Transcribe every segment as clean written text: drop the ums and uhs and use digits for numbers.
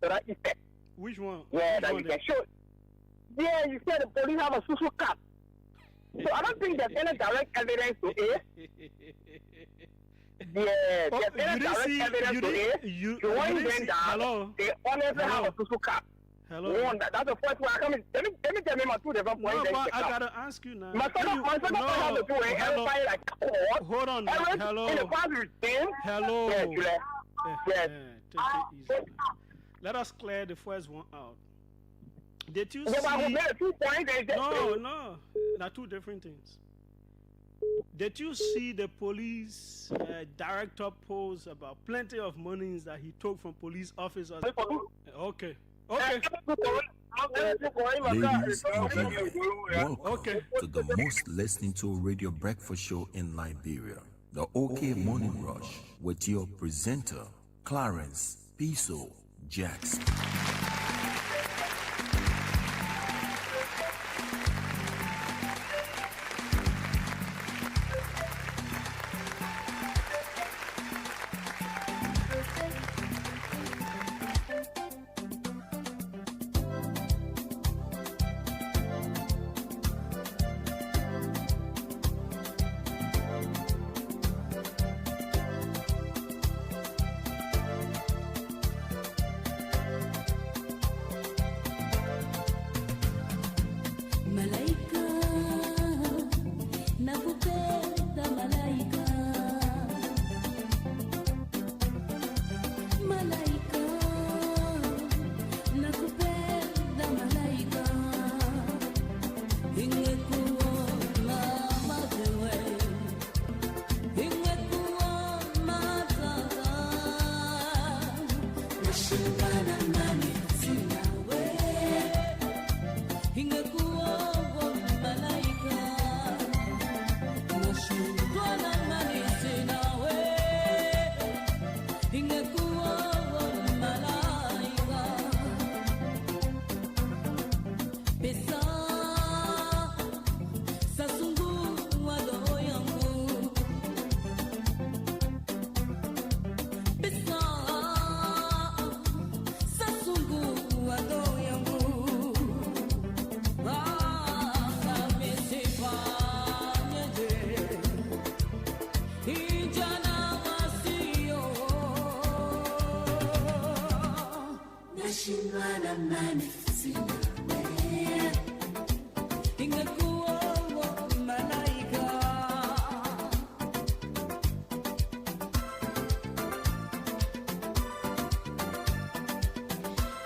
cultural effect. Which one? Yeah, Which that one you can show. Yeah, you said the police have a social cap. So I don't think there's any direct evidence to it. Yeah, Oh, there's any direct evidence to it. Showing them that they honestly have a social cap. Hello. One, that's the first one. Let me tell me my two different points. No, but I gotta ask you now. My second point has to do with everybody like hold on. Hello. In the past regime. Hello. Yes. Take it easy. Let us clear the first one out. Did you see? No. They're two different things. Did you see the police director post about plenty of monies that he took from police officers? Okay. Ladies and gentlemen, welcome to the most listened to radio breakfast show in Liberia, the OK Morning Rush, with your presenter, Clarence Piso Jackson.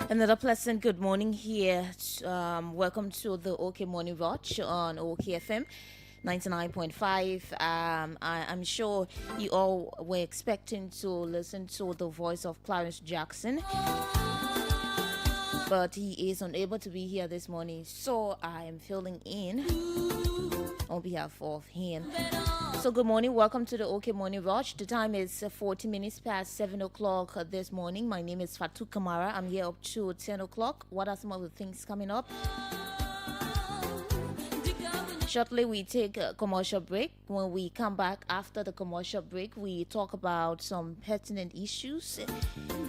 Another pleasant good morning here. Welcome to the OK Morning Watch on OK FM 99.5. I'm sure you all were expecting to listen to the voice of Clarence Jackson, but he is unable to be here this morning, so I am filling in on behalf of him. So good morning, welcome to the OK Morning Watch. The time is 40 minutes past 7 o'clock this morning. My name is Fatu Kamara. I'm here up to 10 o'clock. What are some of the things coming up? Shortly, we take a commercial break. When we come back after the commercial break, we talk about some pertinent issues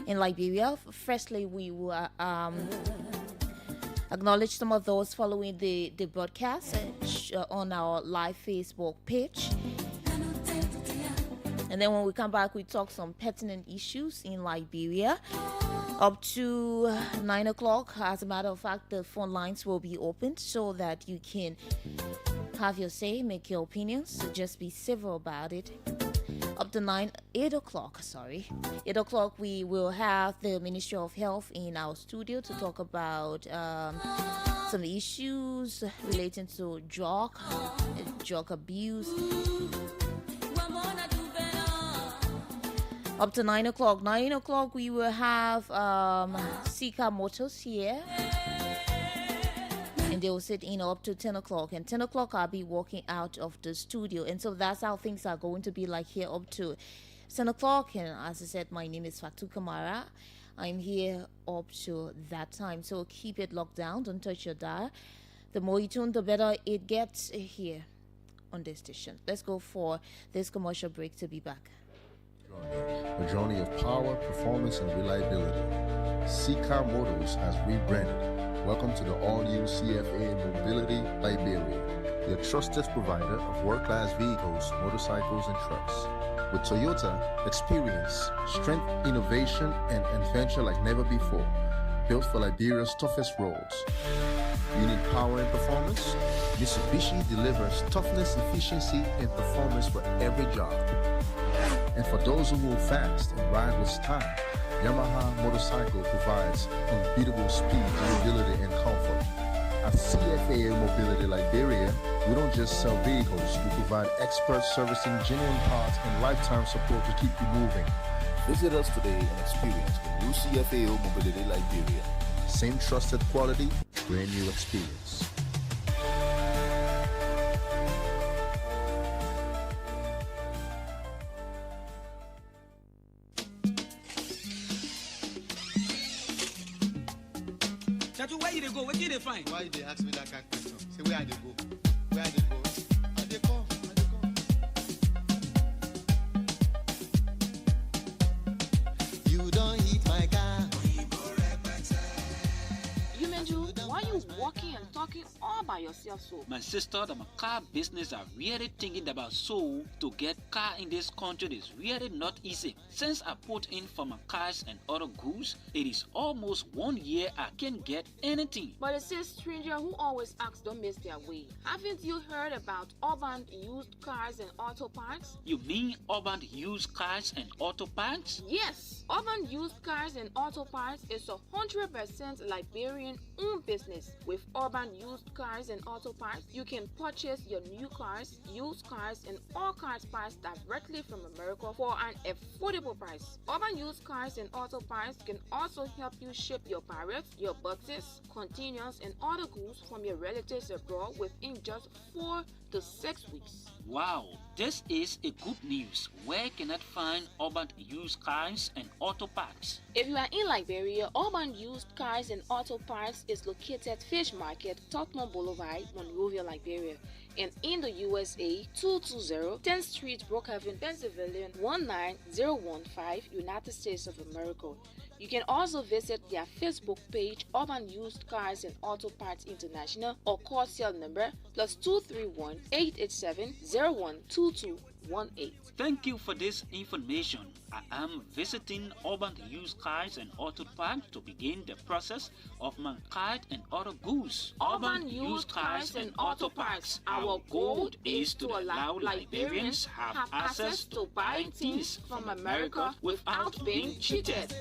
in Liberia. Firstly, we will acknowledge some of those following the broadcast on our live Facebook page. And then when we come back, we talk some pertinent issues in Liberia. Up to 9 o'clock, as a matter of fact, the phone lines will be opened so that you can have your say, make your opinions. So just be civil about it. Up to 8 o'clock, 8 o'clock, we will have the Ministry of Health in our studio to talk about some issues relating to drug abuse. Up to 9 o'clock. 9 o'clock, we will have Sika Motors here. And they will sit in up to 10 o'clock. And 10 o'clock, I'll be walking out of the studio. And so that's how things are going to be like here up to 10 o'clock. And as I said, my name is Fatu Kamara. I'm here up to that time. So keep it locked down. Don't touch your dial. The more you tune, the better it gets here on this station. Let's go for this commercial break to be back. A journey of power, performance, and reliability. Car Motors has rebranded. Welcome to the all-new CFA Mobility Liberia, your trusted provider of world-class vehicles, motorcycles, and trucks. With Toyota, experience, strength, innovation, and adventure like never before. Built for Liberia's toughest roads. You need power and performance? Mitsubishi delivers toughness, efficiency, and performance for every job. And for those who move fast and ride with style, Yamaha Motorcycle provides unbeatable speed, durability, and comfort. At CFA Mobility Liberia, we don't just sell vehicles, we provide expert servicing, genuine parts, and lifetime support to keep you moving. Visit us today and experience the new CFAO Mobility Liberia. Same trusted quality, brand new experience. Where you go? Where did they find? Why they ask me that kind of question? Say where they go? Where they go? Where they come? You don't hit my car. You Menju, why you walking and talking all by yourself so? My sister, the car business are really thinking about so to get car in this country is really not easy. Since I put in for my cars and other goods, it is almost 1 year I can't get anything. But it says stranger who always asks don't miss their way. Haven't you heard about urban used cars and auto parts? You mean urban used cars and auto parts? Yes, urban used cars and auto parts is 100% Liberian owned business. With urban used cars and auto parts, you can purchase your new cars, used cars, and all cars parts directly from America for an affordable price. Urban used cars and auto parts can also help you ship your parrots, your boxes, containers, and other goods from your relatives abroad within just 4 to 6 weeks. Wow, this is a good news. Where can I find urban used cars and auto parts? If you are in Liberia, Urban Used Cars and Auto Parts is located Fish Market, Tottenham Boulevard, Monrovia, Liberia. And in the USA, 220 10th Street, Brookhaven, Pennsylvania, 19015, United States of America. You can also visit their Facebook page, Urban Used Cars and Auto Parts International, or call cell number +231 887 012218. Thank you for this information. I am visiting Urban Used Cars and Auto Parts to begin the process of my cars and other goods. Urban Used Cars and Auto Parts. Our goal is to allow Liberians have access to buying things from America without being cheated.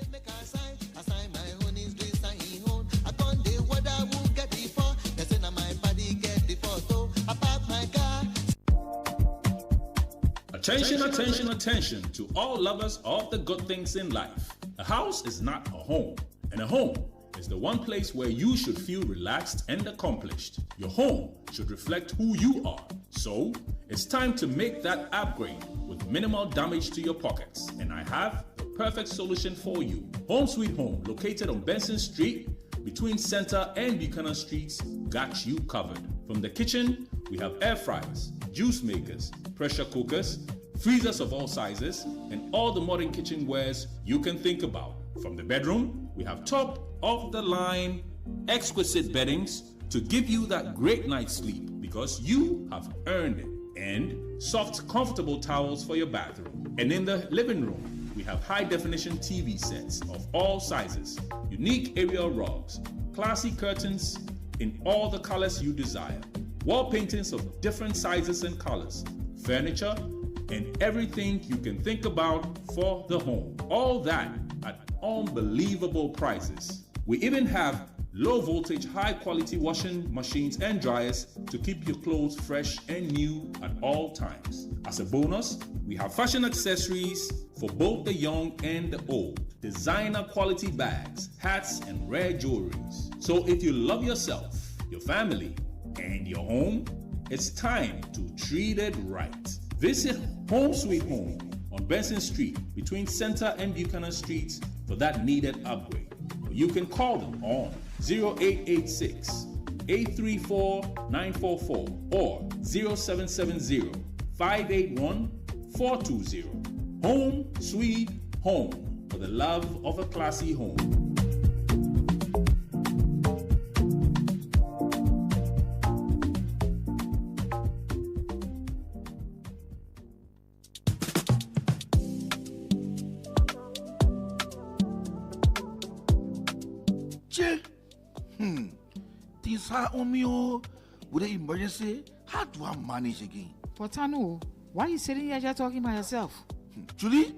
Attention, attention, attention to all lovers of the good things in life. A house is not a home, and a home is the one place where you should feel relaxed and accomplished. Your home should reflect who you are. So, it's time to make that upgrade with minimal damage to your pockets. And I have the perfect solution for you. Home Sweet Home, located on Benson Street, between Center and Buchanan Streets, got you covered. From the kitchen, we have air fryers, juice makers, pressure cookers, freezers of all sizes, and all the modern kitchenwares you can think about. From the bedroom, we have top-of-the-line, exquisite beddings to give you that great night's sleep because you have earned it, and soft, comfortable towels for your bathroom. And in the living room, we have high-definition TV sets of all sizes, unique aerial rugs, classy curtains in all the colors you desire, wall paintings of different sizes and colors, furniture, and everything you can think about for the home. All that at unbelievable prices. We even have low voltage, high quality washing machines and dryers to keep your clothes fresh and new at all times. As a bonus, we have fashion accessories for both the young and the old, designer quality bags, hats, and rare jewelries. So if you love yourself, your family, and your home, it's time to treat it right. Visit Home Sweet Home on Benson Street between Center and Buchanan Streets for that needed upgrade. You can call them on 0886 834 944 or 0770 581 420. Home Sweet Home, for the love of a classy home. Che. Things are on me, oh. With an emergency, how do I manage again? Potano, why are you sitting here just talking by yourself? Julie,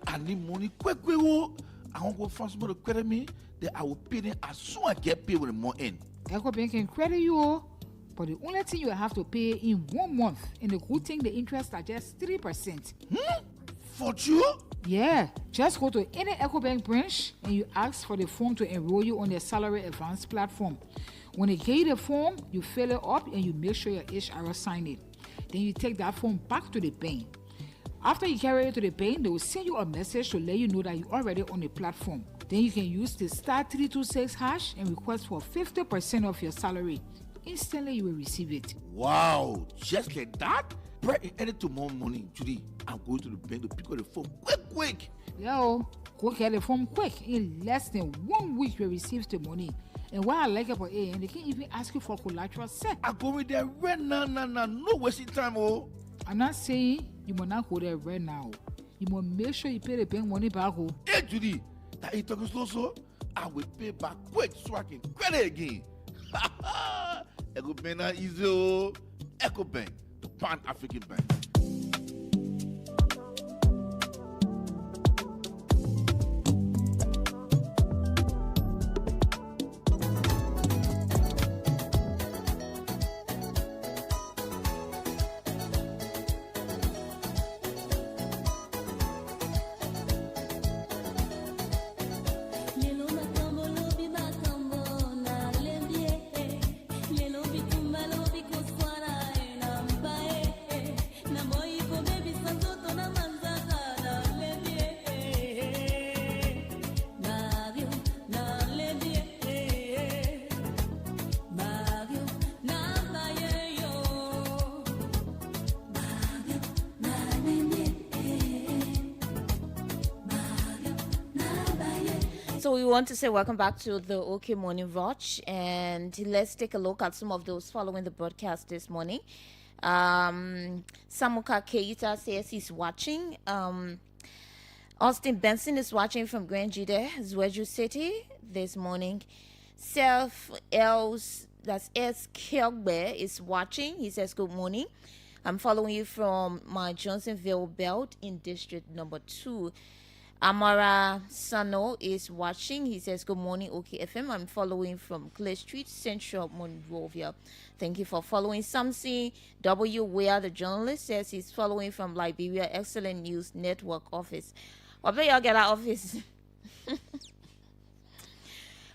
I need money quick. I won't go find somebody to credit me. Then I will pay them as soon as I get paid with the more in. Echo Bank can credit you, but the only thing you have to pay in 1 month, and the good thing, the interest are just 3%. For you? Yeah, just go to any Echo Bank branch and you ask for the form to enroll you on their salary advance platform. When they give you the form, you fill it up and you make sure your HR sign it. Then you take that form back to the bank. After you carry it to the bank, they will send you a message to let you know that you're already on the platform. Then you can use the *326# and request for 50% of your salary. Instantly, you will receive it. Wow, just like that? Break added to more money, Judy. I'm going to the bank to pick up the phone quick. Yo, go get the form quick. In less than 1 week, you will receive the money. And what I like about it, and they can even ask you for collateral set. I'm going there right now. No wasting time, oh. I'm not saying you must not go there right now. You must make sure you pay the bank money back. Oh. Hey, Judy, that you talking slow, so I will pay back quick so I can credit again. Echo Bank not easy, oh. Echo Bank, the Pan-African Bank. So we want to say welcome back to the OK Morning Watch, and let's take a look at some of those following the broadcast this morning. Samuka Keita says he's watching. Austin Benson is watching from Grand Jude, Zweju City this morning. Self else, that's S. Kilgbe is watching. He says good morning. I'm following you from my Johnsonville belt in District Number 2. Kamara Sano is watching. He says, good morning, OKFM. I'm following from Clay Street, Central Monrovia. Thank you for following. Samson W. Where the journalist says he's following from Liberia Excellent News Network office. What bet y'all get that office?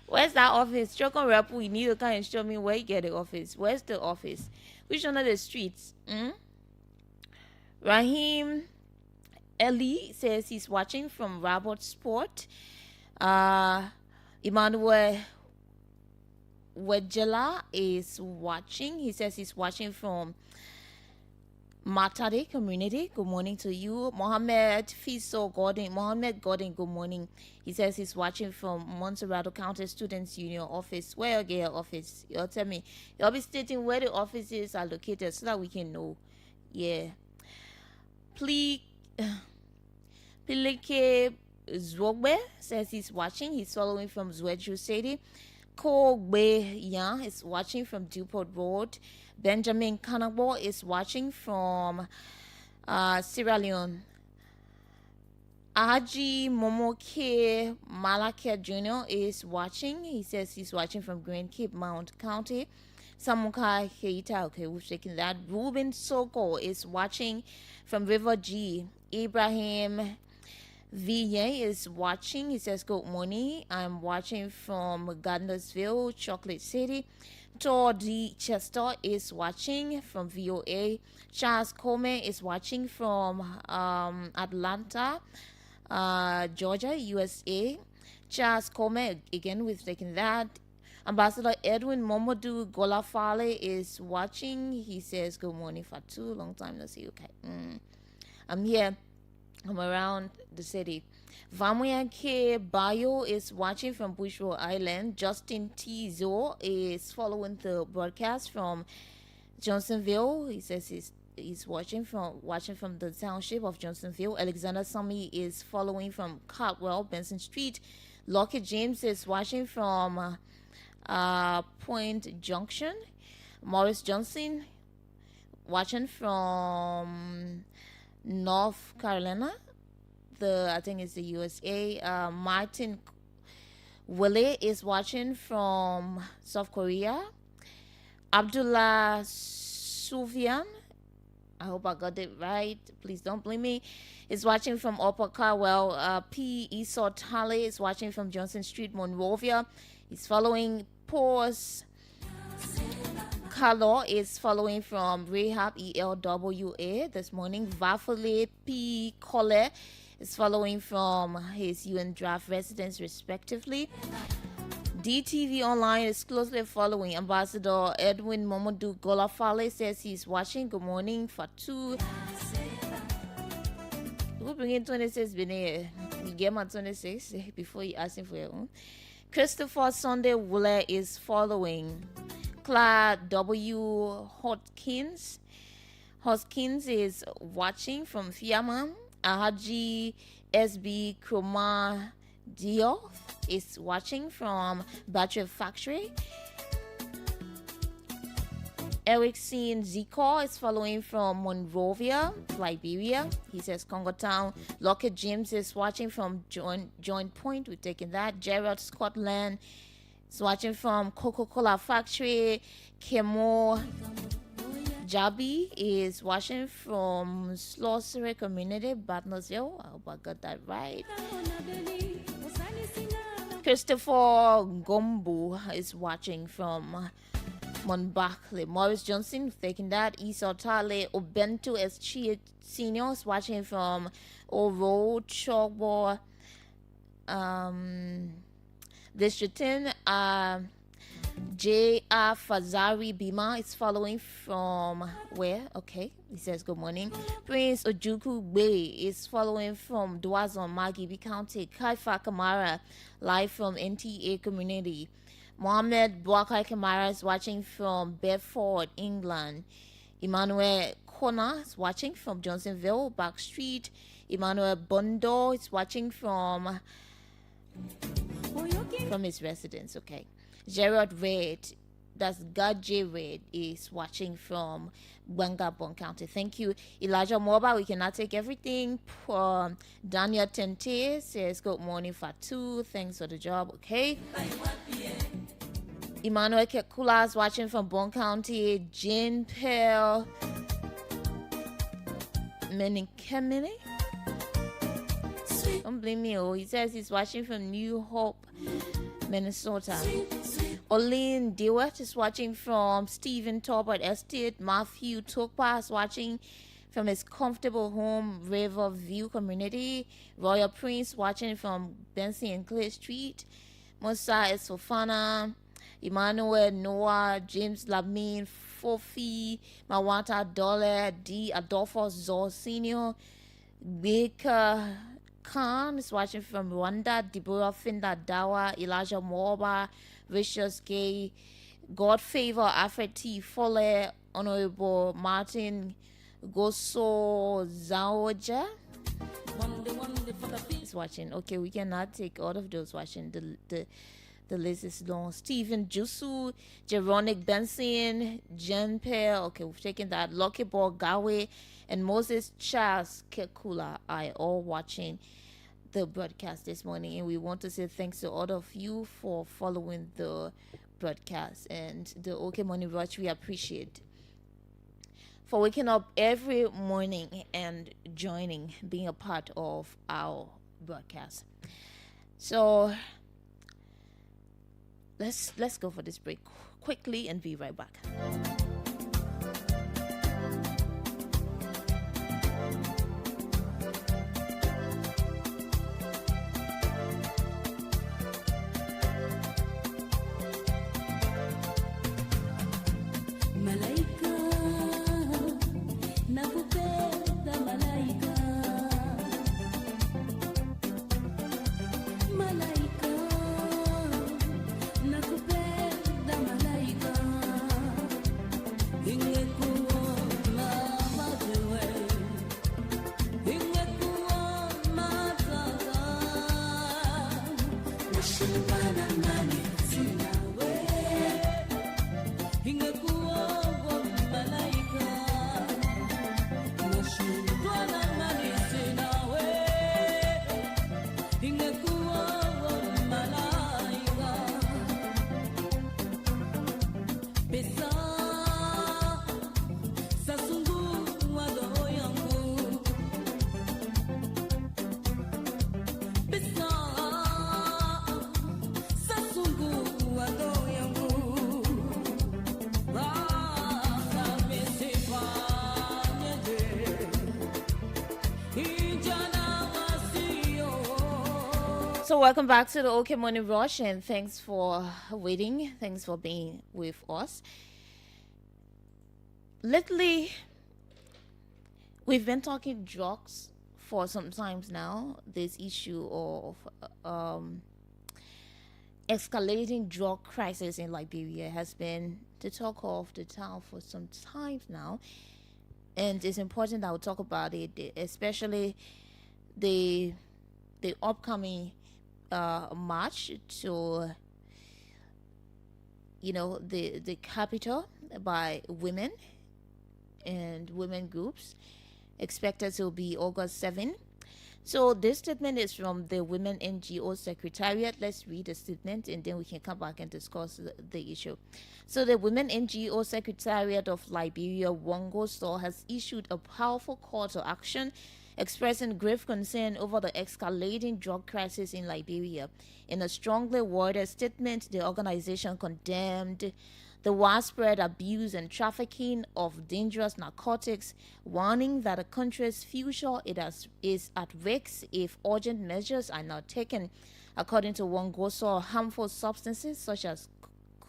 Where's that office? Chokon Rapu, you need to come and show me where you get the office. Where's the office? Which one of the streets? Rahim Eli says he's watching from Robert Sport. Emmanuel Wejela is watching. He says he's watching from Matade Community. Good morning to you. Mohammed Fiso Gordon. Mohammed Gordon, good morning. He says he's watching from Montserrat County Students Union office. Where your office? You'll tell me. You'll be stating where the offices are located so that we can know. Yeah. Please. Pilike Zwogbe says he's watching. He's following from Zweju City. Kogbe Yang is watching from Duport Road. Benjamin Kanabo is watching from Sierra Leone. Aji Momoke Malake Jr. is watching. He says he's watching from Grand Cape Mount County. Samuka Keita, okay, we've taken that. Ruben Soko is watching from River G. Ibrahim Ville is watching. He says, good morning. I'm watching from Gardnersville, Chocolate City. Tor D. Chester is watching from VOA. Charles Comey is watching from Atlanta, Georgia, USA. Charles Comey, again, we've taken that. Ambassador Edwin Momodu Golafale is watching. He says, good morning, Fatu. Long time no see. Okay. I'm here. I'm around the city. Vamuyanke Bayo is watching from Bushro Island. Justin Tizo is following the broadcast from Johnsonville. He says he's watching from the township of Johnsonville. Alexander Sami is following from Cartwell, Benson Street, Lucky James is watching from Point Junction. Morris Johnson watching from North Carolina. I think it's the USA. Martin Willie is watching from South Korea. Abdullah Sufyan, I hope I got it right. Please don't blame me. Is watching from Upper Carwell. P. Esau Tale is watching from Johnson Street, Monrovia. He's following Pause. Carlo is following from Rahab ELWA this morning. Vafale P. Cole is following from his UN draft residence, respectively. DTV Online is closely following. Ambassador Edwin Momodu Golafale says he's watching. Good morning, Fatu. We'll bring in 26 Benet. You get my 26 before you ask him for your own. Christopher Sunday Wooler is following. Claire W. Hoskins is watching from Fiaman. Ahaji SB Kroma Dio is watching from Battery Factory. Erickson Ziko is following from Monrovia, Liberia. He says Congo Town. Lockett James is watching from Joint Point. We've taken that. Gerald Scotland is watching from Coca-Cola Factory. Kemo Jabi is watching from Slossery Community, Batnosville. I hope I got that right. Christopher Gombu is watching from Monbackley. Morris Johnson taking that. Esau Tale Obento S. Senior is watching from Oro Chogbo District 10. J.R. Fazari Bima is following from where? Okay, he says good morning. Prince Ojuku Bay is following from Dwazon, Magibi County. Kaifa Kamara, live from NTA Community. Mohammed Bwakai Kamara is watching from Bedford, England. Emmanuel Kona is watching from Johnsonville, Back Street. Emmanuel Bondo is watching from his residence, okay. Gerard Red, that's Gadje Red, is watching from Bangabon County. Thank you, Elijah Moba. We cannot take everything. Daniel Tente says, good morning, Fatu. Thanks for the job, okay. Emmanuel Kekula is watching from Bon County. Jane Pell Menikemini. Don't blame me. Oh, he says he's watching from New Hope, Minnesota. Olin Dewart is watching from Stephen Talbot Estate. Matthew Tokpa is watching from his comfortable home, River View Community. Royal Prince watching from Benson and Clay Street. Musa Esofana. Emmanuel Noah, James Lamin, Fofi, Mawata Dole, D. Adolfo Zor Senior. Baker Khan is watching from Rwanda. Deborah Finda Dawa, Elijah Moba, Vicious Gay, God Favor, Alfred T. Fole, Honorable Martin Goso Zaoja is watching. Okay, we cannot take all of those watching. The list is long. Stephen Jusu, Jeronic Benson, Jen Pell. Okay, we've taken that. Lucky Ball Gawe and Moses Charles Kekula are all watching the broadcast this morning, and we want to say thanks to all of you for following the broadcast and the OK Morning Rush. We appreciate for waking up every morning and joining, being a part of our broadcast. So let's go for this break quickly and be right back. So welcome back to the OK Morning Rush, and thanks for waiting. Thanks for being with us. Lately, we've been talking drugs for some times now. This issue of escalating drug crisis in Liberia has been the talk of the town for some time now, and it's important that we talk about it, especially the upcoming march to the capital by women and women groups, expected to be August 7. So this statement is from the Women NGO Secretariat. Let's read the statement and then we can come back and discuss the issue. So the Women NGO Secretariat of Liberia, Wongoso, has issued a powerful call to action expressing grave concern over the escalating drug crisis in Liberia. In a strongly worded statement, the organization condemned the widespread abuse and trafficking of dangerous narcotics, warning that the country's future is at risk if urgent measures are not taken. According to Wongoso, harmful substances such as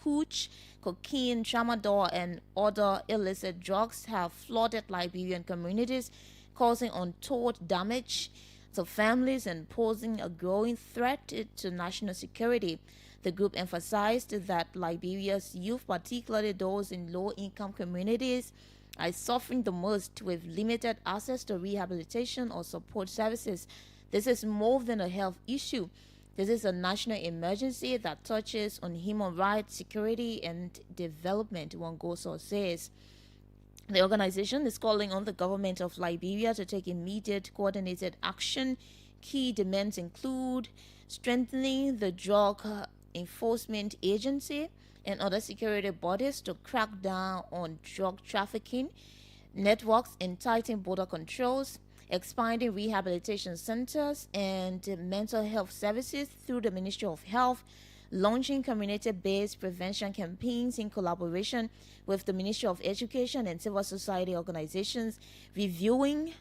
hooch, cocaine, tramadol, and other illicit drugs have flooded Liberian communities, causing untold damage to families and posing a growing threat to national security. The group emphasized that Liberia's youth, particularly those in low-income communities, are suffering the most with limited access to rehabilitation or support services. This is more than a health issue. This is a national emergency that touches on human rights, security, and development, Wongoso says. The organization is calling on the government of Liberia to take immediate coordinated action. Key demands include strengthening the Drug Enforcement Agency and other security bodies to crack down on drug trafficking, networks and tighten border controls, expanding rehabilitation centers and mental health services through the Ministry of Health, launching community-based prevention campaigns in collaboration with the Ministry of Education and civil society organizations, reviewing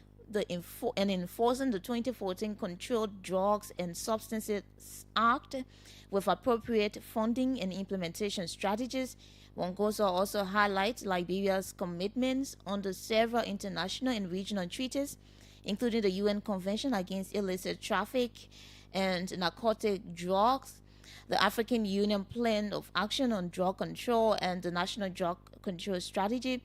and enforcing the 2014 Controlled Drugs and Substances Act with appropriate funding and implementation strategies. Wongoso also highlights Liberia's commitments under several international and regional treaties, including the UN Convention Against Illicit Traffic and Narcotic Drugs, the African Union Plan of Action on Drug Control, and the National Drug Control Strategy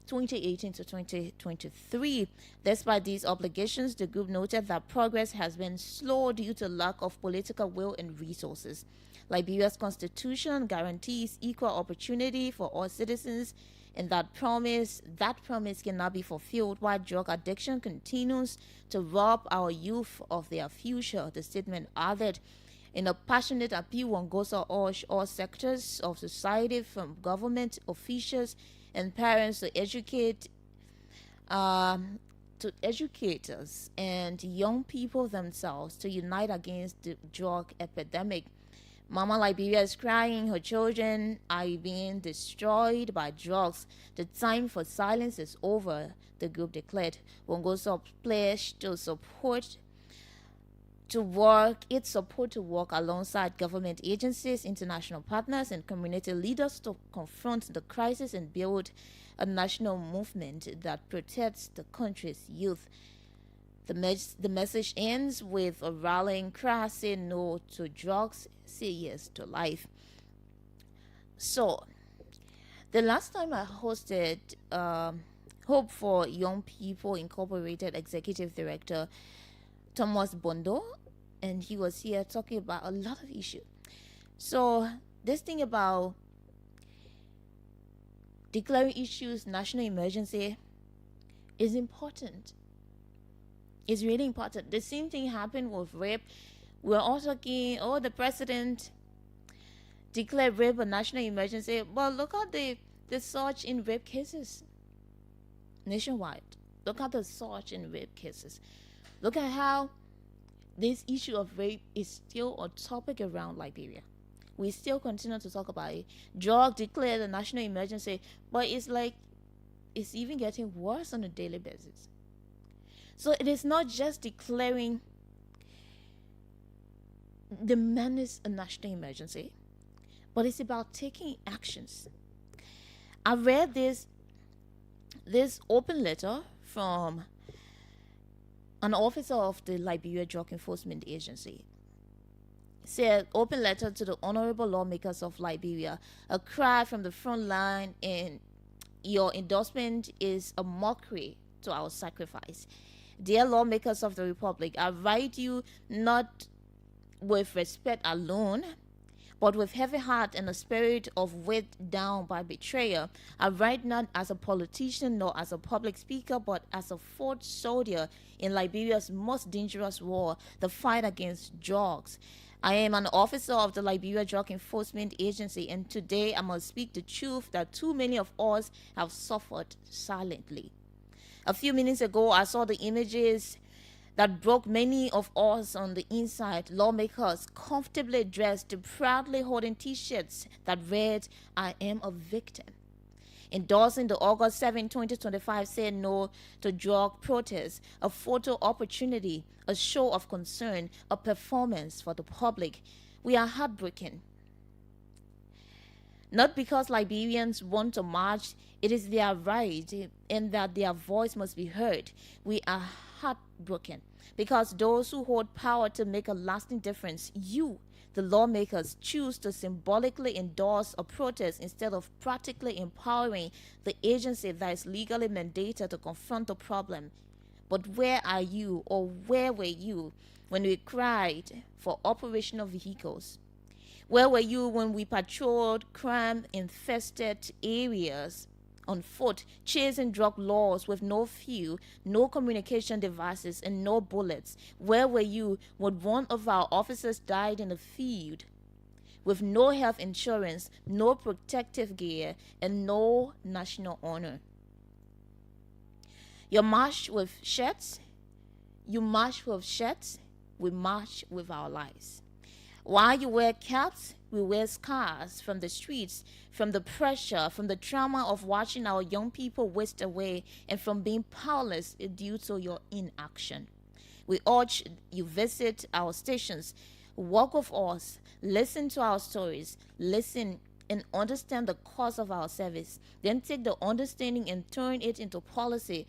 2018 to 2023. Despite these obligations, the group noted that progress has been slow due to lack of political will and resources. Liberia's constitution guarantees equal opportunity for all citizens, and that promise cannot be fulfilled while drug addiction continues to rob our youth of their future, the statement added. In a passionate appeal, Wongoso urged all sectors of society, from government officials and parents, to educate educators and young people themselves to unite against the drug epidemic. Mama Liberia is crying. Her children are being destroyed by drugs. The time for silence is over, the group declared. Wongoso pledged to work alongside government agencies, international partners, and community leaders to confront the crisis and build a national movement that protects the country's youth. The message ends with a rallying cry: say no to drugs, say yes to life. So, the last time I hosted Hope for Young People Incorporated Executive Director Thomas Bondo, and he was here talking about a lot of issues. So this thing about declaring issues national emergency is important. It's really important. The same thing happened with rape. We're all talking, the president declared rape a national emergency. Well, look at the the surge in rape cases nationwide. Look at the surge in rape cases. Look at how this issue of rape is still a topic around Liberia. We still continue to talk about it. Drug declared a national emergency, but it's like it's even getting worse on a daily basis. So it is not just declaring the menace a national emergency, but it's about taking actions. I read this open letter from an officer of the Liberia Drug Enforcement Agency. It said, open letter to the honorable lawmakers of Liberia, a cry from the front line, and your endorsement is a mockery to our sacrifice. Dear lawmakers of the Republic, I write you not with respect alone, but with heavy heart and a spirit of weighed down by betrayal. I write not as a politician nor as a public speaker, but as a foot soldier in Liberia's most dangerous war, the fight against drugs. I am an officer of the Liberia Drug Enforcement Agency, and today I must speak the truth that too many of us have suffered silently. A few minutes ago, I saw the images that broke many of us on the inside. Lawmakers comfortably dressed, proudly holding t-shirts that read, I am a victim. Endorsing the August 7, 2025 Say No to Drug protests, a photo opportunity, a show of concern, a performance for the public. We are heartbroken. Not because Liberians want to march, it is their right and that their voice must be heard. We are heartbroken because those who hold power to make a lasting difference, you, the lawmakers, choose to symbolically endorse a protest instead of practically empowering the agency that is legally mandated to confront the problem. But where are you, or where were you when we cried for operational vehicles? Where were you when we patrolled crime-infested areas on foot, chasing drug laws with no fuel, no communication devices, and no bullets? Where were you when one of our officers died in the field with no health insurance, no protective gear, and no national honor? You march with shirts, we march with our lives. While you wear caps, we wear scars from the streets, from the pressure, from the trauma of watching our young people waste away, and from being powerless due to your inaction. We urge you visit our stations, walk with us, listen to our stories, listen and understand the cause of our service, then take the understanding and turn it into policy,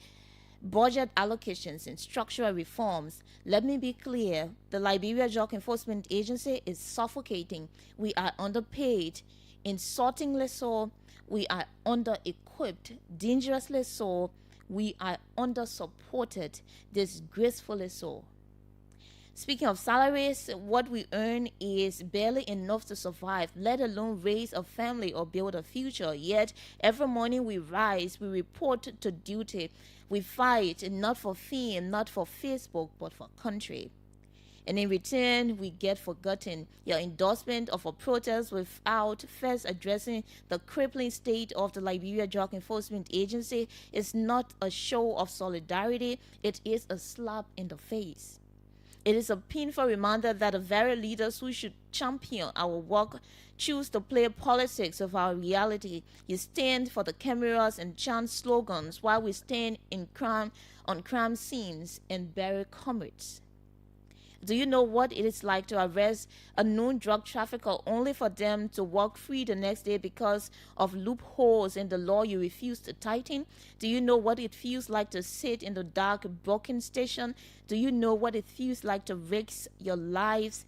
budget allocations, and structural reforms. Let me be clear, the Liberia Drug Enforcement Agency is suffocating. We are underpaid, insultingly so. We are under-equipped, dangerously so. We are under-supported, disgracefully so. Speaking of salaries, what we earn is barely enough to survive, let alone raise a family or build a future. Yet, every morning we rise, we report to duty. We fight, not for fame, not for Facebook, but for country. And in return, we get forgotten. Your endorsement of a protest without first addressing the crippling state of the Liberia Drug Enforcement Agency is not a show of solidarity, it is a slap in the face. It is a painful reminder that the very leaders who should champion our work choose to play politics of our reality. You stand for the cameras and chant slogans while we stand on crime scenes and bury comrades. Do you know what it is like to arrest a known drug trafficker only for them to walk free the next day because of loopholes in the law you refuse to tighten? Do you know what it feels like to sit in the dark booking station? Do you know what it feels like to risk your lives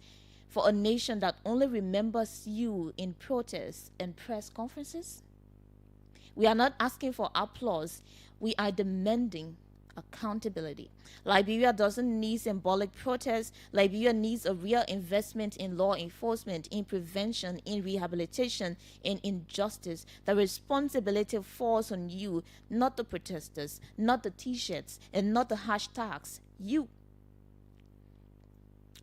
for a nation that only remembers you in protests and press conferences? We are not asking for applause. We are demanding accountability. Liberia doesn't need symbolic protests. Liberia needs a real investment in law enforcement, in prevention, in rehabilitation, and in justice. The responsibility falls on you, not the protesters, not the t-shirts, and not the hashtags. You.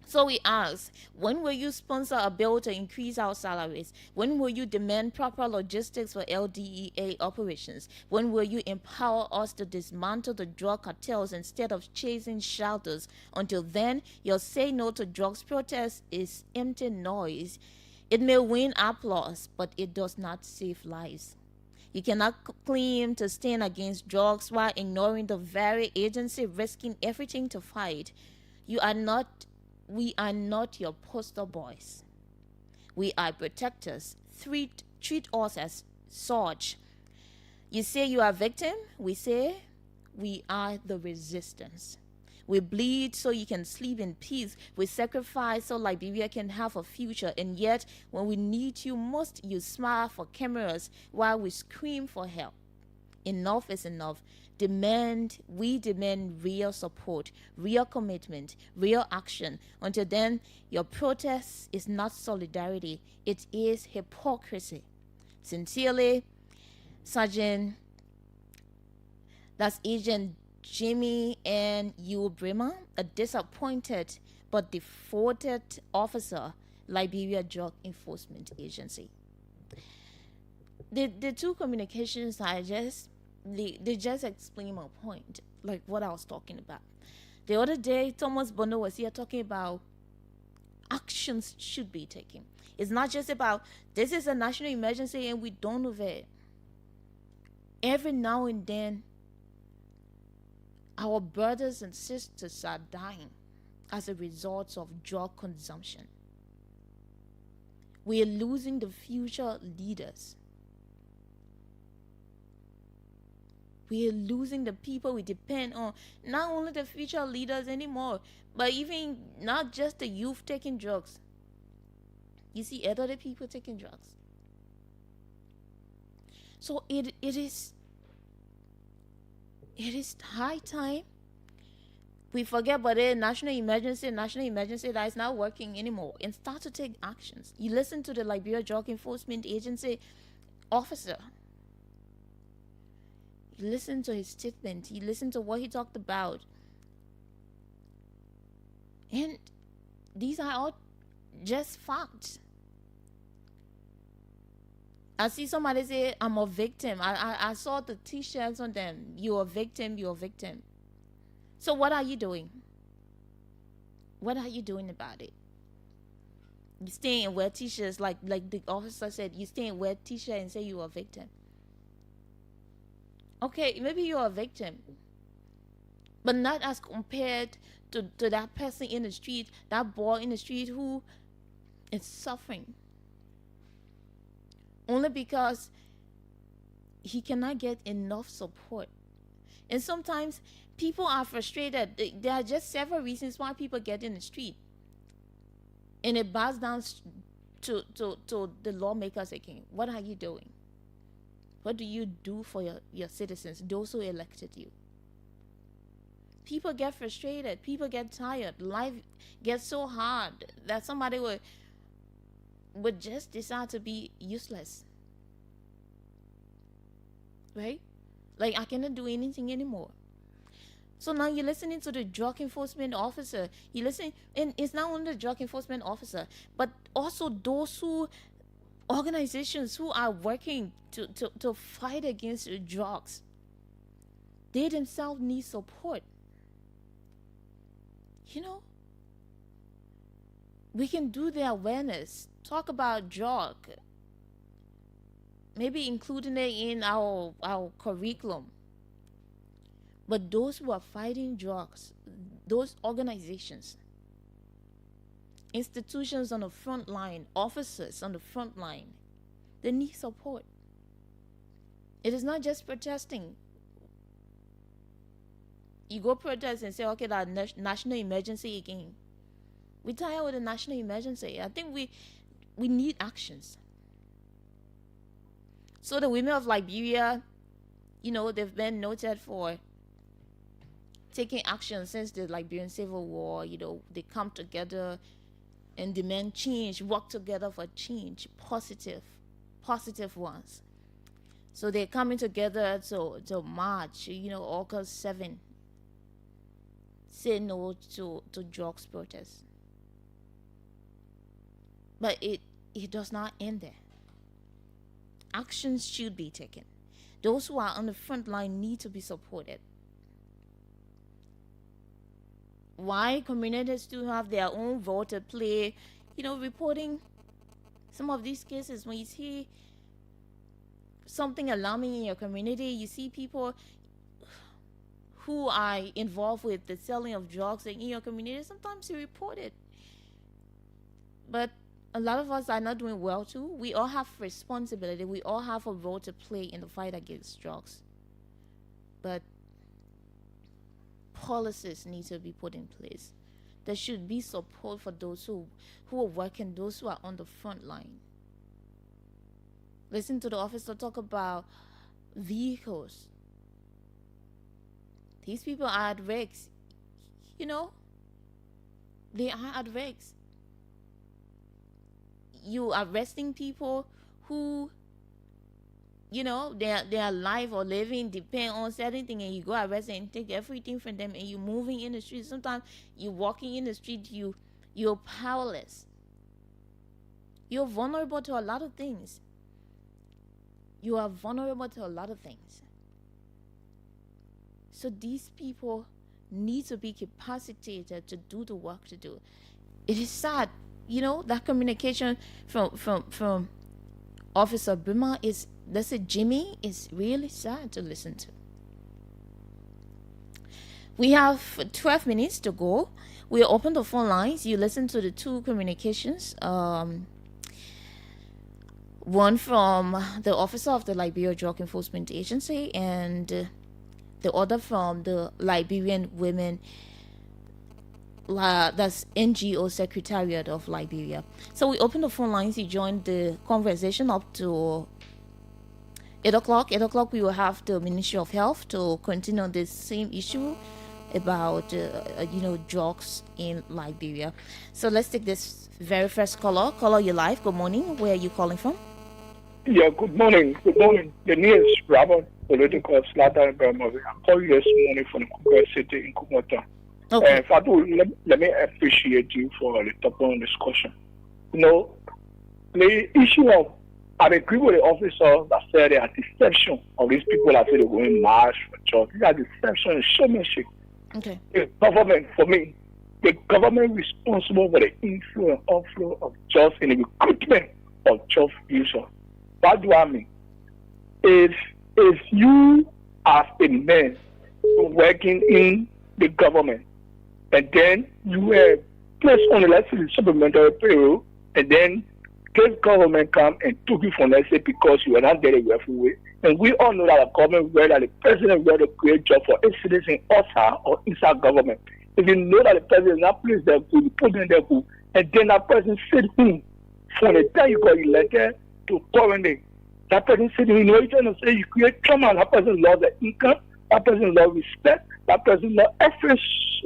So we ask, when will you sponsor a bill to increase our salaries? When will you demand proper logistics for LDEA operations? When will you empower us to dismantle the drug cartels instead of chasing shelters? Until then, your say no to drugs protest is empty noise. It may win applause, but it does not save lives. You cannot claim to stand against drugs while ignoring the very agency risking everything to fight. We are not your poster boys. We are protectors. Treat us as such. You say you are a victim. We say we are the resistance. We bleed so you can sleep in peace. We sacrifice so Liberia can have a future. And yet, when we need you most, you smile for cameras while we scream for help. Enough is enough. We demand real support, real commitment, real action. Until then, your protest is not solidarity, it is hypocrisy. Sincerely, Agent Jimmy and Yul Bremer, a disappointed but devoted officer, Liberia Drug Enforcement Agency. The two communications they just explain my point, like what I was talking about. The other day, Thomas Bono was here talking about actions should be taken. It's not just about this is a national emergency and we don't know it. Every now and then, our brothers and sisters are dying as a result of drug consumption. We are losing the future leaders. We are losing the people we depend on. Not only the future leaders anymore, but even not just the youth taking drugs. You see elderly people taking drugs. So it is high time we forget about a national emergency that is not working anymore and start to take actions. You listen to the Liberia Drug Enforcement Agency officer. You listen to his statement. You listen to what he talked about. And these are all just facts. I see somebody say, I'm a victim. I saw the t-shirts on them. You're a victim, you're a victim. So what are you doing? What are you doing about it? You stay and wear t-shirts like the officer said, you stay and wear t-shirt and say you're a victim. Okay, maybe you're a victim, but not as compared to that person in the street, that boy in the street who is suffering only because he cannot get enough support. And sometimes people are frustrated. There are just several reasons why people get in the street, and it boils down to the lawmakers again. What are you doing? What do you do for your citizens, those who elected you? People get frustrated. People get tired. Life gets so hard that somebody would just decide to be useless. Right? Like, I cannot do anything anymore. So now you're listening to the drug enforcement officer. You listen, and it's not only the drug enforcement officer, but also those organizations who are working to fight against drugs. They themselves need support. You know, we can do the awareness, talk about drug, maybe including it in our curriculum. But those who are fighting drugs, those organizations, institutions on the front line, officers on the front line, they need support. It is not just protesting. You go protest and say, okay, that national emergency again. We tired with the national emergency. I think we need actions. So the women of Liberia, you know, they've been noted for taking action since the Liberian Civil War. You know, they come together and demand change, work together for change, positive ones. So they're coming together to march, you know, August 7, say no to drugs protests. But it does not end there. Actions should be taken. Those who are on the front line need to be supported. Why communities do have their own role to play, reporting some of these cases. When you see something alarming in your community, you see people who are involved with the selling of drugs in your community, sometimes you report it. But a lot of us are not doing well too. We all have responsibility. We all have a role to play in the fight against drugs. But policies need to be put in place. There should be support for those who are working, those who are on the front line. Listen to the officer talk about vehicles. These people are at risk. They are at risk. You are arresting people who, their life or living depend on certain things, and you go arrest and take everything from them, and you moving in the street. Sometimes you walking in the street, you're powerless. You're vulnerable to a lot of things. You are vulnerable to a lot of things. So these people need to be capacitated to do the work to do. It is sad, that communication from Officer Bima is, let's say Jimmy, is really sad to listen to. We have 12 minutes to go. We open the phone lines. You listen to the two communications. One from the officer of the Liberia Drug Enforcement Agency, and the other from the Liberian Women, that's NGO Secretariat of Liberia. So we open the phone lines. You join the conversation up to 8 o'clock. 8 o'clock we will have the Ministry of Health to continue on this same issue about drugs in Liberia. So let's take this very first caller. Caller, you're live. Good morning. Where are you calling from? Yeah, good morning. Good morning. The name is Robert, political Slata in Burma. I'm calling this morning from Congress City in Kumota. Okay. Fatu, let me appreciate you for the topic of discussion. The issue of, I agree with the officer that said there are deception of these people that say they're going march for church. These are deception and showmanship. Okay. The government, for me, the government responsible for the inflow and outflow of jobs in the recruitment of job users. What do I mean? If you as a man working in the government, and then you were placed on the, let's say, the supplementary payroll, and then this government come and took you from, let's say, because you were not there the way. And we all know that the government, whether the president will to create job for a citizen outside or inside government. If you know that the president is not placed there, you put them there, and then that person said, from the time you got elected to currently, that person said, you're trying to say you create trauma, that person lost the income, that person lost respect, that person lost every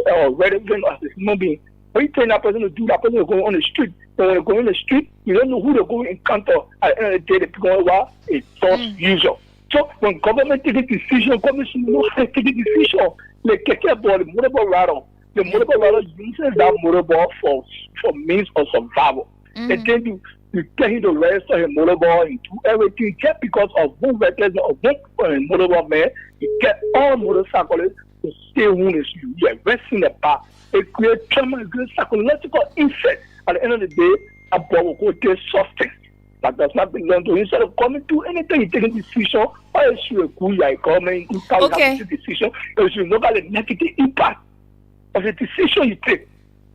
relevant as a human being. When you tell that person to do, that person will go on the street. So when they go on the street, you don't know who they're going to encounter. At the end of the day, they become a false user. So when government take a decision, government should know how to take a decision. Like the motorball rider, the motorball rider uses that motorball for means of survival. And then you tell him to register his motorball and do everything just because of one recklessness of one motorball man. You get all motorcyclists to stay home is you. You're arresting the bar. It creates trauma, it creates psychological effect. At the end of the day, a boy will go to substance that does not belong to him. Instead of coming to anything, you take a decision, why is you a good guy coming to take a decision? Because you look at the negative impact of the decision you take.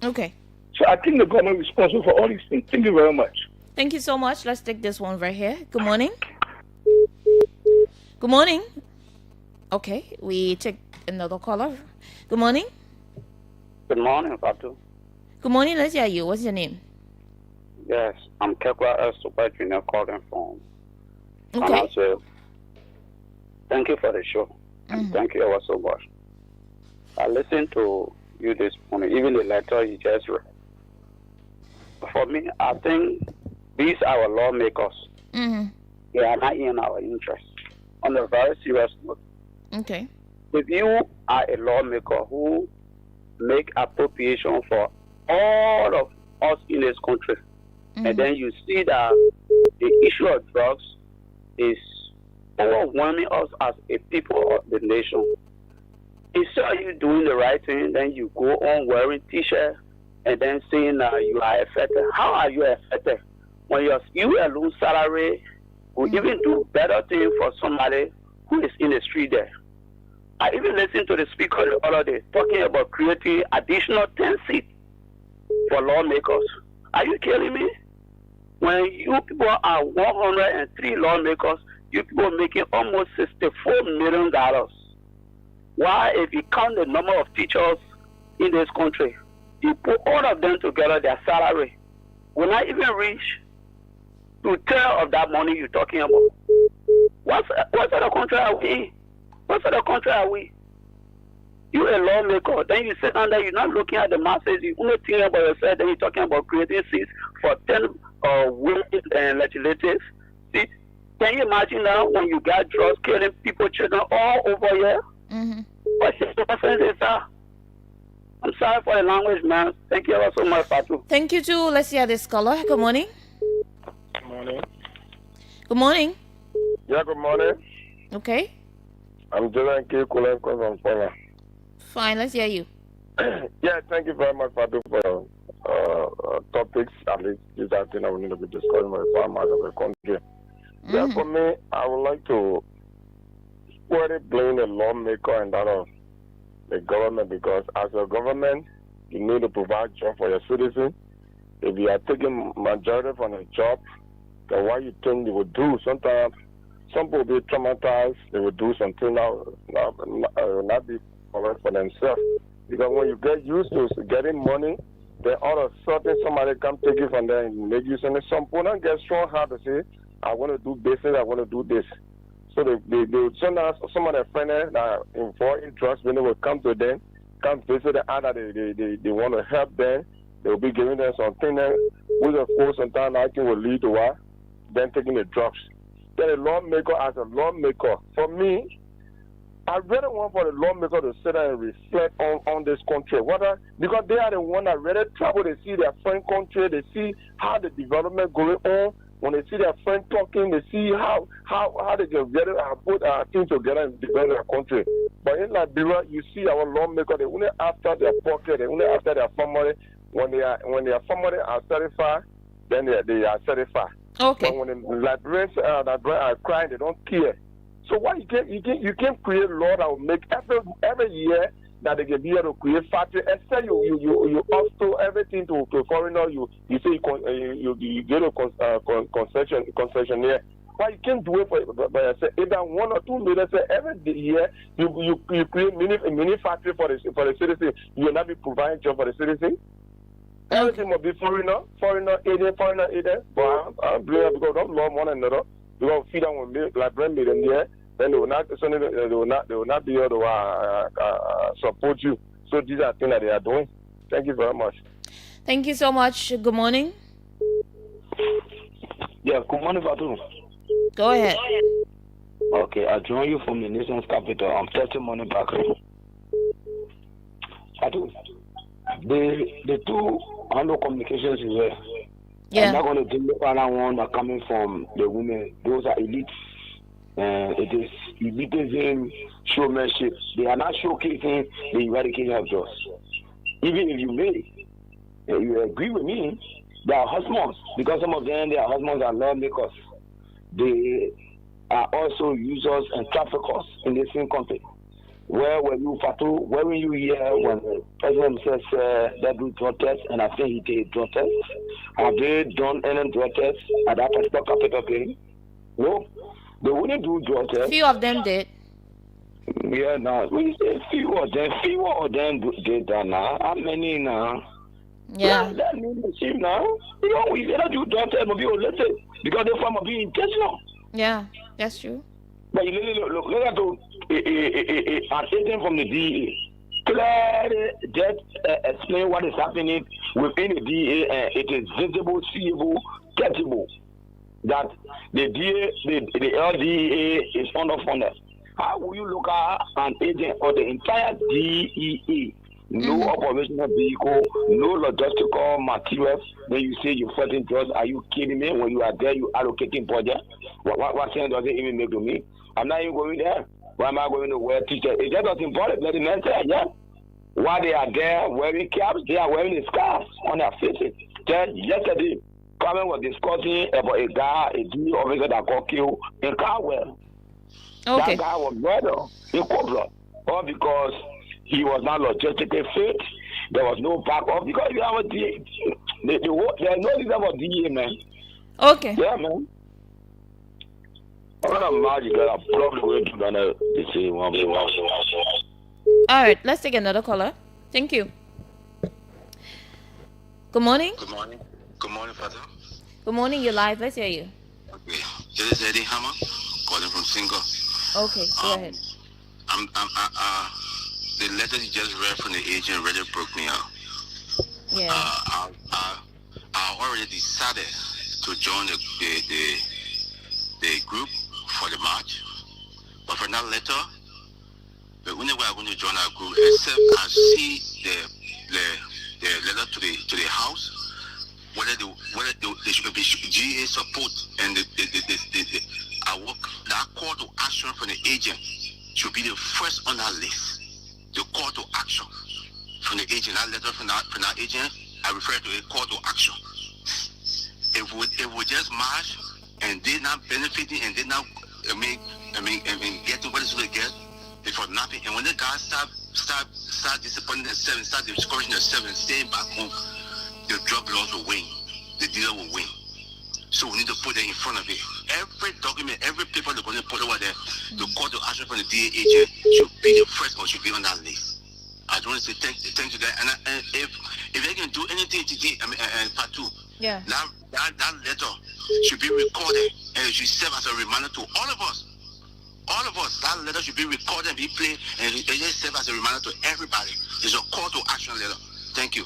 Okay. So I think the government is responsible for all these things. Thank you very much. Thank you so much. Let's take this one right here. Good morning. Good morning. Okay, we take another caller. Good morning. Good morning, Fatu. Good morning. Let's hear you. What's your name? Yes, I'm Kekwa S. Super Junior calling from. Okay. Also, thank you for the show. And thank you ever so much. I listened to you this morning, even the letter you just read. For me, I think these are our lawmakers. They are not in our interest. On a very serious note. Okay. If you are a lawmaker who make appropriation for all of us in this country, and then you see that the issue of drugs is overwhelming us as a people of the nation. Instead of you doing the right thing, then you go on wearing t-shirt and then saying you are affected. How are you affected? When you alone salary will even do better thing for somebody who is in the street there. I even listened to the speaker the other day talking about creating additional 10 seats for lawmakers. Are you kidding me? When you people are 103 lawmakers, you people making almost $64 million. Why, if you count the number of teachers in this country, you put all of them together, their salary will not even reach to third of that money you're talking about. What sort of country are we in? What sort of country are we? You a lawmaker, then you sit under, you're not looking at the masses, you only thinking about yourself, then you're talking about creating seats for 10 women legislators. See, can you imagine now when you got drugs killing people, children all over here? What sense is that? I'm sorry for the language, man. Thank you ever so much, Fatu. Thank you too. Let's hear this caller. Good morning. Good morning. Good morning. Yeah, good morning. Okay. I'm Dylan K. Kulenko from Poland. Fine, let's hear you. Yeah, thank you very much, Fatu, for topics. At least these are things I will need to be discussing with the farmers of the country. Yeah, for me, I would like to squarely blame the lawmaker and that of the government, because as a government, you need to provide job for your citizens. If you are taking majority from the job, then what you think you would do? Sometimes some people will be traumatized. They will do something that will not be correct for themselves. Because when you get used to getting money, then all of a sudden somebody come take it from there and make you something. Some people don't get strong heart to say, I want to do business, I want to do this. So they will sometimes some of their friends that are involved in drugs, when they will come to them, come visit them, that they want to help them, they will be giving them something, which of course sometimes I think will lead to what? Then taking the drugs. Then a lawmaker, as a lawmaker, for me, I really want for the lawmaker to sit down and reflect on this country. Because they are the one that really travel, they see their friend country, they see how the development going on. When they see their friend talking, they see how they can really put things together and develop their country. But in Liberia, you see our lawmakers, they only after their pocket, they only after their family. When their family are satisfied, then they are satisfied. Okay. But when the Liberians are crying, they don't care. So why you can't create law that will make every year that they can be able to create factory, except you also everything to foreigner, you say you get a concessionaire. Why you can't do it for yourself? Either 1 or 2 million, say every year you create mini factory for the citizen. You will not be providing job for the citizen. Everything will be foreigner aided. But I'm blaming because don't love one another. Because feed them with Liberian millionaire, then they will not be able to support you. So these are things that they are doing. Thank you very much. Thank you so much. Good morning. Yeah, good morning, Fatu. Go ahead. Okay, I join you from the nation's capital. I'm 30 money back. Fatu, the two handle communications is there. Yeah. I'm not going to look around one that coming from the women. Those are elites. It is elitism, showmanship. They are not showcasing the eradication of drugs. Even if you agree with me, they are husbands, because some of them, they are husbands and lawmakers. They are also users and traffickers in the same country. Where were you, Fatu? Where were you here when the president says they do drug tests, and I think he did drug tests? Have they done any drug tests at that particular capital place? No, they wouldn't do drug tests. Few of them did. Yeah, now we say few of them did that now. How many now? Yeah. That means the same now. You know, we cannot do drug tests, but because the farmer being intentional. Yeah, that's true. But you look at an agent from the DEA. Clearly, just explain what is happening within the DEA, and it is visible, seeable, catchable that the DEA, the LDEA is underfunded. How will you look at an agent or the entire DEA no operational vehicle, no logistical materials. Then you say you're fighting drugs. Are you kidding me? When you are there, you allocating budget. What sense does it even make to me? I'm not even going there. Why am I going to wear t-shirt? It just doesn't bother. Let the men say, yeah. While they are there wearing caps, they are wearing the scarves on their faces. Then yesterday, Kamara was discussing about a guy, a DA officer that got killed in Carwell. Okay. That guy was murdered in Cobra. All because he was not logistically fit. There was no backup because you have a DA. There's no reason for DA, man. Okay. Yeah, man. I'm not mad, girl. I'm probably going to the same one. All right, let's take another caller. Thank you. Good morning. Good morning. Good morning, Fatu. Good morning, you're live. Let's hear you. Okay. This is Eddie Hammer, calling from Single. Okay, go ahead. The letter you just read from the agent really broke me out. Yeah. I already decided to join the group for the march, but for that letter, the only way I'm going to join our group, except I see the letter to the house, whether there should be GA support and that call to action from the agent should be the first on that list. The call to action from the agent, that letter from that agent, I refer to a call to action. If we just march and they're not benefiting and they're not, getting what it's going to get, before nothing. And when the guys start disappointing themselves, start discouraging themselves and staying back home, the drug laws will win. The dealer will win. So we need to put that in front of it. Every document, every paper they're going to put over there, the call to action from the DA agent should be the first or should be on that list. I don't want to say thank you that. And if they can do anything today, Fatu, yeah, that letter should be recorded and it should serve as a reminder to all of us. All of us, that letter should be recorded and be played, and it just serve as a reminder to everybody. It's a call to action letter. Thank you.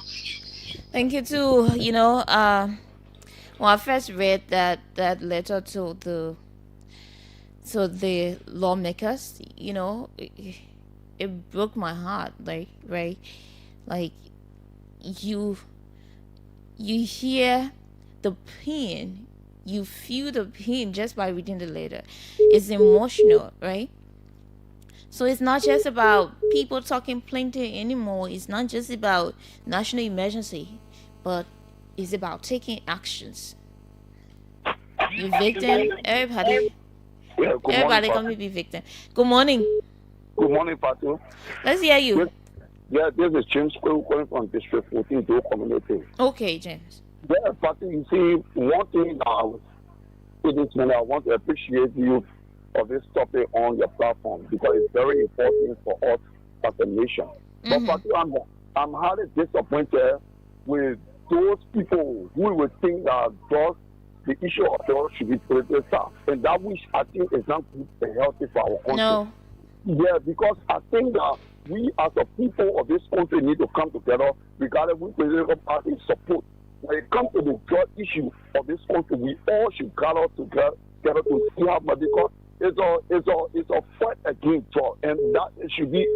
Thank you too. You know, when I first read that letter to the lawmakers, you know, it broke my heart. Like, right, like you hear the pain. You feel the pain just by reading the letter. It's emotional, right? So it's not just about people talking plenty anymore. It's not just about national emergency, but it's about taking actions. You victim, everybody gonna be victim. Good morning. Good morning, Fatu. Let's hear you. Yeah, this is James calling from District 14 to community. Okay, James. Yeah, Fatu, you see, one thing I want to appreciate you for this topic on your platform because it's very important for us as a nation. But Fatu, I'm highly disappointed with those people who would think that the issue of drugs should be politicized, and that which I think is not good and healthy for our country. No. Yeah, because I think that we as a people of this country need to come together regardless of which political party support. When it comes to the drug issue of this country, we all should gather together to see how much, because it's a fight against drug, and that should be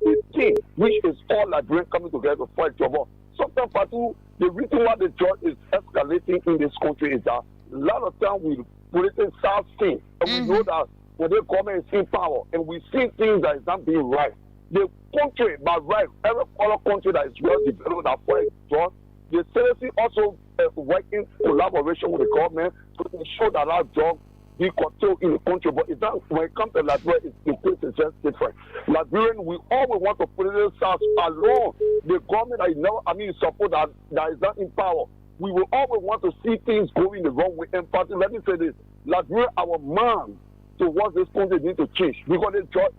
a thing which is all Liberians coming together to fight drug. Sometimes, Fatu, the reason why the drug is escalating in this country is that a lot of times we politicize things, and we know that when the government is in power, and we see things that is not being right. The country, by right, every other country that is well developed that fight drugs, the CDC also work in collaboration with the government to ensure that our drugs be controlled in the country. But it's not, when it comes to Liberia, the case is just different. Liberian, we always want to politicize alone the government that is now, support that is not in power. We will always want to see things going the wrong way. In fact, let me say this: Liberia, our mind towards this country need to change because it's a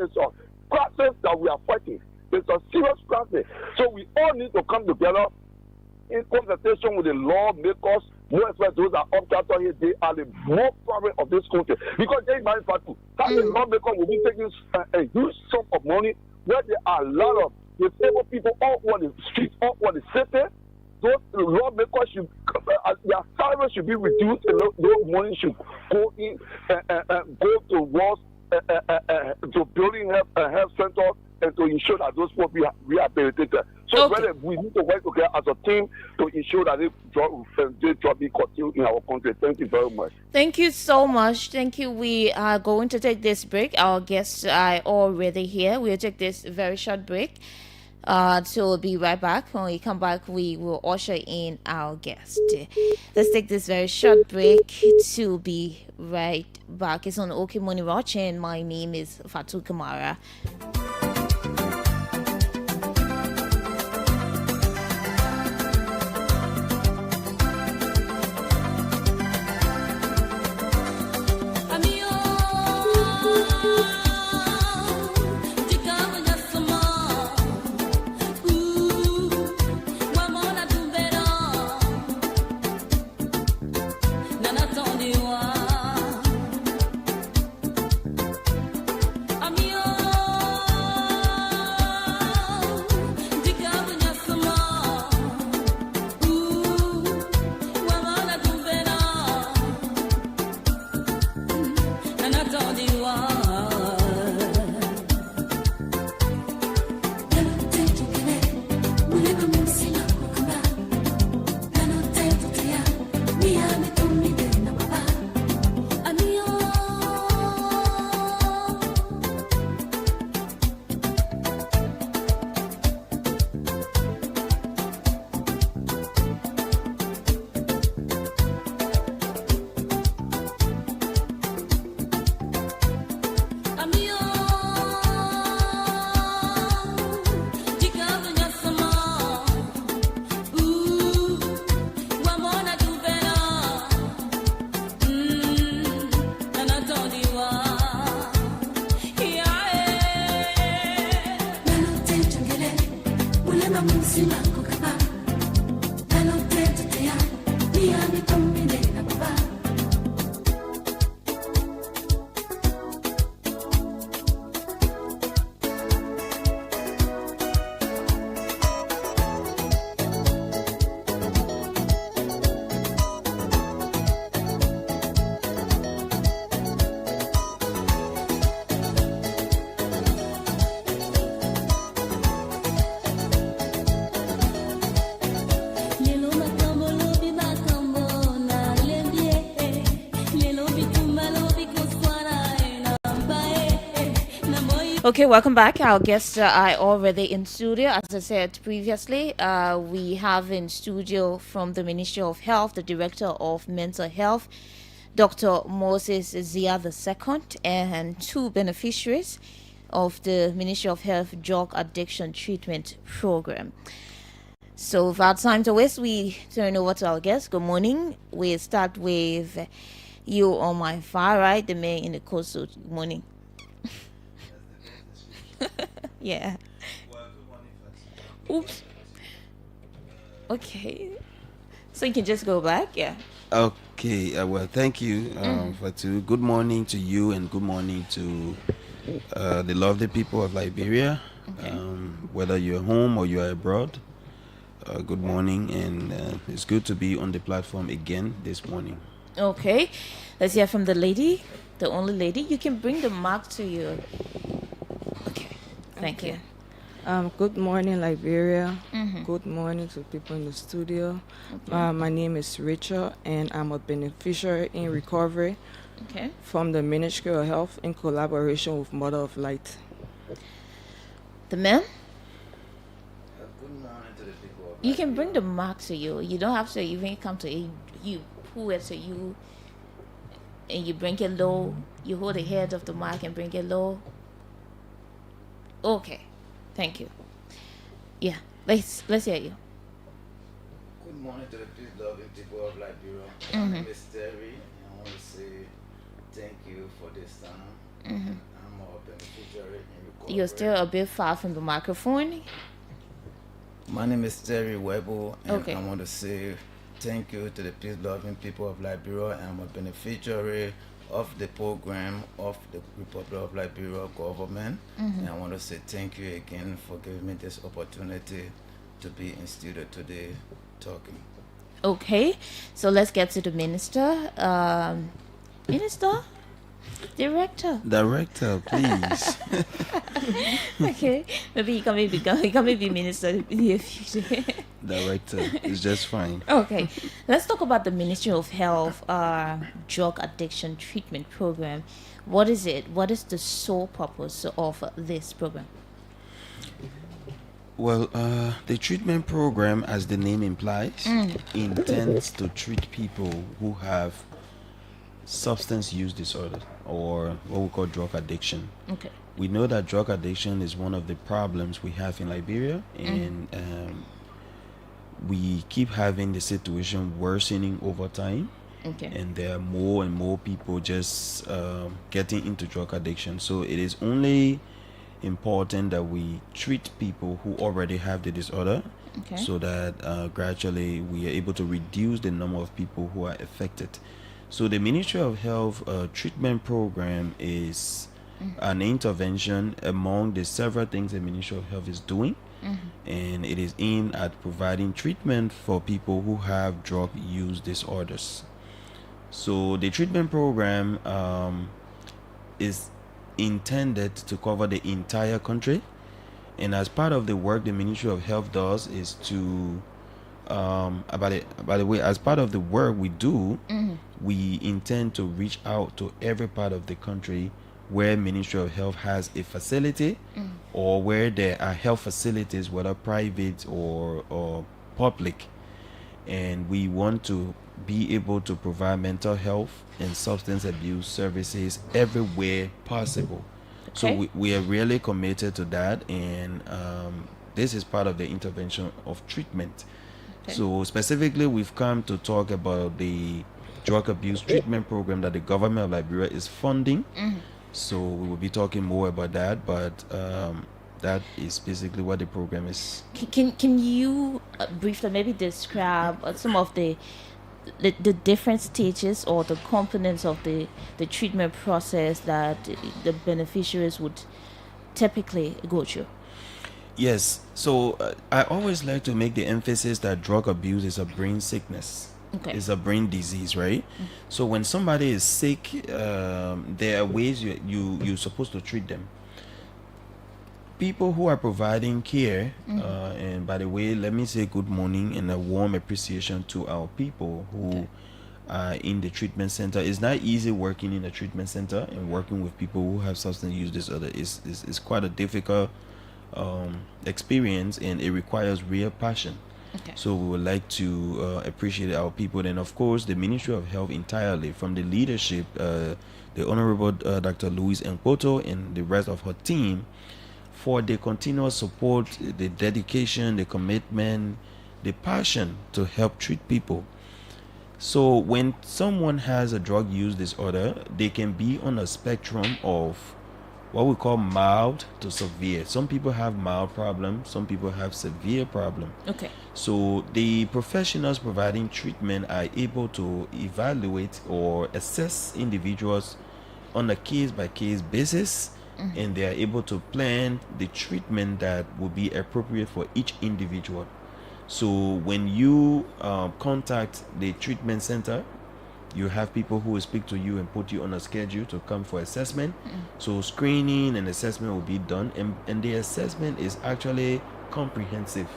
crisis that we are fighting. It's a serious crisis. So we all need to come together in consultation with the lawmakers, more especially those that are up here, they are the more problem of this country. Because they might Fatu, how the lawmakers will be taking a huge sum of money where there are a lot of disabled people all over the streets, all over the city. Those lawmakers should, their salary should be reduced, and those money should go in, go towards to building health centers and to ensure that those people be rehabilitated. So, brother, we need to work together as a team to ensure that this job be continued in our country. Thank you very much. Thank you so much. Thank you. We are going to take this break. Our guests are already here. We'll take this very short break. So we'll be right back. When we come back, we will usher in our guest. Let's take this very short break to be right back. It's on OK Money Watch, and my name is Fatu Kamara. Okay, welcome back. Our guests are already in studio. As I said previously, we have in studio from the Ministry of Health, the Director of Mental Health, Dr. Moses Zia II, and two beneficiaries of the Ministry of Health Drug Addiction Treatment Program. So without time to waste, we turn over to our guests. Good morning. We start with you on my far right, the man in the coat suit. Good morning. Yeah. Oops. Okay. So you can just go back, yeah. Okay. Well, thank you, Fatu. Good morning to you, and good morning to the lovely people of Liberia. Okay. Whether you're home or you're abroad, good morning, and it's good to be on the platform again this morning. Okay. Let's hear from the lady, the only lady. You can bring the mic to you. Thank you. Good morning, Liberia. Good morning to people in the studio. Okay. My name is Rachel, and I'm a beneficiary in recovery from the Ministry of Health in collaboration with Mother of Light. The man? Good morning to the people. You can bring the mic to you. You don't have to even come to you. Pull it to you, and you bring it low. You hold the head of the mic and bring it low. Okay, thank you. Yeah, let's hear you. Good morning to the peace loving people of Liberia. My name is Terry. I want to say thank you for this time. I'm a beneficiary in recovery. You're still a bit far from the microphone. My name is Terry Webo, and I want to say thank you to the peace loving people of Liberia. I'm a beneficiary of the program of the Republic of Liberia government. And I want to say thank you again for giving me this opportunity to be in studio today talking. Okay, so let's get to the minister. Minister? Director, please. Okay, maybe he can maybe minister in the near future. Director is just fine. Okay, let's talk about the Ministry of Health drug addiction treatment program. What is it? What is the sole purpose of this program? Well, the treatment program, as the name implies, intends to treat people who have substance use disorder, or what we call drug addiction. Okay. We know that drug addiction is one of the problems we have in Liberia, and we keep having the situation worsening over time. Okay. And there are more and more people just getting into drug addiction. So it is only important that we treat people who already have the disorder, so that gradually we are able to reduce the number of people who are affected. So the Ministry of Health treatment program is an intervention among the several things the Ministry of Health is doing, and it is aimed at providing treatment for people who have drug use disorders. So the treatment program is intended to cover the entire country, and as part of the work the Ministry of Health does is to by the way, as part of the work we do, we intend to reach out to every part of the country where Ministry of Health has a facility, or where there are health facilities, whether private or public, and we want to be able to provide mental health and substance abuse services everywhere possible. So we are really committed to that, and this is part of the intervention of treatment. So specifically, we've come to talk about the drug abuse treatment program that the government of Liberia is funding. So we will be talking more about that, but that is basically what the program is. Can you briefly maybe describe some of the different stages or the components of the treatment process that the beneficiaries would typically go through? Yes, so I always like to make the emphasis that drug abuse is a brain sickness. It's a brain disease, right? So when somebody is sick, there are ways you're supposed to treat them. People who are providing care, and by the way, let me say good morning and a warm appreciation to our people who are in the treatment center. It's not easy working in a treatment center and working with people who have substance use disorder. It's quite a difficult experience, and it requires real passion. So we would like to appreciate our people, and of course the Ministry of Health entirely, from the leadership, the Honorable Dr. Louise Nkwoto and the rest of her team, for the continuous support, the dedication, the commitment, the passion to help treat people. So when someone has a drug use disorder, they can be on a spectrum of what we call mild to severe. Some people have mild problems, some people have severe problems. So the professionals providing treatment are able to evaluate or assess individuals on a case-by-case basis, and they are able to plan the treatment that will be appropriate for each individual. So when you contact the treatment center, you have people who will speak to you and put you on a schedule to come for assessment. So screening and assessment will be done, and the assessment is actually comprehensive.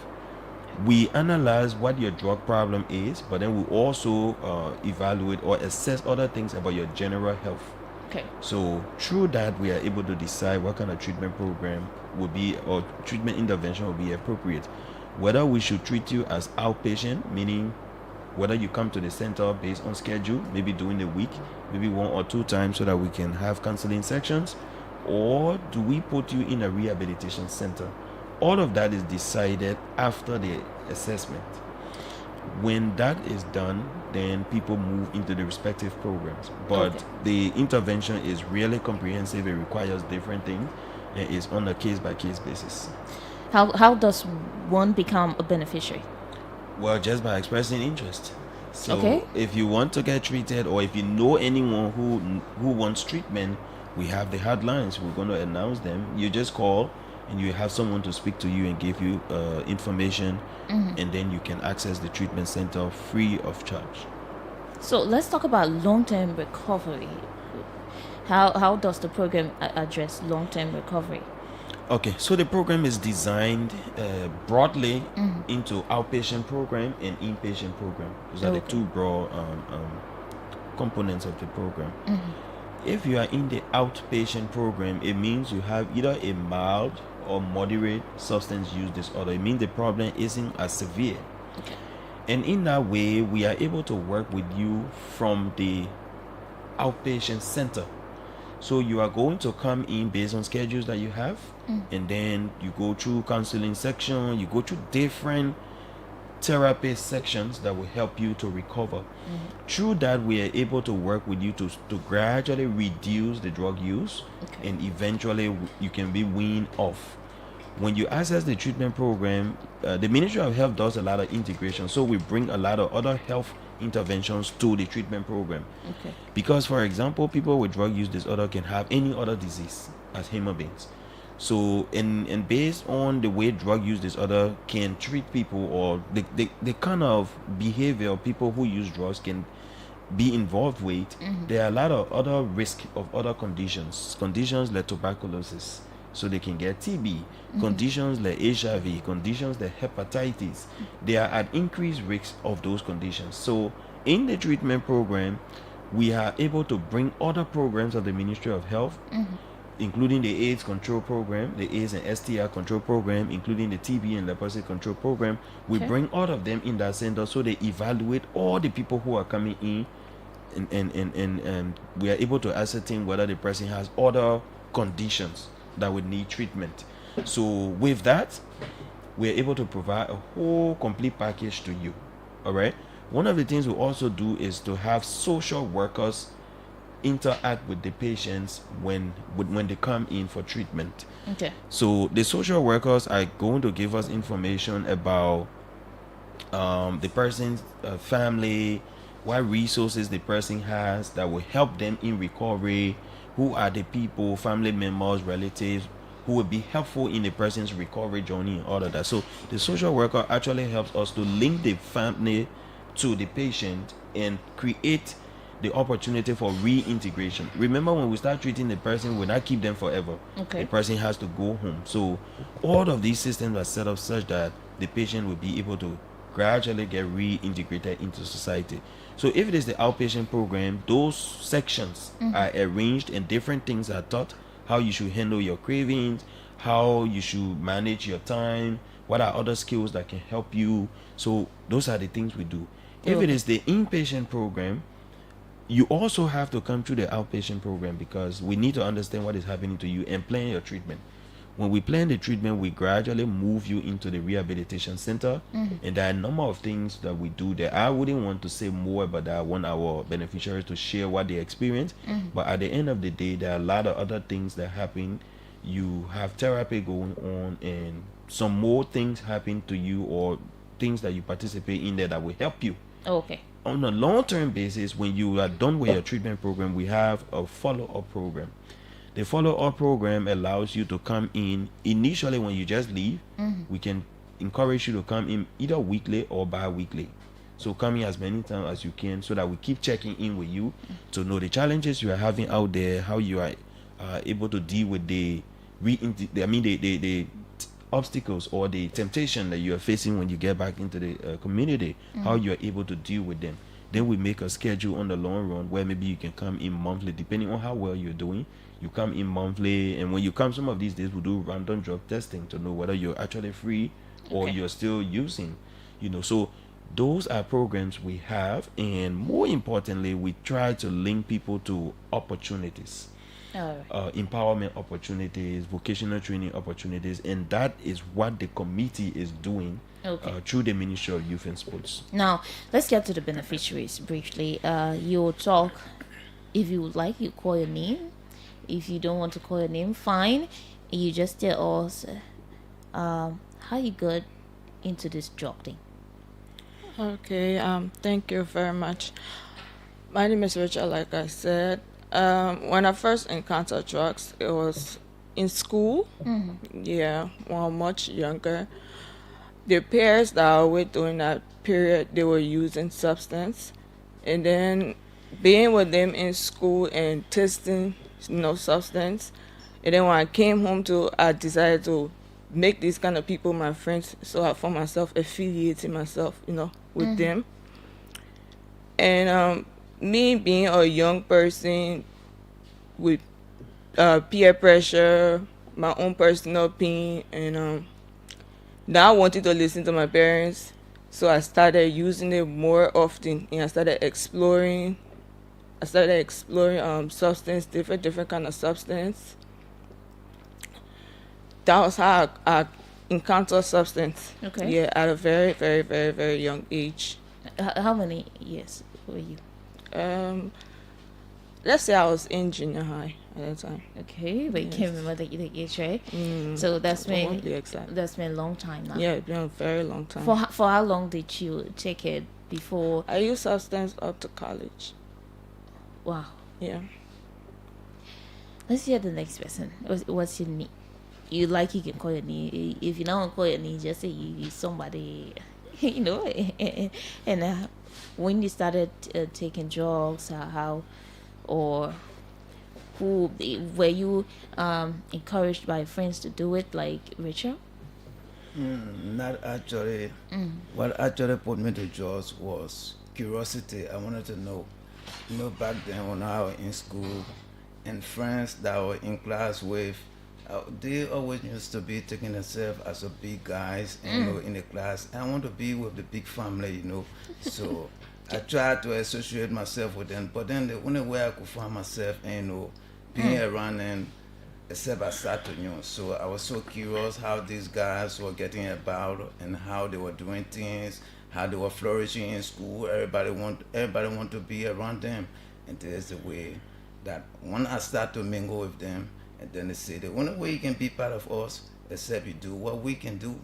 We analyze what your drug problem is, but then we also evaluate or assess other things about your general health. So through that, we are able to decide what kind of treatment program would be, or treatment intervention will be appropriate. Whether we should treat you as outpatient, meaning whether you come to the center based on schedule, maybe during the week, maybe 1 or 2 times, so that we can have counseling sections, or do we put you in a rehabilitation center? All of that is decided after the assessment. When that is done, then people move into the respective programs. But the intervention is really comprehensive. It requires different things, and is on a case-by-case basis. How does one become a beneficiary? Well, just by expressing interest. So if you want to get treated, or if you know anyone who wants treatment, we have the hotlines. We're going to announce them. You just call, and you have someone to speak to you and give you information, and then you can access the treatment center free of charge. So let's talk about long-term recovery. How does the program address long-term recovery? Okay, so the program is designed broadly into outpatient program and inpatient program. Those are the two broad components of the program. If you are in the outpatient program, it means you have either a mild or moderate substance use disorder. It means the problem isn't as severe. And in that way, we are able to work with you from the outpatient center. So you are going to come in based on schedules that you have, and then you go through counseling section, you go through different therapy sections that will help you to recover. Through that, we are able to work with you to gradually reduce the drug use, and eventually you can be weaned off. When you access the treatment program, the Ministry of Health does a lot of integration, so we bring a lot of other health interventions to the treatment program. Because, for example, people with drug use disorder can have any other disease as human beings. So, and based on the way drug use disorder can treat people, or the kind of behavior people who use drugs can be involved with, there are a lot of other risk of other conditions like tuberculosis, so they can get TB, conditions like HIV, conditions like hepatitis. They are at increased risk of those conditions. So in the treatment program, we are able to bring other programs of the Ministry of Health, including the AIDS control program, the AIDS and STI control program, including the TB and leprosy control program. We bring all of them in that center, so they evaluate all the people who are coming in, and we are able to ascertain whether the person has other conditions that would need treatment. So with that, we're able to provide a whole complete package to you. All right. One of the things we also do is to have social workers interact with the patients when they come in for treatment. So the social workers are going to give us information about the person's family, what resources the person has that will help them in recovery, who are the people, family members, relatives, who will be helpful in the person's recovery journey and all of that. So the social worker actually helps us to link the family to the patient and create the opportunity for reintegration. Remember, when we start treating the person, we not keep them forever. The person has to go home. So all of these systems are set up such that the patient will be able to gradually get reintegrated into society. So if it is the outpatient program, those sections are arranged and different things are taught: how you should handle your cravings, how you should manage your time, what are other skills that can help you. So those are the things we do. If it is the inpatient program, you also have to come through the outpatient program, because we need to understand what is happening to you and plan your treatment. When we plan the treatment, we gradually move you into the rehabilitation center, and there are a number of things that we do there. I wouldn't want to say more about that. I want our beneficiaries to share what they experience, but at the end of the day, there are a lot of other things that happen. You have therapy going on, and some more things happen to you, or things that you participate in there that will help you. On a long-term basis, when you are done with your treatment program, we have a follow-up program. The follow-up program allows you to come in initially when you just leave. We can encourage you to come in either weekly or bi-weekly. So come in as many times as you can, so that we keep checking in with you to know the challenges you are having out there, how you are able to deal with the obstacles or the temptation that you are facing when you get back into the community, how you are able to deal with them. Then we make a schedule on the long run where maybe you can come in monthly, depending on how well you're doing. You come in monthly, and when you come, some of these days we do random drug testing to know whether you're actually free or you're still using, so those are programs we have. And more importantly, we try to link people to opportunities, empowerment opportunities, vocational training opportunities, and that is what the committee is doing through the Ministry of Youth and Sports. Now let's get to the beneficiaries briefly. You'll talk, if you would like, you call your name. If you don't want to call your name, fine. You just tell us how you got into this drug thing. Thank you very much. My name is Richard. Like I said, when I first encountered drugs, it was in school. When much younger. The peers that were during that period, they were using substance, and then being with them in school and tasting substance. And then when I came home I decided to make these kind of people my friends. So I found myself affiliating myself, with them. And me being a young person with peer pressure, my own personal pain, and now I wanted to listen to my parents. So I started using it more often, and I started exploring substance, different kind of substance. That was how I encountered substance. Okay. Yeah, at a very, very, very, very young age. How many years were you? Let's say I was in junior high at that time. Okay, but you can't remember the age, right? Mm, So that's I won't been be exact. that's been a long time now. Yeah, it's been a very long time. For how long did you take it before? I used substance up to college. Wow. Yeah. Let's hear the next person. What's your name? You can call your name. If you don't call your name, just say you somebody, And when you started taking drugs, how or who were you encouraged by friends to do it, like Richard? Not actually. What actually put me to drugs was curiosity. I wanted to know. Back then when I was in school, and friends that I was in class with, they always used to be taking themselves as a big guys, in the class. I want to be with the big family, So I tried to associate myself with them, but then the only way I could find myself, being around them, except I started to So I was so curious how these guys were getting about and how they were doing things, how they were flourishing in school. Everybody want to be around them, and there's the way that when I start to mingle with them, and then they say the only way you can be part of us except you do what we can do,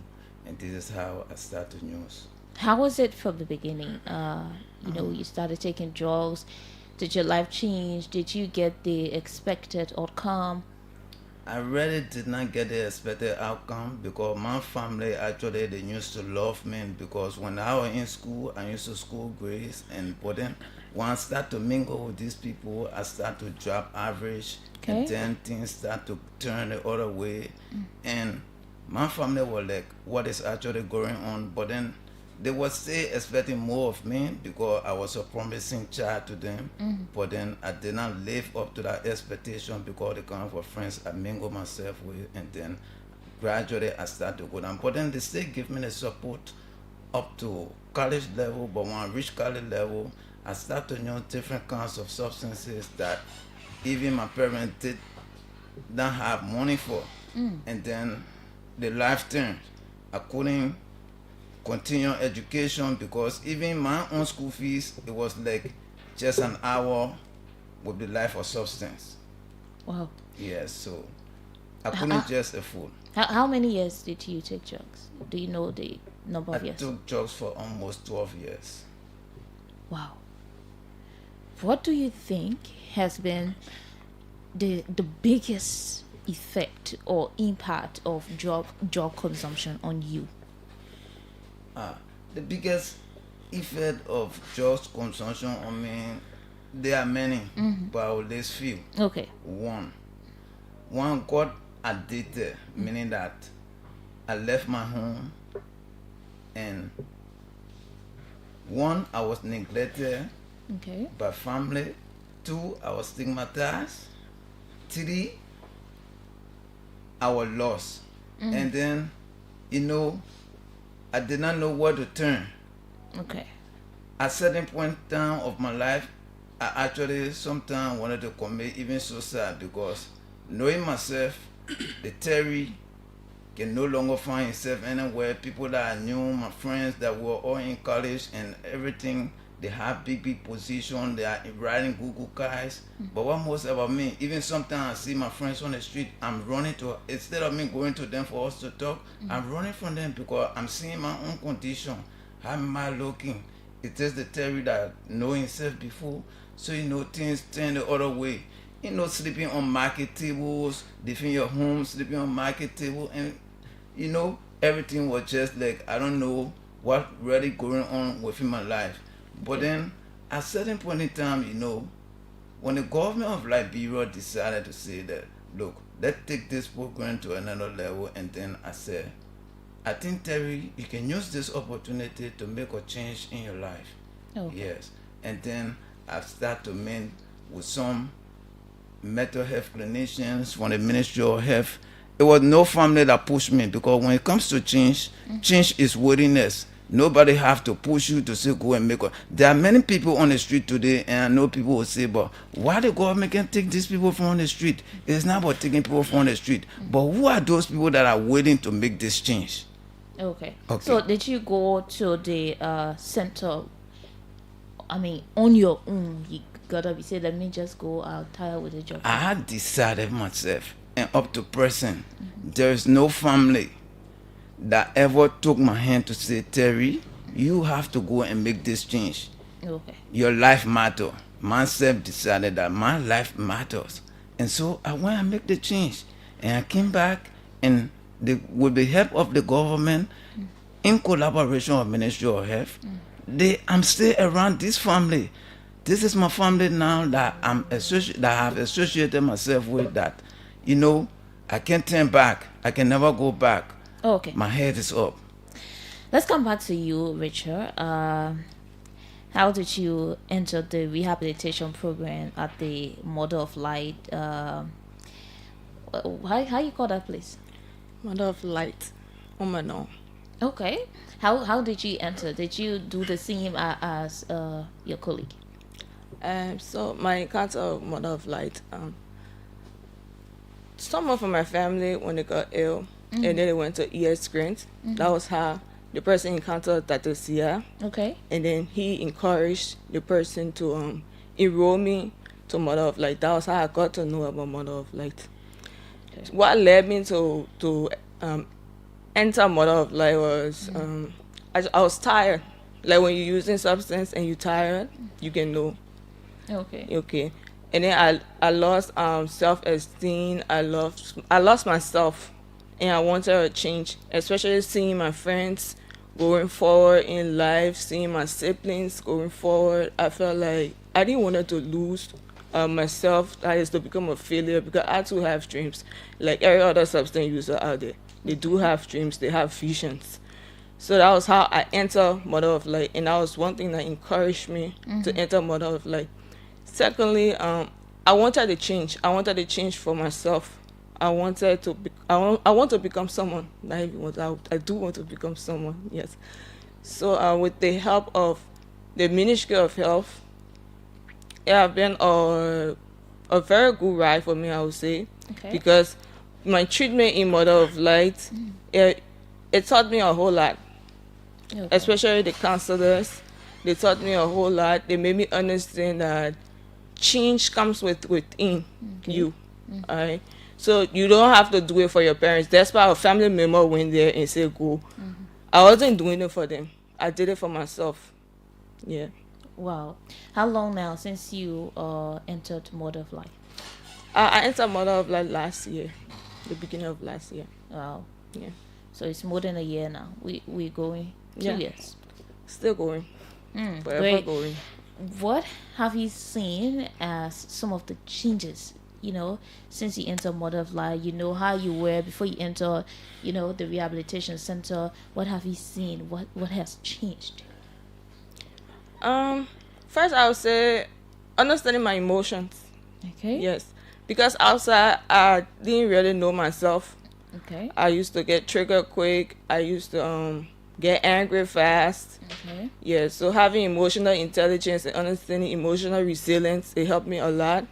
and this is how I start to news. How was it from the beginning? You started taking drugs. Did your life change? Did you get the expected outcome? I really did not get the expected outcome because my family actually they used to love me because when I was in school, I used to school grades, but then when I start to mingle with these people, I start to drop average, and then things start to turn the other way, and my family were like, what is actually going on? But then they were still expecting more of me because I was a promising child to them. But then I did not live up to that expectation because the kind of friends I mingle myself with, and then gradually I start to go down. But then they still give me the support up to college level. But when I reach college level, I start to know different kinds of substances that even my parents did not have money for. And then the life turned. I couldn't continue education because even my own school fees, it was like just an hour with the life of substance. Wow. Yes, so I couldn't just afford. How many years did you take drugs? Do you know the number of years? I took drugs for almost 12 years. Wow. What do you think has been the biggest effect or impact of drug consumption on you? The biggest effect of drugs consumption on me, there are many, but I will list few. Okay. One got addicted, meaning that I left my home, and one, I was neglected by family. Two, I was stigmatized. Three, I was lost. And then, I did not know where to turn. Okay. At certain point in time of my life, I actually sometimes wanted to commit even suicide because knowing myself, the Terry can no longer find himself anywhere. People that I knew, my friends that were all in college and everything, they have big position. They are riding Google cars. But what most about me, even sometimes I see my friends on the street, I'm running to, instead of me going to them for us to talk, I'm running from them because I'm seeing my own condition. How am I looking? It is the Terry that know himself before. So things turn the other way. Sleeping on market tables, leaving your home, sleeping on market table, and everything was just like, I don't know what really going on within my life. But then at certain point in time, when the government of Liberia decided to say that, look, let's take this program to another level, and then I said, I think, Terry, you can use this opportunity to make a change in your life. Okay. Yes. And then I've started to meet with some mental health clinicians from the Ministry of Health. It was no family that pushed me, because when it comes to change, change is willingness. Nobody have to push you to say go and make it. There are many people on the street today, and I know people will say, but why the government can take these people from the street? It's not about taking people from the street. But who are those people that are willing to make this change? Okay. So did you go to the center? I mean, on your own, you gotta be said, let me just go out tired with the job. I had decided myself, and up to present, there is no family that ever took my hand to say, Terry, you have to go and make this change. Okay. Your life matters. Myself decided that my life matters. And so I went and make the change. And I came back, and with the help of the government, in collaboration with Ministry of Health, I'm still around this family. This is my family now that I have associated myself with, that, I can't turn back. I can never go back. Okay. My head is up. Let's come back to you, Richard. How did you enter the rehabilitation program at the Mother of Light? How you call that place? Mother of Light, Omano. Okay. How did you enter? Did you do the same as your colleague? So my encounter of Mother of Light, someone from my family, when they got ill, and then they went to ES screens. That was how the person encountered Tata Sia. Okay. And then he encouraged the person to enroll me to Mother of Light. That was how I got to know about Mother of Light. Okay. What led me to enter Mother of Light was I was tired. Like when you're using substance and you're tired, you can know. Okay. And then I lost self-esteem. I lost myself, and I wanted a change, especially seeing my friends going forward in life, seeing my siblings going forward. I felt like I didn't want to lose myself, that is, to become a failure, because I too have dreams. Like every other substance user out there, they do have dreams, they have visions. So that was how I entered Mother of Light, and that was one thing that encouraged me to enter Mother of Light. Secondly, I wanted a change. I wanted a change for myself. I want to become someone. I do want to become someone, yes. So with the help of the Ministry of Health, it has been a very good ride for me, I would say. Okay. Because my treatment in Mother of Light, it taught me a whole lot. Okay. Especially the counselors, they taught me a whole lot. They made me understand that change comes within you. All right. So you don't have to do it for your parents. That's why a family member went there and said go. I wasn't doing it for them. I did it for myself. Yeah. Wow. How long now since you entered Mother of Light? I entered Mother of Light last year, the beginning of last year. Wow. Yeah. So it's more than a year now. We're going 2 years. Still going. Forever Great. going. What have you seen as some of the changes, since you entered Mother of Light? How you were before you enter, the rehabilitation center. What have you seen? What has changed? First I would say understanding my emotions. Okay. Yes. Because outside I didn't really know myself. Okay. I used to get triggered quick. I used to get angry fast. Okay. Yeah, so having emotional intelligence and understanding emotional resilience, it helped me a lot.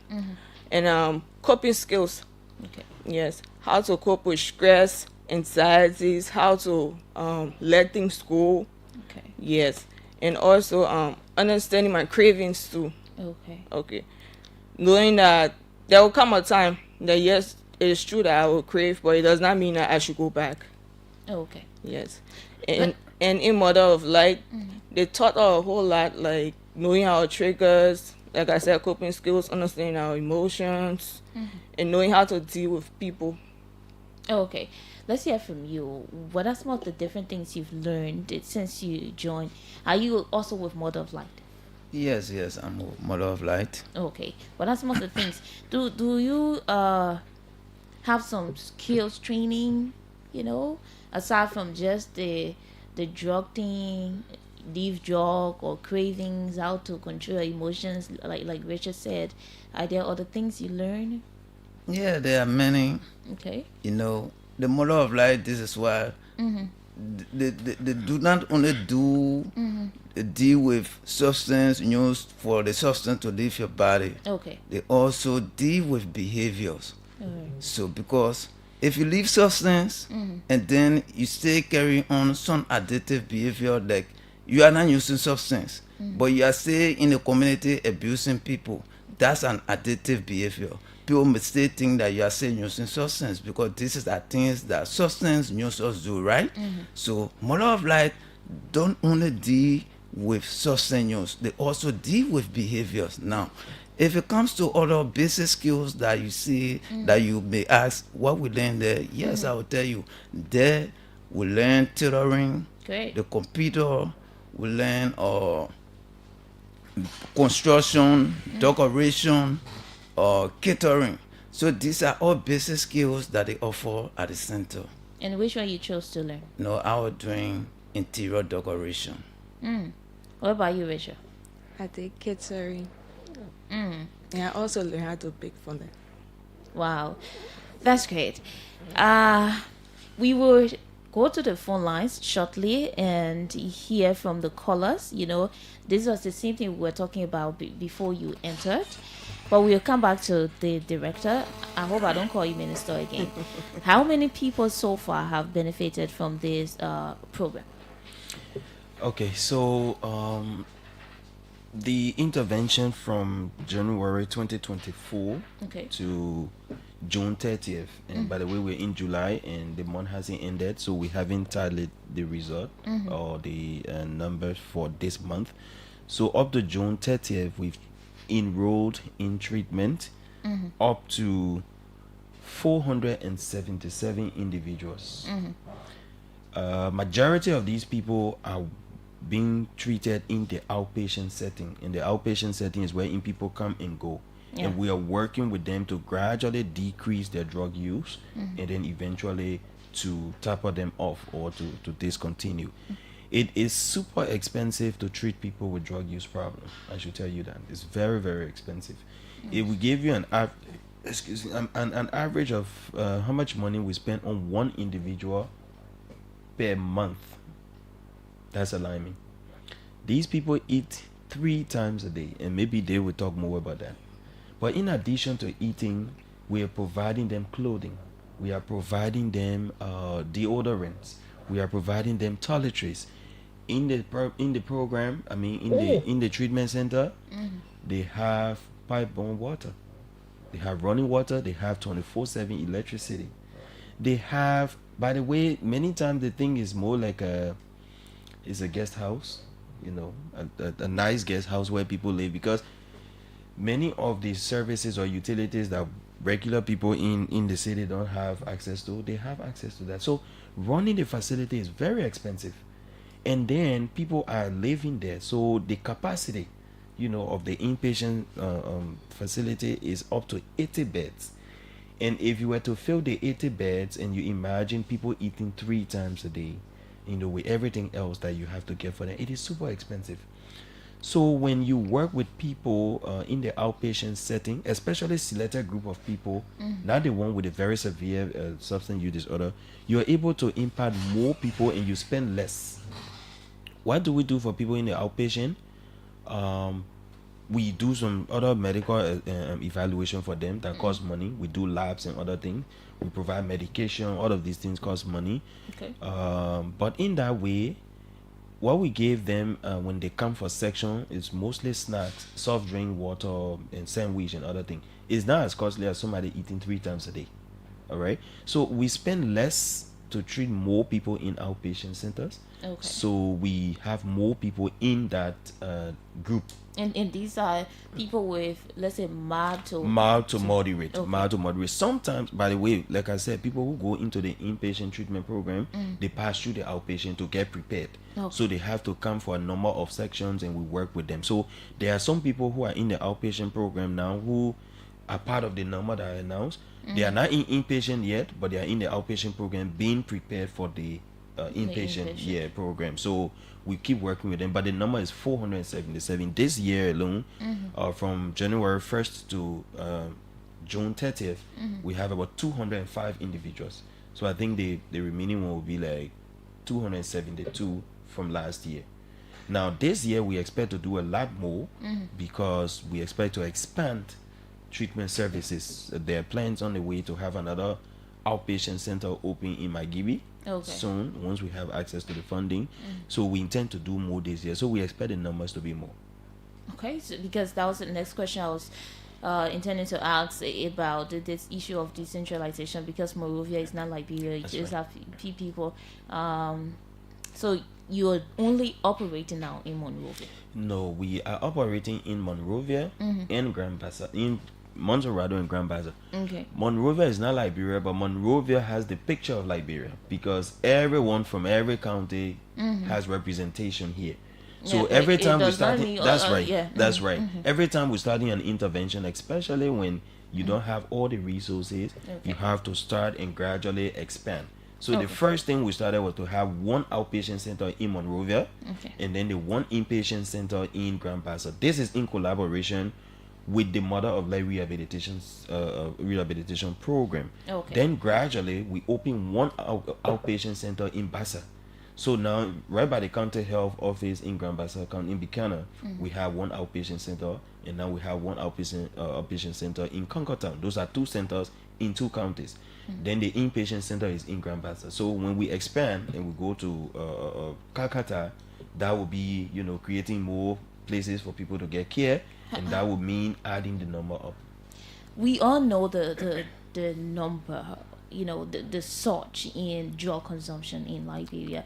And coping skills. Okay. Yes, how to cope with stress, anxieties, how to let things go. Okay. Yes, and also understanding my cravings too. Okay. Knowing that there will come a time that yes, it is true that I will crave, but it does not mean that I should go back. Okay. Yes. And in Mother of Light, they taught us a whole lot, like knowing our triggers, like I said, coping skills, understanding our emotions, and knowing how to deal with people. Okay. Let's hear from you. What are some of the different things you've learned since you joined? Are you also with Mother of Light? Yes, I'm a model of light. Okay, but that's some of the things. Do you have some skills training? Aside from just the drug thing, leave drug or cravings, how to control your emotions, like Richard said. Are there other things you learn? Yeah, there are many. Okay. The model of light. This is why they do not only do deal with substance used for the substance to leave your body. Okay. They also deal with behaviors. Alright. So because if you leave substance and then you still carry on some addictive behavior, like you are not using substance, but you are still in the community abusing people, that's an addictive behavior. People may still think that you are still using substance because this is the things that substance users do, right? So model of light don't only deal with substance use, they also deal with behaviors. Now, if it comes to other basic skills that you see, that you may ask, what we learn there? Yes, I will tell you. There we learn tailoring, Great. the computer, we learn construction, decoration, catering. So these are all basic skills that they offer at the center. And which one you chose to learn? No, I was doing interior decoration. What about you, Richard? I take catering. And I also learn how to bake for them. Wow, that's great. We will go to the phone lines shortly and hear from the callers. This was the same thing we were talking about before you entered. But we'll come back to the director. I hope I don't call you minister again. How many people so far have benefited from this program? Okay, so the intervention from January 2024 to June 30th, and by the way, we're in July and the month hasn't ended, so we haven't tallied the result or the numbers for this month. So up to June 30th, we've enrolled in treatment up to 477 individuals. Majority of these people are being treated in the outpatient setting. And the outpatient setting is where people come and go. Yeah. And we are working with them to gradually decrease their drug use and then eventually to taper them off or to discontinue. It is super expensive to treat people with drug use problems. I should tell you that. It's very, very expensive. If we give you an average of how much money we spend on one individual per month, that's alarming. These people eat 3 times a day, and maybe they will talk more about that. But in addition to eating, we are providing them clothing. We are providing them deodorants. We are providing them toiletries. In the program, in the treatment center, they have pipe-borne water. They have running water. They have 24/7 electricity. They have, by the way, many times the thing is more like it's a guest house, a nice guest house where people live, because many of the services or utilities that regular people in the city don't have access to, they have access to that. So running the facility is very expensive, and then people are living there, so the capacity of the inpatient facility is up to 80 beds. And if you were to fill the 80 beds and you imagine people eating 3 times a day, with everything else that you have to get for them, it is super expensive. So when you work with people in the outpatient setting, especially selected group of people, not the one with a very severe substance use disorder, you are able to impact more people and you spend less. What do we do for people in the outpatient? We do some other medical evaluation for them that cost money. We do labs and other things. We provide medication. All of these things cost money. Okay. But in that way, what we gave them when they come for section is mostly snacks, soft drink, water, and sandwich and other things. It's not as costly as somebody eating 3 times a day. All right. So we spend less to treat more people in outpatient centers. Okay. So we have more people in that group. And these are people with, let's say, mild to moderate. Okay. Mild to moderate. Sometimes, by the way, like I said, people who go into the inpatient treatment program, they pass through the outpatient to get prepared. Okay. So they have to come for a number of sections, and we work with them. So there are some people who are in the outpatient program now who are part of the number that I announced. They are not in inpatient yet, but they are in the outpatient program being prepared for the inpatient program. So we keep working with them, but the number is 477 this year alone. From January 1st to June 30th, we have about 205 individuals. So I think the remaining one will be like 272 from last year. Now this year we expect to do a lot more because we expect to expand treatment services. There are plans on the way to have another outpatient center open in Magibi soon, once we have access to the funding. So we intend to do more this year. So we expect the numbers to be more. Okay, so because that was the next question I was intending to ask about this issue of decentralization, because Monrovia is not Liberia. You just have few people. So you're only operating now in Monrovia? No, we are operating in Monrovia and Grand Bassa, in Montserrado and Grand Bassa. Okay. Monrovia is not Liberia, but Monrovia has the picture of Liberia because everyone from every county has representation here. So every time we start, that's right. Every time we're starting an intervention, especially when you don't have all the resources, you have to start and gradually expand. So the first thing we started was to have one outpatient center in Monrovia, and then the one inpatient center in Grand Bassa. This is in collaboration with the Mother of Life rehabilitation program. Then gradually we open one outpatient center in Bassa. So now, right by the county health office in Grand Bassa, in Bikana, we have one outpatient center, and now we have one outpatient center in Concord Town. Those are two centers in two counties. Then the inpatient center is in Grand Bassa. So when we expand and we go to Calcutta, that will be, creating more places for people to get care, and that would mean adding the number up. We all know the number, the surge in drug consumption in Liberia.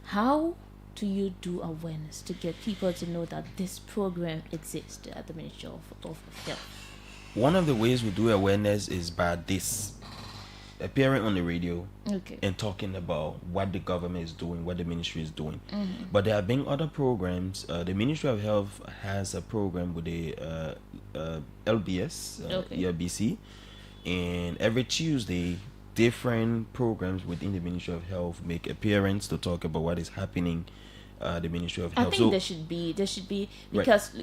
How do you do awareness to get people to know that this program exists at the Ministry of Health? One of the ways we do awareness is by this, appearing on the radio and talking about what the government is doing, what the ministry is doing. But there have been other programs. The Ministry of Health has a program with the LBS, ERBC, and every Tuesday, different programs within the Ministry of Health make appearance to talk about what is happening. The Ministry of Health. I think there should be because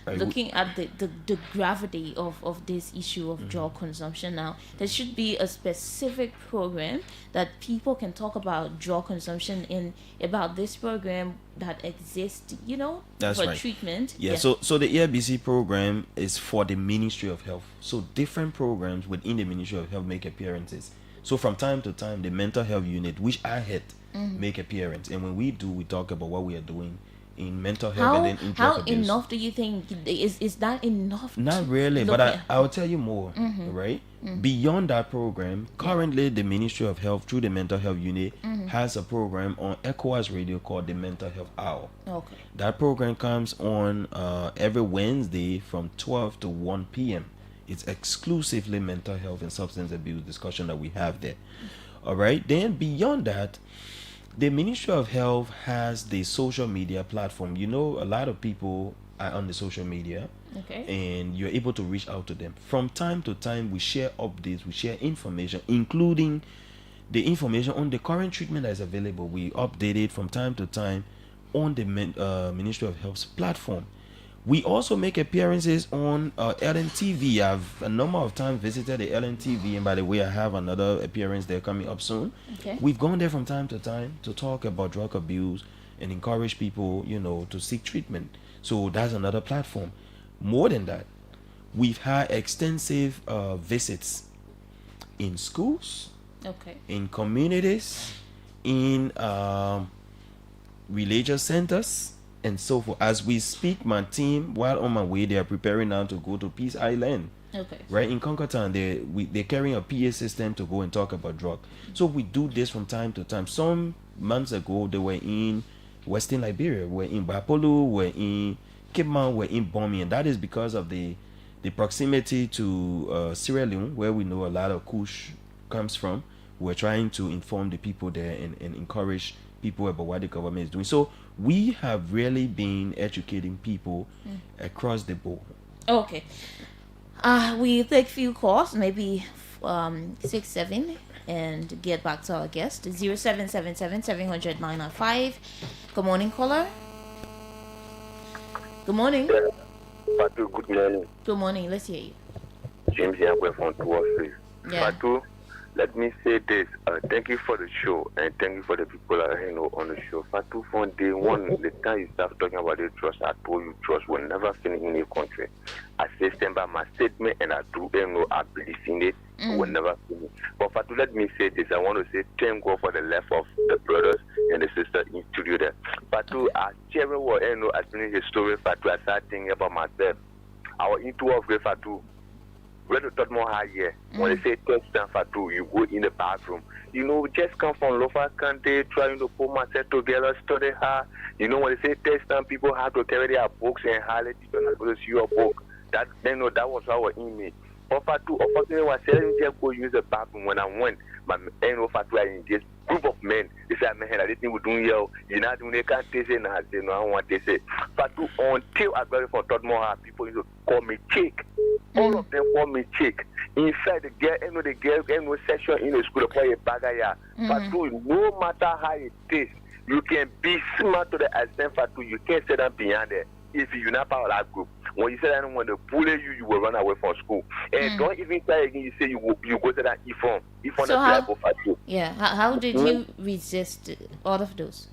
looking at the gravity of this issue of drug consumption now, there should be a specific program that people can talk about drug consumption in, about this program that exists, for treatment. So the ERBC program is for the Ministry of Health. So different programs within the Ministry of Health make appearances. So from time to time, the mental health unit, which I head, make appearance, and when we do, we talk about what we are doing in mental health and then in drug abuse. How enough do you think is that enough? Not really, but I'll tell you more. Right, beyond that program, currently the Ministry of Health through the mental health unit has a program on ECOWAS radio called the Mental Health Hour. That program comes on every Wednesday from 12 to 1 p.m. It's exclusively mental health and substance abuse discussion that we have there. All right, then beyond that, the Ministry of Health has the social media platform. A lot of people are on the social media, and you're able to reach out to them. From time to time, we share updates, we share information, including the information on the current treatment that is available. We update it from time to time on the Ministry of Health's platform. We also make appearances on LNTV. I've a number of times visited the LNTV, and by the way, I have another appearance there coming up soon. We've gone there from time to time to talk about drug abuse and encourage people, to seek treatment. So that's another platform. More than that, we've had extensive visits in schools, in communities, in religious centers, and so forth. As we speak, my team, while on my way, they are preparing now to go to Peace Island. Okay. Right in Conkertown, they're carrying a PA system to go and talk about drug. So we do this from time to time. Some months ago, they were in Western Liberia, we're in Bapolu, we're in Cape Mount, we're in Bomi, and that is because of the proximity to Sierra Leone, where we know a lot of kush comes from. We're trying to inform the people there and encourage people about what the government is doing. So we have really been educating people across the board. Okay. We take few calls, maybe 6, 7, and get back to our guest. 0777-700-905. Good morning, caller. Good morning. Fatu, good morning. Good morning. Let's hear you. James here from 203. Yeah. Fatu, let me say this. Thank you for the show, and thank you for the people that on the show. Fatu, from day one, the time you start talking about the trust, I told you trust will never finish in a country. I say stand by my statement, and I do I believe in it. Will never finish. But Fatu, let me say this. I want to say thank God for the life of the brothers and the sisters in studio there. Fatu, as chairman was I finished his story. Fatu, I started thinking about myself. I was into of Fatu. When you talk more higher, when they say test stand Fatu, you go in the bathroom. You know, just come from lower country, trying to put myself together, study hard. You know, when they say test stand, people have to carry their books and highlight it and go to see your book. That was our image. But Fatu, unfortunately, was telling me to go use the bathroom when I went. My Fatu, I in this group of men. They said, man, I didn't do here. You know, they can't taste it. I say, no, I want to say. Fatu, until I got it from Tottenham, people used to call me Chick. All of them call me Chick. In fact, the girl, section in the school, play a bagaya. Fatu, no matter how it is, you can be smart to the extent, Fatu, you can't sit down behind it. If you're not part of that group, when you say that when they bully you, you will run away from school. And don't even try again. You say you go to that Ifon. So how did you resist all of those?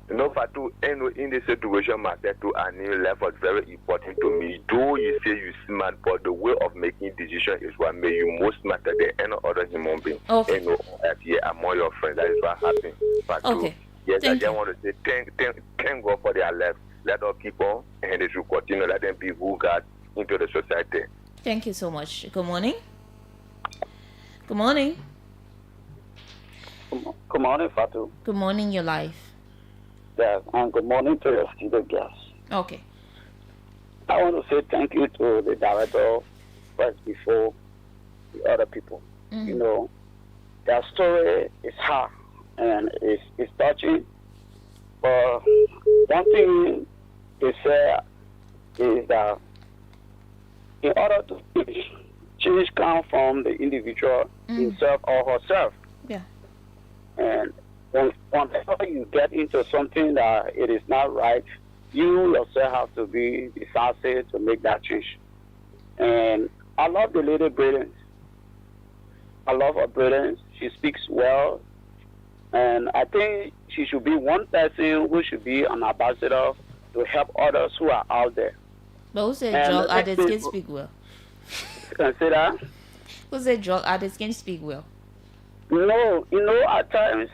You know, Fatu, in this situation, myself to a new life was very important to me. Though you say you smart, but the way of making decisions is what made you most smarter than any other human being. Okay. Among your friends, that is what happened. Fatu. Okay. Yes, I just want to say thank God for their life. Let us keep on, and they should continue. Let them be who God into the society. Thank you so much. Good morning. Good morning. Good morning, Fatu. Good morning, your life. Yes, and good morning to your studio guests. Okay. I want to say thank you to the director first before the other people. You know, their story is hard and it's touching. But one thing they say is that in order to change comes from the individual himself or herself. Yeah. And whenever you get into something that it is not right, you yourself have to be decisive to make that change. And I love the lady brilliance. I love her brilliance. She speaks well. And I think she should be one person who should be an ambassador to help others who are out there. But who said drug addicts can speak well? You can say that? Who said drug addicts can speak well? No, at times,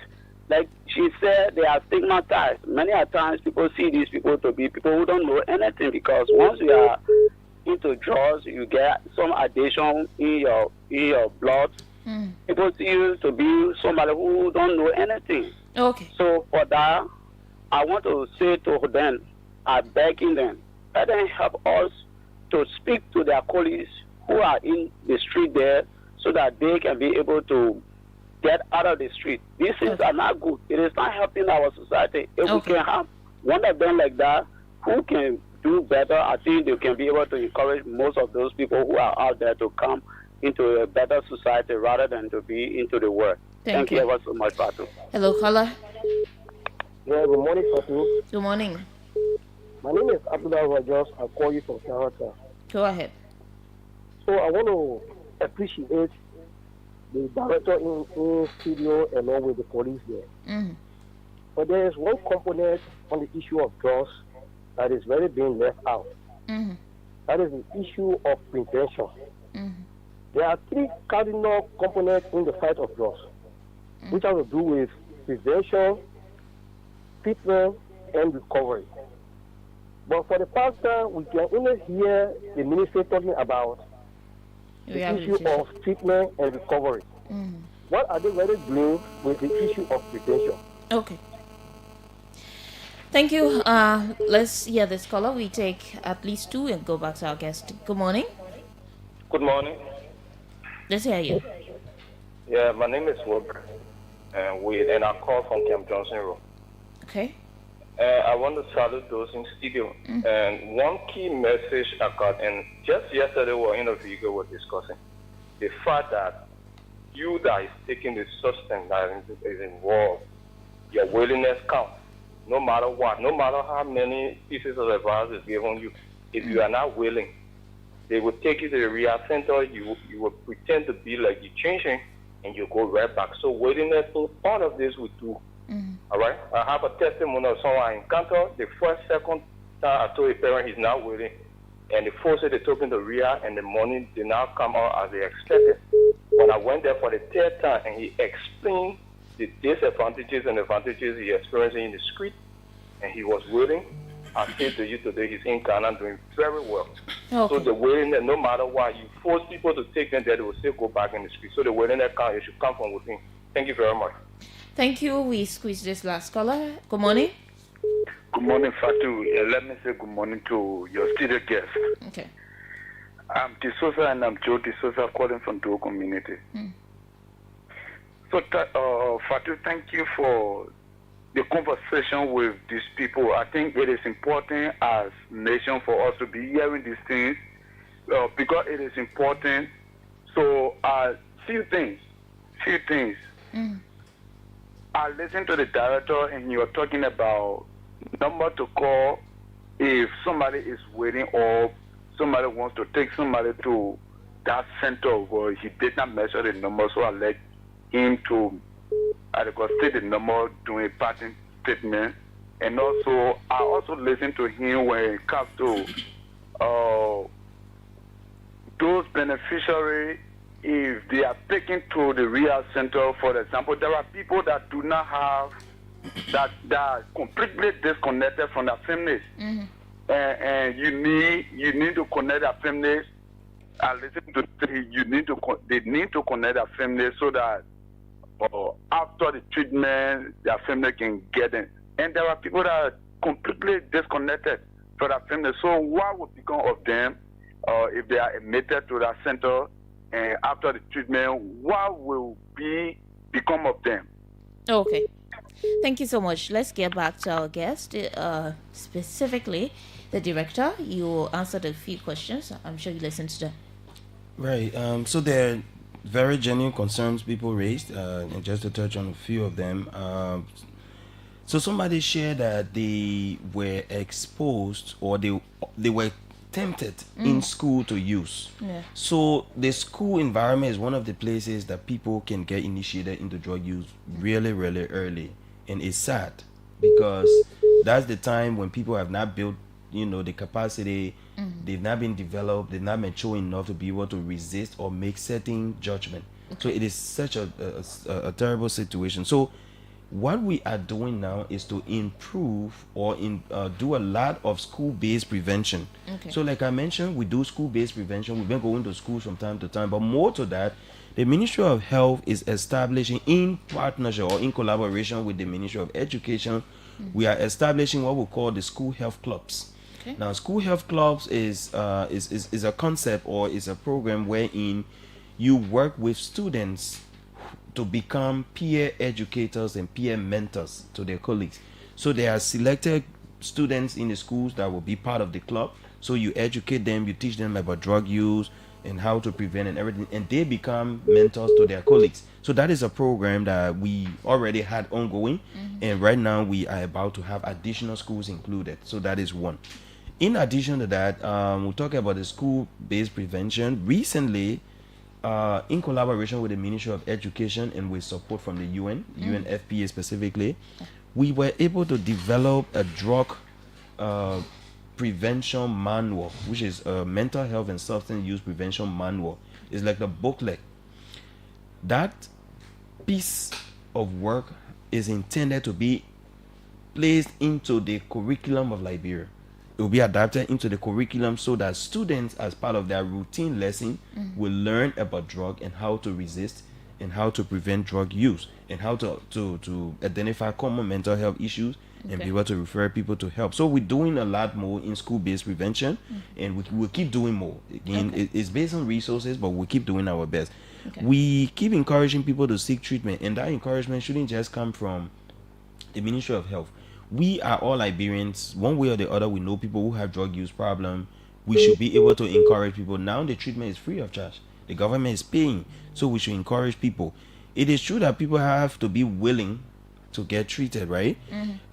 like she said, they are stigmatized. Many times people see these people to be people who don't know anything, because once you are into drugs, you get some addiction in your blood. People see you to be somebody who don't know anything. Okay. So for that, I want to say to them, I'm begging them, let them help us to speak to their colleagues who are in the street there, so that they can be able to get out of the street. These things are not good. It is not helping our society. If we can have one of them like that, who can do better, I think they can be able to encourage most of those people who are out there to come into a better society rather than to be into the world. Thank you ever so much, Fatu. Hello, caller. Yeah, good morning, Fatu. Good morning. My name is Abdullah Rogers. I call you from Kamara. Go ahead. So I want to appreciate the director in studio along with the police there. But there is one component on the issue of drugs that is very being left out. That is the issue of prevention. There are three cardinal components in the fight of drugs, which have to do with prevention, treatment, and recovery. But for the past time, we can only hear the minister talking about the issue of treatment and recovery. What are they really doing with the issue of prevention? Okay. Thank you. Let's hear this caller. We take at least two and go back to our guest. Good morning. Good morning. Let's hear you. Yeah, my name is Wilbur, and I call from Camp Johnson Road. Okay. I want to salute those in studio. And one key message I got, and just yesterday we were in a vehicle, we were discussing the fact that you that is taking the substance that is involved, your willingness counts. No matter what, no matter how many pieces of advice is given you, if you are not willing, they will take you to the rehab center. You will pretend to be like you're changing, and you go right back. So willingness, so part of this we do. All right. I have a testimony of someone I encountered. The second time I told a parent he's not willing, and the first they took him to rehab, and the money did not come out as they expected. When I went there for the third time, and he explained the disadvantages and advantages he experienced in the street, and he was willing. I say to you today, he's in Ghana doing very well. Okay. So the willingness, no matter what, you force people to take them there, they will still go back in the street. So the willingness count, it should come from within. Thank you very much. Thank you. We squeeze this last caller. Good morning. Good morning, Fatu. Let me say good morning to your studio guest. Okay. I'm Tisosa and I'm Joe Tisosa calling from Duo Community. So, Fatu, thank you for the conversation with these people. I think it is important as nation for us to be hearing these things because it is important. So, few things. I listened to the director and you're talking about number to call if somebody is waiting or somebody wants to take somebody to that center where he did not measure the number, so I let him to state the number during a parting statement. And also, I also listened to him when it comes to those beneficiaries. If they are taken to the rehab center, for example, there are people that do not have, that are completely disconnected from their families. And you need to connect their families. I listen to they need to connect their families so that after the treatment, their family can get in. And there are people that are completely disconnected from their family. So what will become of them if they are admitted to that center? And after the treatment, what will become of them? Okay. Thank you so much. Let's get back to our guest, specifically the director. You answered a few questions. I'm sure you listened to them. Right. So there are very genuine concerns people raised, and just to touch on a few of them. So somebody shared that they were exposed or they were tempted in school to use. Yeah. So the school environment is one of the places that people can get initiated into drug use really, really early. And it's sad because that's the time when people have not built, the capacity, they've not been developed, they're not mature enough to be able to resist or make certain judgment. So it is such a terrible situation. So what we are doing now is to improve or do a lot of school-based prevention. Okay. So like I mentioned, we do school-based prevention. We've been going to schools from time to time, but more to that, the Ministry of Health is establishing in partnership or in collaboration with the Ministry of Education, we are establishing what we call the school health clubs. Okay. Now, school health clubs is a concept or is a program wherein you work with students to become peer educators and peer mentors to their colleagues. So there are selected students in the schools that will be part of the club. So you educate them, you teach them about drug use and how to prevent and everything, and they become mentors to their colleagues. So that is a program that we already had ongoing, and right now we are about to have additional schools included. So that is one. In addition to that, we'll talk about the school-based prevention. Recently, in collaboration with the Ministry of Education and with support from the UN, UNFPA specifically, we were able to develop a drug prevention manual, which is a mental health and substance use prevention manual. It's like a booklet. That piece of work is intended to be placed into the curriculum of Liberia. It will be adapted into the curriculum so that students, as part of their routine lesson, will learn about drug and how to resist and how to prevent drug use and how to identify common mental health issues and be able to refer people to help. So we're doing a lot more in school-based prevention, and we'll keep doing more. Again, it's based on resources, but we'll keep doing our best. We keep encouraging people to seek treatment, and that encouragement shouldn't just come from the Ministry of Health. We are all Liberians, one way or the other. We know people who have drug use problem. We should be able to encourage people. Now the treatment is free of charge. The government is paying, so we should encourage people. It is true that people have to be willing to get treated, right?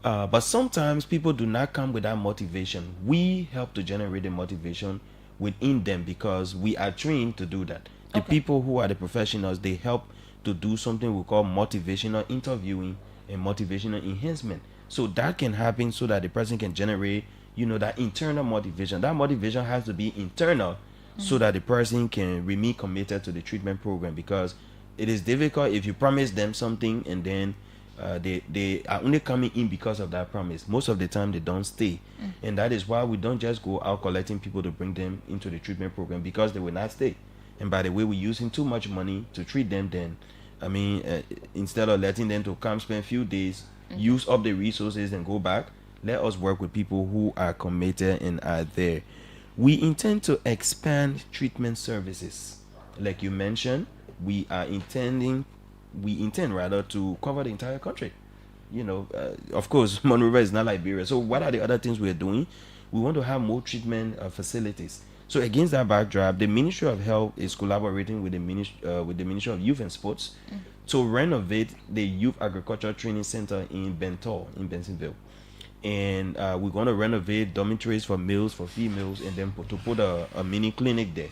But sometimes people do not come with that motivation. We help to generate the motivation within them because we are trained to do that. The people who are the professionals, they help to do something we call motivational interviewing and motivational enhancement. So that can happen so that the person can generate, that internal motivation. That motivation has to be internal so that the person can remain committed to the treatment program, because it is difficult if you promise them something and then they are only coming in because of that promise. Most of the time they don't stay. And that is why we don't just go out collecting people to bring them into the treatment program, because they will not stay. And by the way, we're using too much money to treat them, then instead of letting them to come spend a few days, use up the resources and go back, let us work with people who are committed and are there. We intend to expand treatment services. Like you mentioned, we intend rather to cover the entire country. Of course, Monrovia is not Liberia. So what are the other things we're doing? We want to have more treatment facilities. So against that backdrop, the Ministry of Health is collaborating with the Ministry of Youth and Sports to renovate the Youth Agriculture Training Center in Bentonville, and we're going to renovate dormitories for males, for females, and then to put a mini clinic there.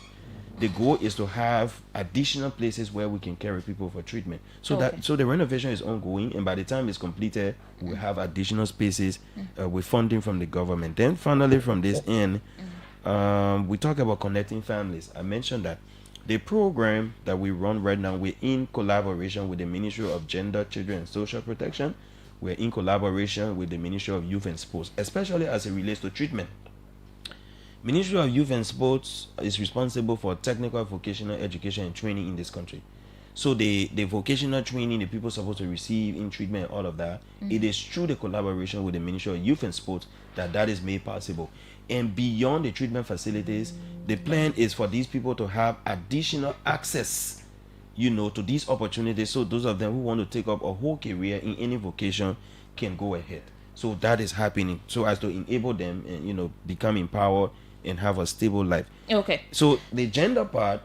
The goal is to have additional places where we can carry people for treatment. So the renovation is ongoing, and by the time it's completed, we'll have additional spaces with funding from the government. Then finally, from this end, we talk about connecting families. I mentioned that the program that we run right now, we're in collaboration with the Ministry of Gender, Children and Social Protection. We're in collaboration with the Ministry of Youth and Sports, especially as it relates to treatment. Ministry of Youth and Sports is responsible for technical vocational education and training in this country. So the vocational training the people are supposed to receive in treatment and all of that, it is through the collaboration with the Ministry of Youth and Sports that is made possible. And beyond the treatment facilities, the plan is for these people to have additional access, to these opportunities, so those of them who want to take up a whole career in any vocation can go ahead. So that is happening, so as to enable them and become empowered and have a stable life. So the gender part,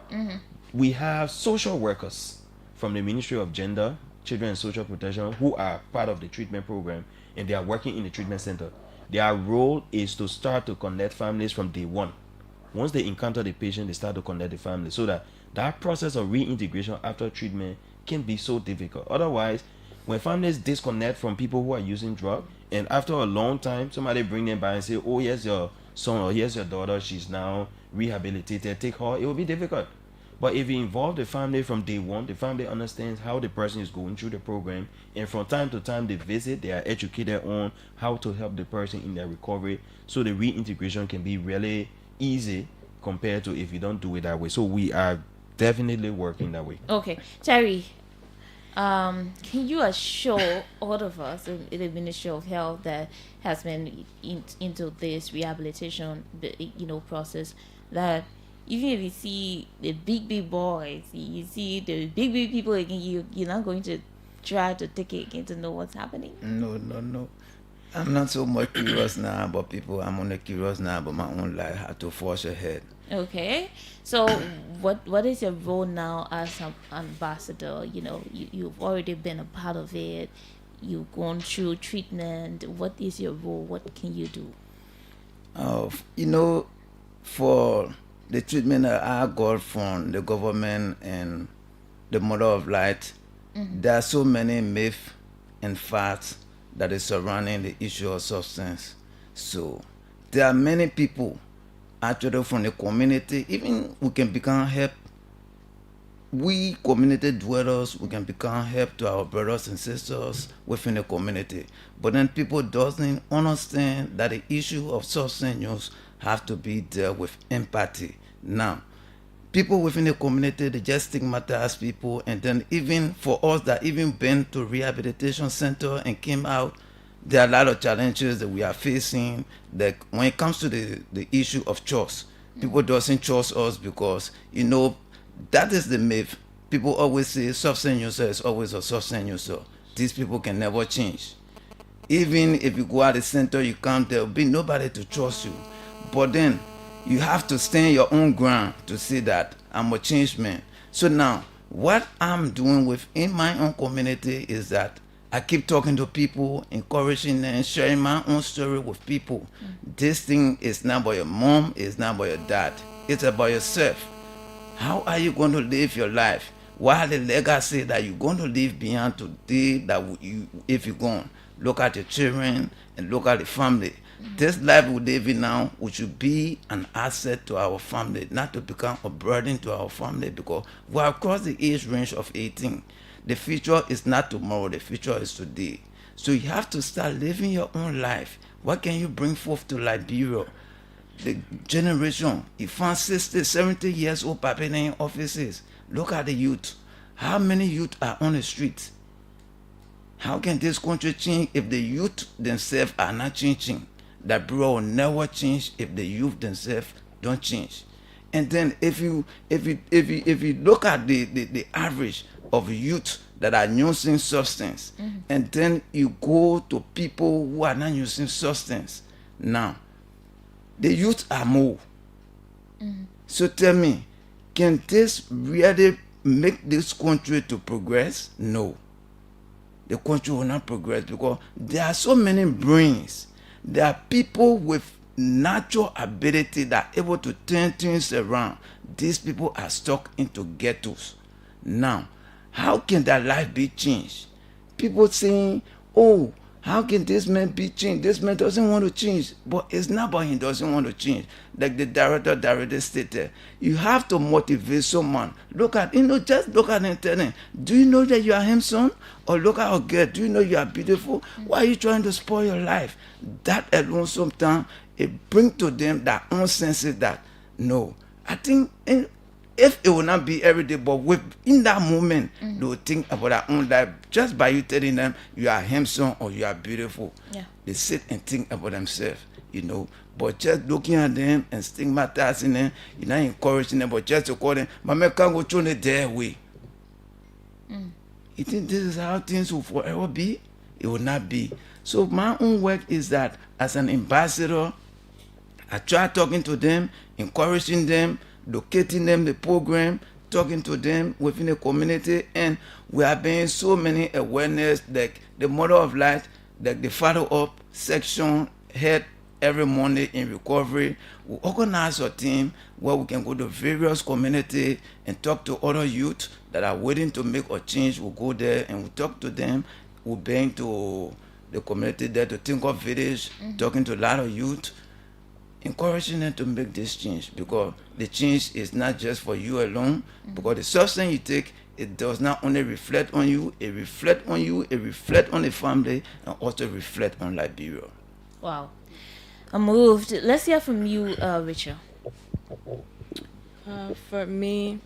we have social workers from the Ministry of Gender, Children and Social Protection who are part of the treatment program, and they are working in the treatment center. Their role is to start to connect families from day one. Once they encounter the patient, they start to connect the family, so that process of reintegration after treatment can be so difficult. Otherwise, when families disconnect from people who are using drugs, and after a long time, somebody bring them by and say, oh, here's your son or here's your daughter, she's now rehabilitated, take her, it will be difficult. But if you involve the family from day one, the family understands how the person is going through the program, and from time to time they visit, they are educated on how to help the person in their recovery, so the reintegration can be really easy compared to if you don't do it that way. So we are definitely working that way. Terry, can you assure all of us in the Ministry of Health that has been into this rehabilitation process, that even if you see the big boys, you see the big people again, you're not going to try to take it again to know what's happening? No. I'm not so much curious now about people. I'm only curious now about my own life, how to forge ahead. So what is your role now as an ambassador? You've already been a part of it. You've gone through treatment. What is your role? What can you do? For the treatment that I got from the government and the Mother of Light, there are so many myths and facts that is surrounding the issue of substance. So there are many people actually from the community, even who can become help we community dwellers, we can become help to our brothers and sisters within the community. But then people doesn't understand that the issue of substance use have to be dealt with empathy. Now, people within the community, they just stigmatize people, and then even for us that even been to rehabilitation center and came out, there are a lot of challenges that we are facing. That when it comes to the issue of trust, people doesn't trust us because, you know, that is the myth. People always say substance user is always a substance user. These people can never change. Even if you go out the center, you come, there will be nobody to trust you. But then you have to stand your own ground to say that I'm a changed man. So now, what I'm doing within my own community is that I keep talking to people, encouraging them, sharing my own story with people. This thing is not about your mom, it's not about your dad. It's about yourself. How are you going to live your life? What are the legacy that you're going to leave behind today that you, if you're gone? Look at your children and look at the family. This life we live in now, we should be an asset to our family, not to become a burden to our family, because we are across the age range of 18. The future is not tomorrow, the future is today. So you have to start living your own life. What can you bring forth to Liberia? The generation, you found 60, 70 years old people in offices. Look at the youth. How many youth are on the streets? How can this country change if the youth themselves are not changing? That bureau will never change if the youth themselves don't change. And then if you look at the average of youth that are using substance, and then you go to people who are not using substance, now the youth are more. So tell me, can this really make this country to progress? No. The country will not progress because there are so many brains. There are people with natural ability that are able to turn things around. These people are stuck into ghettos. Now, how can their life be changed? People saying, oh, how can this man be changed? This man doesn't want to change. But it's not about he doesn't want to change. Like the director stated, you have to motivate someone. Look at, just look at him and tell him, do you know that you are handsome? Or look at her girl, do you know you are beautiful? Why are you trying to spoil your life? That alone sometimes, it brings to them that own senses that, no, I think if it will not be every day, but in that moment, they will think about their own life just by you telling them you are handsome or you are beautiful. Yeah. They sit and think about themselves, But just looking at them and stigmatizing them, you're not encouraging them, but just to call them, Mama can't go through their way. You think this is how things will forever be? It will not be. So my own work is that as an ambassador, I try talking to them, encouraging them, locating them the program, talking to them within the community, and we are being so many awareness, like the Mother of Light, like the Follow Up section head every Monday in recovery. We organize a team where we can go to various communities and talk to other youth that are waiting to make a change. We'll go there and we talk to them. We'll bring to the community there to think of village, talking to a lot of youth, encouraging them to make this change, because the change is not just for you alone, because the substance you take, it does not only reflect on you, it reflects on you, it reflects on the family, and also reflect on Liberia. Wow. I'm moved. Let's hear from you, Richard. For me,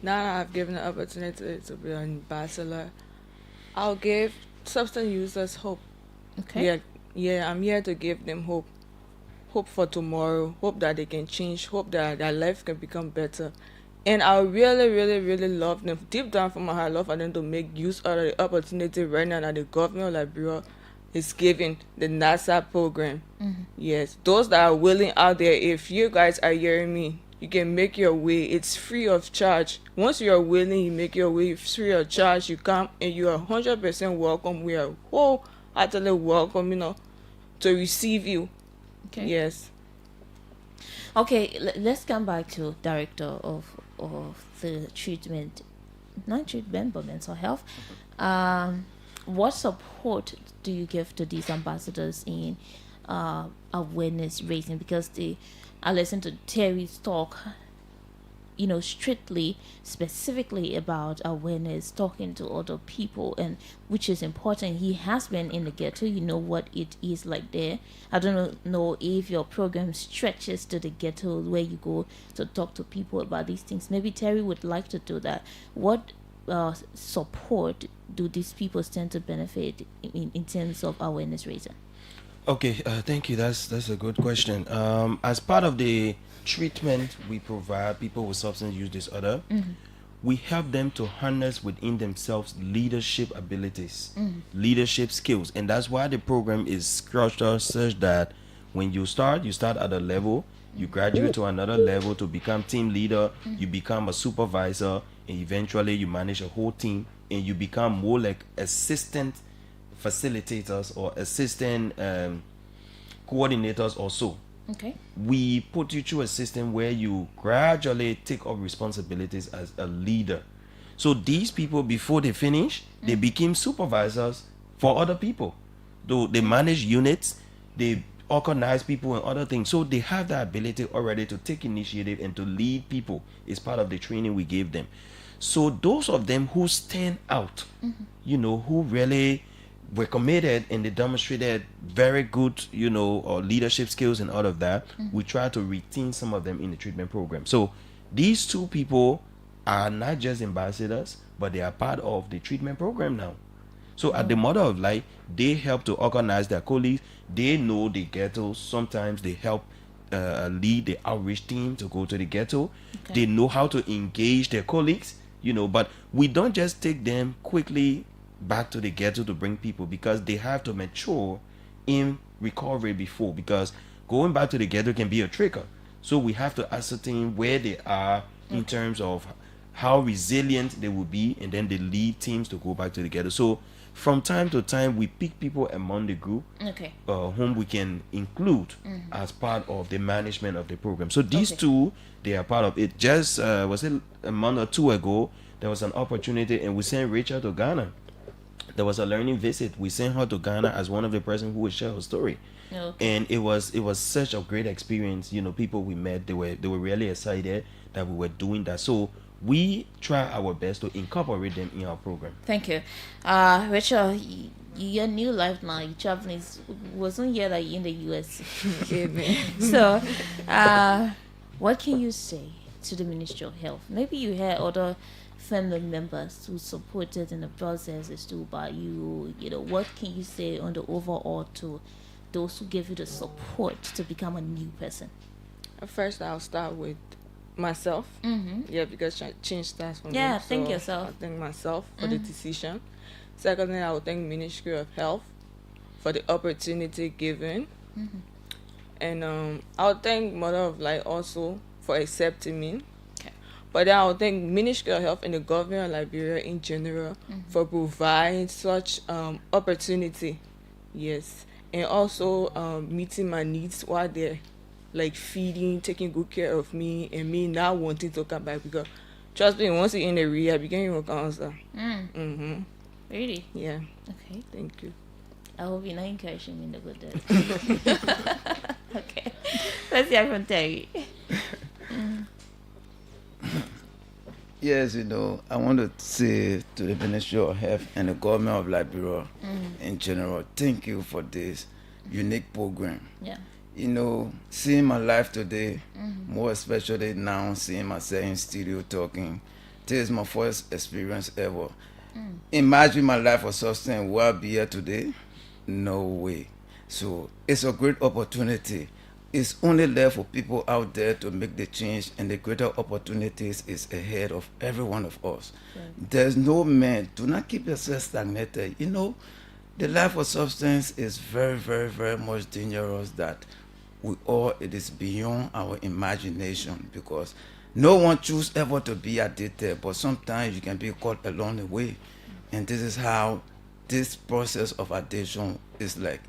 now that I've given the opportunity to be an ambassador, I'll give substance users hope. Okay. Yeah, I'm here to give them hope. Hope for tomorrow, hope that they can change, hope that their life can become better. And I really, really, really love them. Deep down from my heart, I love for them to make use of the opportunity right now that the government of Liberia is giving, the NASA program. Yes, those that are willing out there, if you guys are hearing me, you can make your way. It's free of charge. Once you are willing, you make your way. It's free of charge. You come and you are 100% welcome. We are wholeheartedly welcome, to receive you. Okay. Yes. Okay, let's come back to director of the not mental health. What support do you give to these ambassadors in awareness raising? Because I listened to Terry's talk strictly, specifically about awareness, talking to other people, and which is important. He has been in the ghetto, what it is like there. I don't know if your program stretches to the ghetto where you go to talk to people about these things. Maybe Terry would like to do that. What support do these people tend to benefit in terms of awareness raising? Okay, thank you. That's a good question. As part of the treatment we provide people with substance use disorder, we help them to harness within themselves leadership abilities, leadership skills, and that's why the program is structured such that when you start at a level, you graduate to another level to become team leader, you become a supervisor, and eventually you manage a whole team, and you become more like assistant facilitators or assistant coordinators or so. Okay. We put you through a system where you gradually take up responsibilities as a leader. So these people, before they finish, they became supervisors for other people. Though they manage units, they organize people and other things. So they have the ability already to take initiative and to lead people. It's part of the training we gave them. So those of them who stand out, who really were committed and they demonstrated very good, or leadership skills and all of that, we try to retain some of them in the treatment program. So these two people are not just ambassadors, but they are part of the treatment program now. So at the Mother of Light, they help to organize their colleagues. They know the ghetto. Sometimes they help lead the outreach team to go to the ghetto. Okay. They know how to engage their colleagues, but we don't just take them quickly back to the ghetto to bring people, because they have to mature in recovery before, because going back to the ghetto can be a trigger. So we have to ascertain where they are in terms of how resilient they will be, and then they lead teams to go back to the ghetto. So from time to time we pick people among the group whom we can include as part of the management of the program. So these two, they are part of it. Just was it a month or two ago, there was an opportunity and we sent Rachel to Ghana. There was a learning visit. We sent her to Ghana as one of the person who would share her story. And it was such a great experience. People we met, they were really excited that we were doing that. So we try our best to incorporate them in our program. Thank you. Rachel, your new life now, you're traveling, wasn't here like in the US. So what can you say to the Ministry of Health? Maybe you had other family members who supported in the processes too, but what can you say on the overall to those who gave you the support to become a new person? First, I'll start with myself. Yeah, because change starts from me. Yeah, thank yourself. I'll thank myself for the decision. Secondly, I will thank Ministry of Health for the opportunity given. And I'll thank Mother of Light also for accepting me. But then I would thank Ministry of Health and the government of Liberia in general for providing such opportunity. Yes. And also meeting my needs while they're like feeding, taking good care of me, and me not wanting to come back, because trust me, once you're in the rehab, you can't even answer. Really? Yeah. Okay. Thank you. I hope you're not encouraging me in the good days. Okay. Let's hear from Terry. Yes, I want to say to the Ministry of Health and the government of Liberia in general, thank you for this unique program. Yeah. Seeing my life today, more especially now seeing myself in studio talking, this is my first experience ever. Imagine my life of substance, will I be here today? No way. So it's a great opportunity. It's only left for people out there to make the change, and the greater opportunities is ahead of every one of us. Right. There's no man. Do not keep yourself stagnated. The life of substance is very, very, very much dangerous, that it is beyond our imagination, because no one chooses ever to be addicted, but sometimes you can be caught along the way. And this is how this process of addiction is like.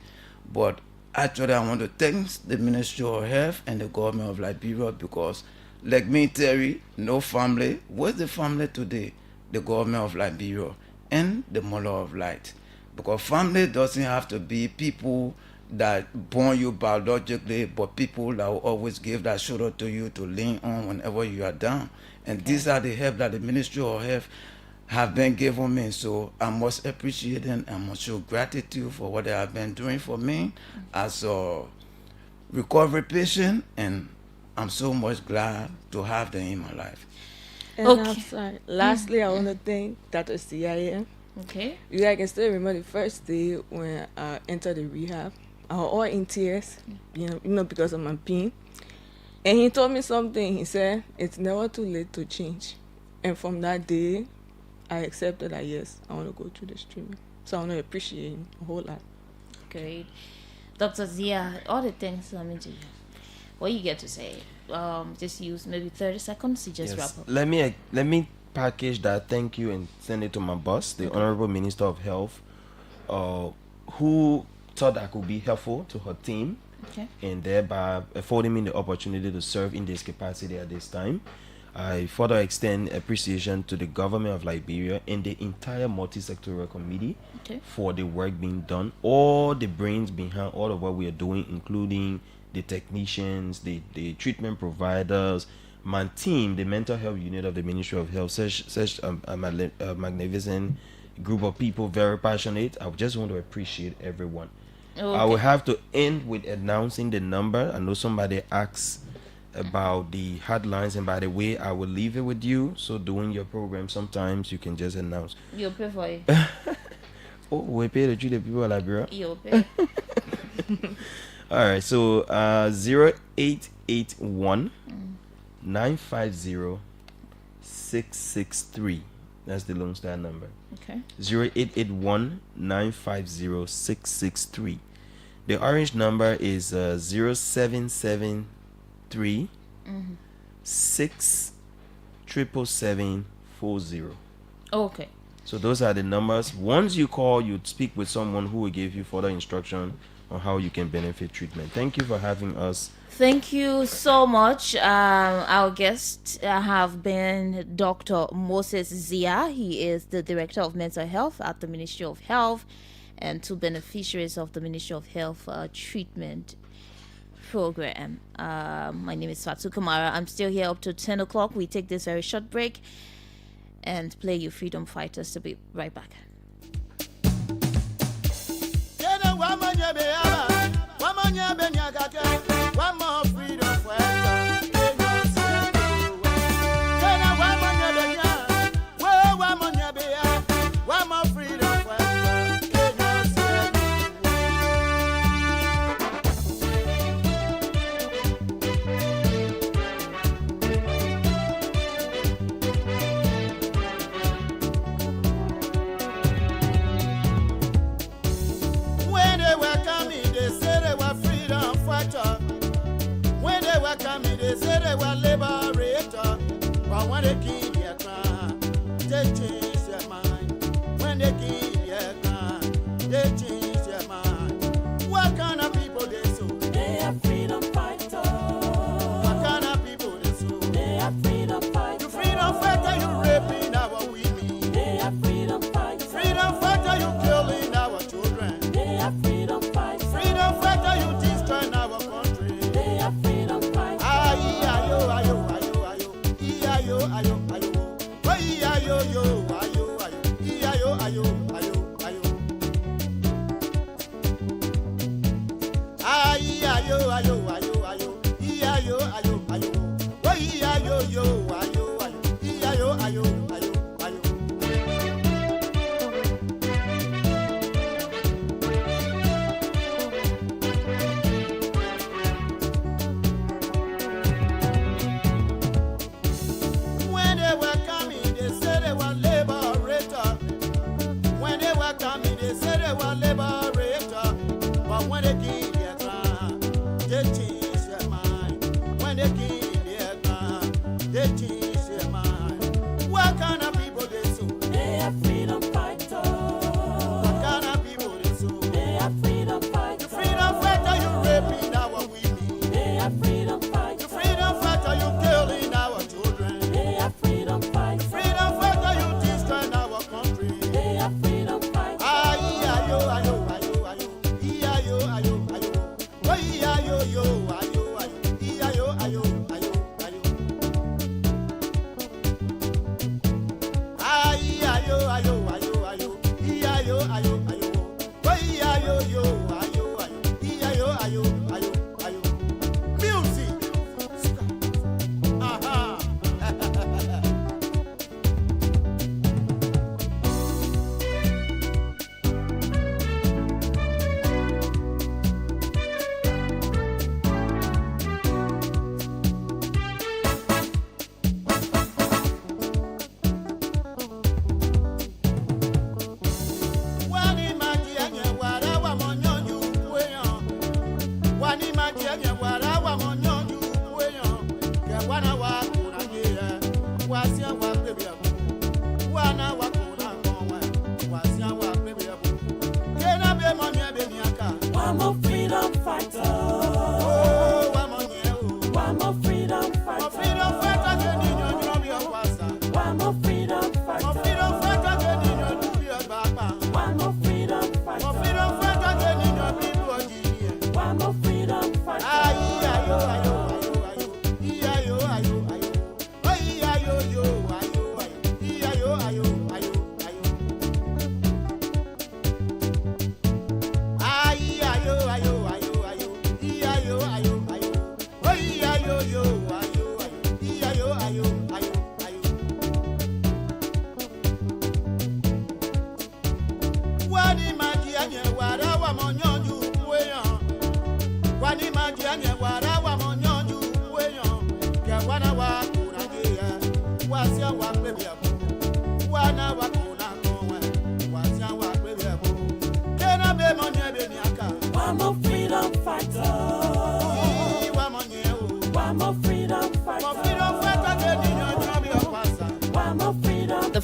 But actually, I want to thank the Ministry of Health and the government of Liberia, because, like me, Terry, no family. Where's the family today? The government of Liberia and the Mother of Light. Because family doesn't have to be people that born you biologically, but people that will always give that shoulder to you to lean on whenever you are down. And these are the help that the Ministry of Health have been giving me. So I must appreciate them. I must show gratitude for what they have been doing for me as a recovery patient, and I'm so much glad to have them in my life. And I'm sorry. Lastly, I want to thank Dr. CIA. Okay. I can still remember the first day when I entered the rehab. I was all in tears, because of my pain. And he told me something. He said, it's never too late to change. And from that day, I accepted that, yes, I want to go through this treatment. So I want to appreciate him a whole lot. Great. Dr. Zia, all the things I mean to you. What you get to say? Just use maybe 30 seconds to just wrap up. Let me package that thank you and send it to my boss, the Honorable Minister of Health, who thought that could be helpful to her team, and thereby affording me the opportunity to serve in this capacity at this time. I further extend appreciation to the government of Liberia and the entire multi-sectoral committee for the work being done, all the brains behind all of what we are doing, including the technicians, the treatment providers, my team, the mental health unit of the Ministry of Health, such a magnificent group of people, very passionate. I just want to appreciate everyone. I will have to end with announcing the number. I know somebody asked about the headlines, and by the way, I will leave it with you. So doing your program, sometimes you can just announce. You'll pay for it. Oh, we pay to treat the people at Liberia. You'll pay. All right, so 0881 950 663. That's the Lone Star number. Okay. 0881 950 663. The orange number is 0773 67740. Okay. So those are the numbers. Once you call, you speak with someone who will give you further instruction on how you can benefit treatment. Thank you for having us. Thank you so much. Our guests have been Dr. Moses Zia. He is the Director of Mental Health at the Ministry of Health, and two beneficiaries of the Ministry of Health treatment program. My name is Fatu Kamara. I'm still here up to 10 o'clock. We take this very short break and play you Freedom Fighters. To be right back.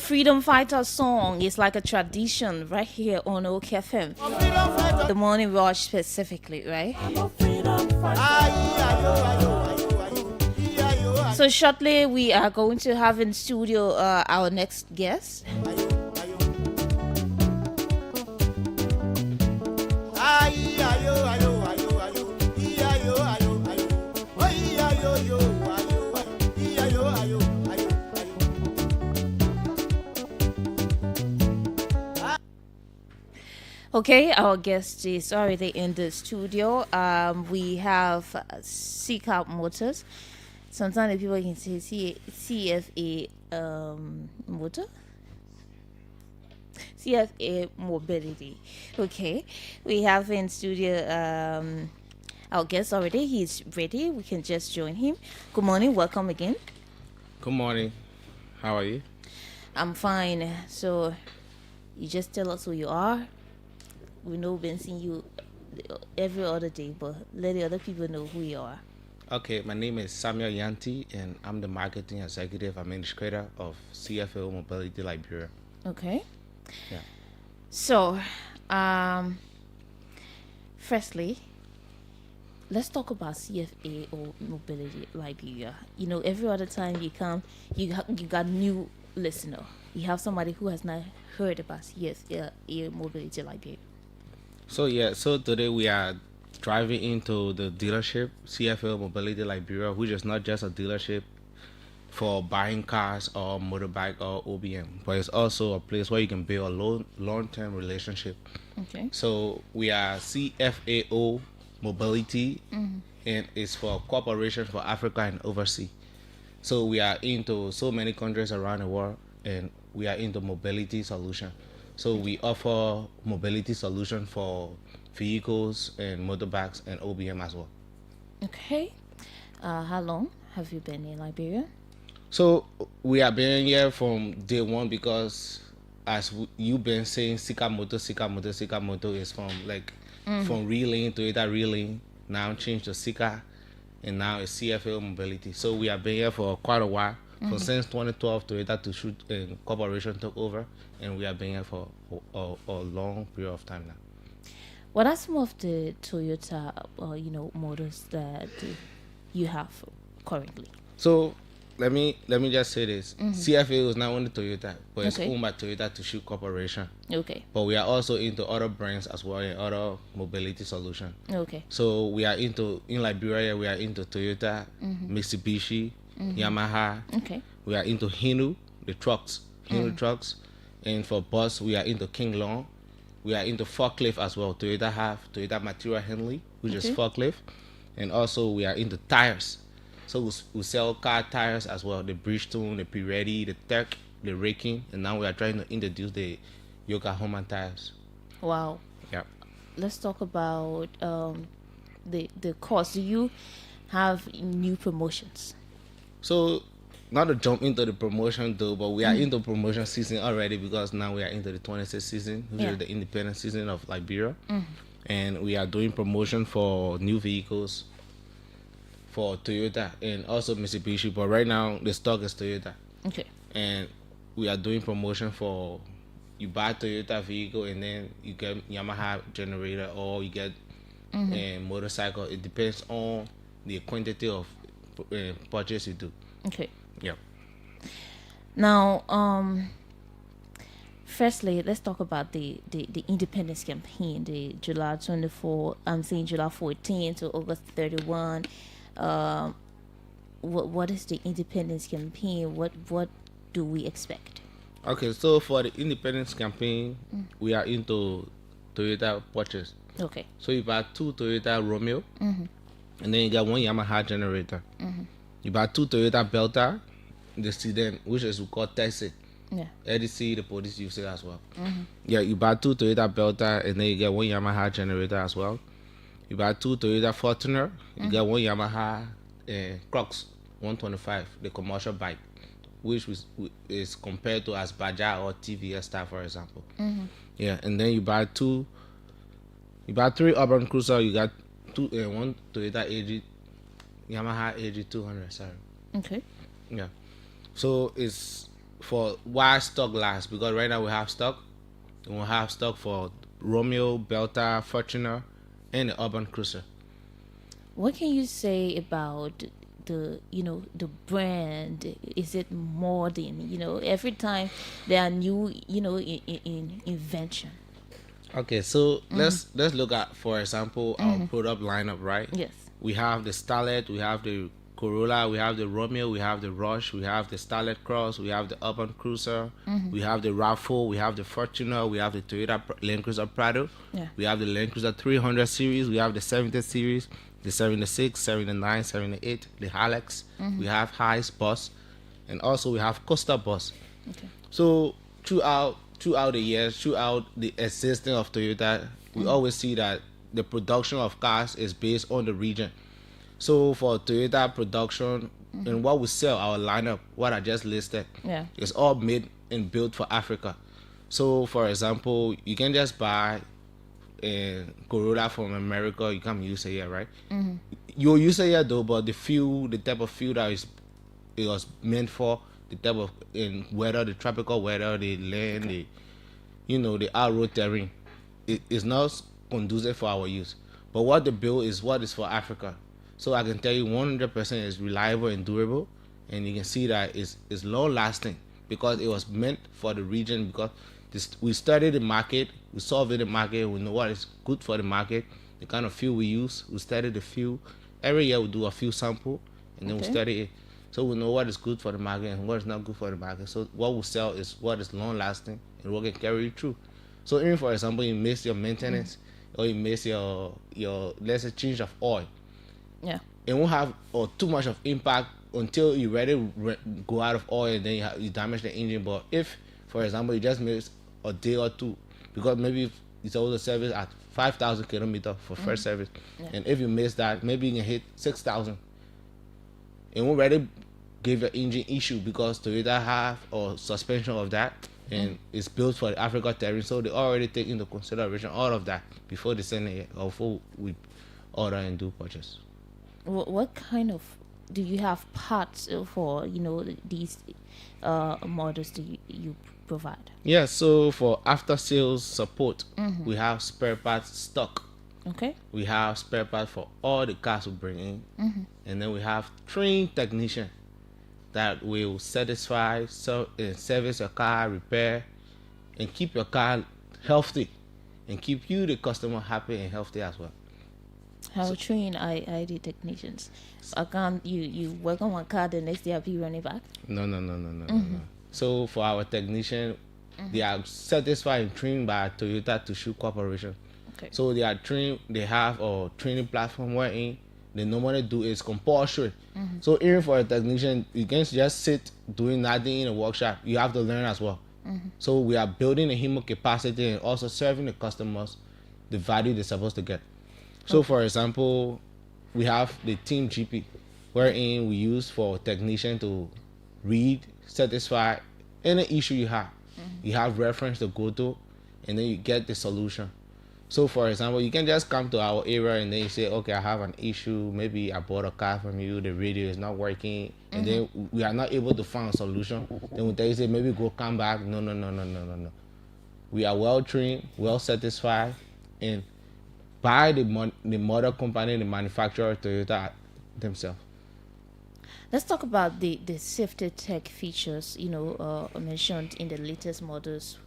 freedom fighter song is like a tradition right here on OKFM. The morning rush specifically, right? So shortly we are going to have in studio our next guest. Okay, our guest is already in the studio. We have Seek Motors. Sometimes the people can say CFA motor. CFA mobility. Okay, we have in studio our guest already. He's ready. We can just join him. Good morning. Welcome again. Good morning. How are you? I'm fine. So you just tell us who you are. We know we've been seeing you every other day, but let the other people know who you are. Okay, my name is Samuel Yanti, and I'm the marketing executive administrator of CFO Mobility Liberia. Okay. Yeah. So, firstly, let's talk about CFA or Mobility Liberia. You know, every other time you come, you got new listener. You have somebody who has not heard about CFA Mobility Liberia. So today we are driving into the dealership CFL Mobility Liberia, which is not just a dealership for buying cars or motorbike or OBM, but it's also a place where you can build a long-term relationship. Okay. So we are CFAO Mobility, and it's for Corporation for Africa and Overseas. So we are into so many countries around the world, and we are into mobility solution. So we offer mobility solution for vehicles and motorbikes and OBM as well. Okay. How long have you been in Liberia? So we have been here from day one because, as you've been saying, Sika Moto is from from Reeling, Toyota Reeling, now changed to Sika, and now it's CFL Mobility. So we have been here for quite a while. So since 2012, Toyota to shoot corporation took over, and we have been here for a long period of time now. What are some of the Toyota, models that you have currently? So let me just say this: CFA is not only Toyota, but it's owned by Toyota to shoot corporation. Okay. But we are also into other brands as well and other mobility solutions. Okay. So we are in Liberia. We are into Toyota, Mitsubishi, Yamaha. Okay. We are into Hino, the trucks, trucks, and for bus we are into King Long. We are into forklift as well. Toyota have Toyota Material Handling, which is forklift, and also we are into tires. So we sell car tires as well, the Bridgestone, the Pirelli, the Tech, the Raking, and now we are trying to introduce the Yokohama tires. Wow. Yeah. Let's talk about the cost. Do you have new promotions? So, not to jump into the promotion though, but we are into promotion season already because now we are into the 26th season, which is the independent season of Liberia. And we are doing promotion for new vehicles for Toyota and also Mitsubishi. But right now, the stock is Toyota. Okay. And we are doing promotion for you buy Toyota vehicle and then you get Yamaha generator or you get a motorcycle. It depends on the quantity of purchase you do. Okay. Yeah. Now, firstly, let's talk about the independence campaign, the July 24. I'm saying July 14 to August 31. What is the independence campaign? What do we expect? Okay, so for the independence campaign, we are into Toyota purchase. Okay. So you buy 2 Toyota Romeo, and then you get 1 Yamaha generator. You buy 2 Toyota Belta, the sedan, which is we call Taxi. Yeah. EDC, the police use it as well. Yeah, you buy 2 Toyota Belta, and then you get 1 Yamaha generator as well. You buy 2 Toyota Fortuner, you get 1 Yamaha Crocs 125, the commercial bike, which is compared to as Bajaj or TVS style, for example. Yeah, and then you buy 3 Urban Cruiser, you got 1 Toyota AG, Yamaha AG 200, sorry. Okay. Yeah. So it's for why stock lasts, because right now we have stock. We will have stock for Romeo, Belta, Fortuner, and the Urban Cruiser. What can you say about the brand? Is it modern? Every time there are new in invention. Okay, so let's look at, for example, our product lineup, right? Yes. We have the Starlet, we have the Corolla, we have the Romeo, we have the Rush, we have the Starlet Cross, we have the Urban Cruiser, we have the RAV4, we have the Fortuner, we have the Toyota Land Cruiser Prado, we have the Land Cruiser 300 series, we have the 70 series, the 76, 79, 78, the Hilux, we have Hiace Bus, and also we have Coaster Bus. Okay. So throughout the years, throughout the existence of Toyota, we always see that the production of cars is based on the region. So for Toyota production and what we sell, our lineup, what I just listed, is all made and built for Africa. So for example, you can just buy a Corolla from America, you come use it here, right? You'll use it here though, but the type of fuel that it was meant for, the type of weather, the tropical weather, the land, the out-road terrain, it is not conducive for our use. But what they build is what is for Africa. So I can tell you 100% is reliable and durable, and you can see that it's long-lasting because it was meant for the region. Because we studied the market, we solved the market, we know what is good for the market, the kind of fuel we use. We study the fuel. Every year we do a fuel sample, and then we study it. So we know what is good for the market and what is not good for the market. So what we sell is what is long-lasting and what can carry you through. So even for example, you miss your maintenance or you miss your let's say change of oil. Yeah. It won't have too much of impact until you ready go out of oil and then you damage the engine. But if, for example, you just miss a day or two, because maybe it's also service at 5,000 kilometers for first service, and if you miss that, maybe you can hit 6,000. It won't really give your engine issue because Toyota have a suspension of that, and it's built for the Africa terrain, so they already take into consideration all of that before they send it or before we order and do purchase. What kind of do you have parts for these models do you provide? Yeah, so for after sales support, we have spare parts stock. Okay. We have spare parts for all the cars we bring in, and then we have trained technician that will satisfy, service your car, repair, and keep your car healthy, and keep you the customer happy and healthy as well. How train ID technicians? I can't you work on one car, the next day I'll be running back? No. So for our technician, they are certified and trained by Toyota Tsusho Corporation. Okay. So they are trained, they have a training platform wherein they normally do is compulsory. So even for a technician, you can't just sit doing nothing in a workshop. You have to learn as well. So we are building a human capacity and also serving the customers the value they're supposed to get. So for example, we have the team GP, wherein we use for technician to read, satisfy any issue you have. You have reference to go to, and then you get the solution. So for example, you can just come to our area and then you say, okay, I have an issue. Maybe I bought a car from you, the radio is not working, and then we are not able to find a solution. Then we tell you, say, maybe come back. No. We are well trained, well satisfied, and by the mother company, the manufacturer, Toyota themselves. Let's talk about the safety tech features, mentioned in the latest models.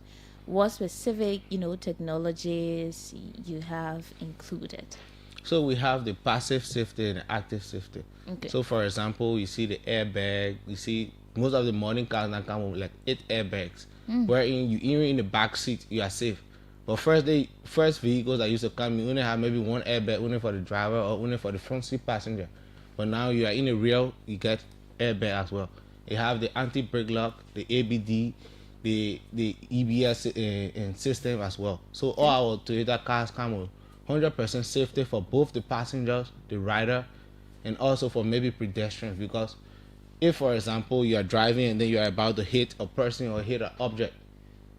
What specific, technologies you have included? So we have the passive safety and the active safety. Okay. So for example, you see the airbag. You see most of the modern cars now come with like 8 airbags, wherein you even in the back seat you are safe. But first vehicles that used to come, you only have maybe one airbag, only for the driver or only for the front seat passenger. But now you are in the rear, you get airbag as well. You have the anti-brake lock, the ABD, the EBS and system as well. So all our Toyota cars come with 100% safety for both the passengers, the rider, and also for maybe pedestrians. Because if, for example, you are driving and then you are about to hit a person or hit an object,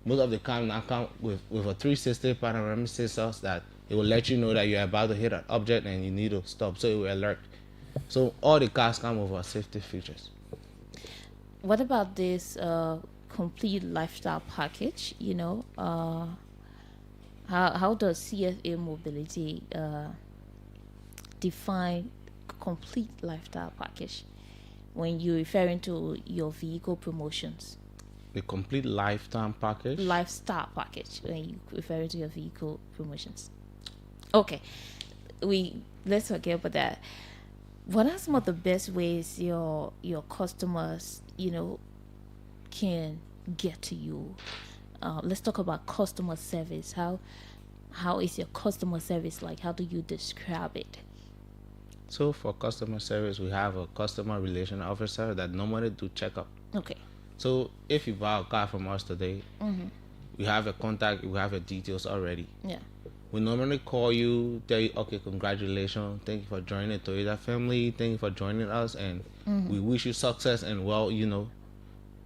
most of the cars now come with a 360 panoramic sensors that it will let you know that you're about to hit an object and you need to stop, so it will alert. So all the cars come with our safety features. What about this complete lifestyle package, how does CFA Mobility define complete lifestyle package when you're referring to your vehicle promotions? The complete lifetime package? Lifestyle package when you referring to your vehicle promotions. Okay, let's forget about that. What are some of the best ways your customers, can get to you? Let's talk about customer service. How is your customer service like? How do you describe it? So for customer service, we have a customer relation officer that normally do checkup. Okay. So if you buy a car from us today, we have a contact, we have your details already. Yeah. We normally call you, tell you, okay, congratulations, thank you for joining the Toyota family, thank you for joining us, and we wish you success and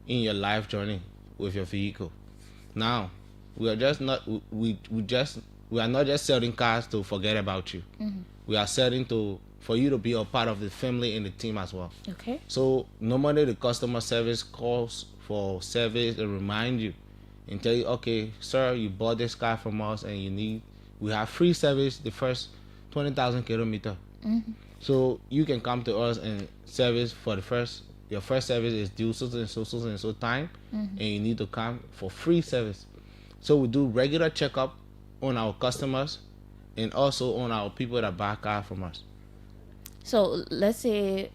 in your life journey with your vehicle. Now, we are not just selling cars to forget about you. We are selling for you to be a part of the family and the team as well. Okay. So normally the customer service calls for service and remind you and tell you, okay, sir, you bought this car from us and we have free service the first 20,000 kilometers. So you can come to us and service for your first service is due so and so time, and you need to come for free service. So we do regular checkup on our customers and also on our people that buy car from us. So let's say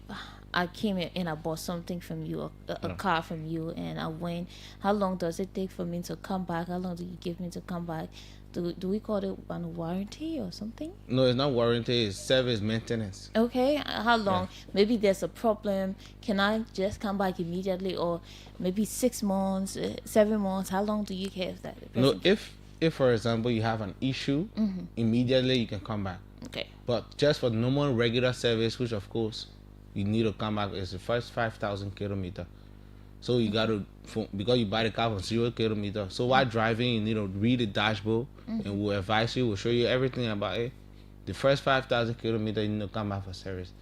I came in and I bought something from you, a car from you, and I went. How long does it take for me to come back? How long do you give me to come back? Do we call it a warranty or something? No, it's not warranty. It's service maintenance. Okay. How long? Yeah. Maybe there's a problem. Can I just come back immediately, or maybe 6 months, 7 months? How long do you have that? No, if for example you have an issue, immediately you can come back. Okay. But just for normal regular service, which of course you need to come back, is the first 5,000 kilometers. So you got to, because you buy the car from 0 kilometers. So while driving, you need to read the dashboard, and we'll advise you, we'll show you everything about it. The first 5,000 kilometers, you need to come back for service.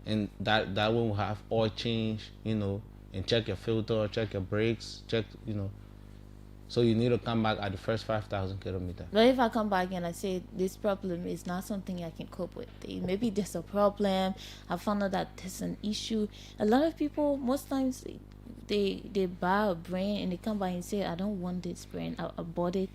And that one will have oil change, and check your filter, check your brakes, So you need to come back at the first 5,000 kilometers. But if I come back and I say this problem is not something I can cope with, maybe there's a problem, I found out that there's an issue. A lot of people, most times, they buy a brand and they come by and say, I don't want this brand. I bought it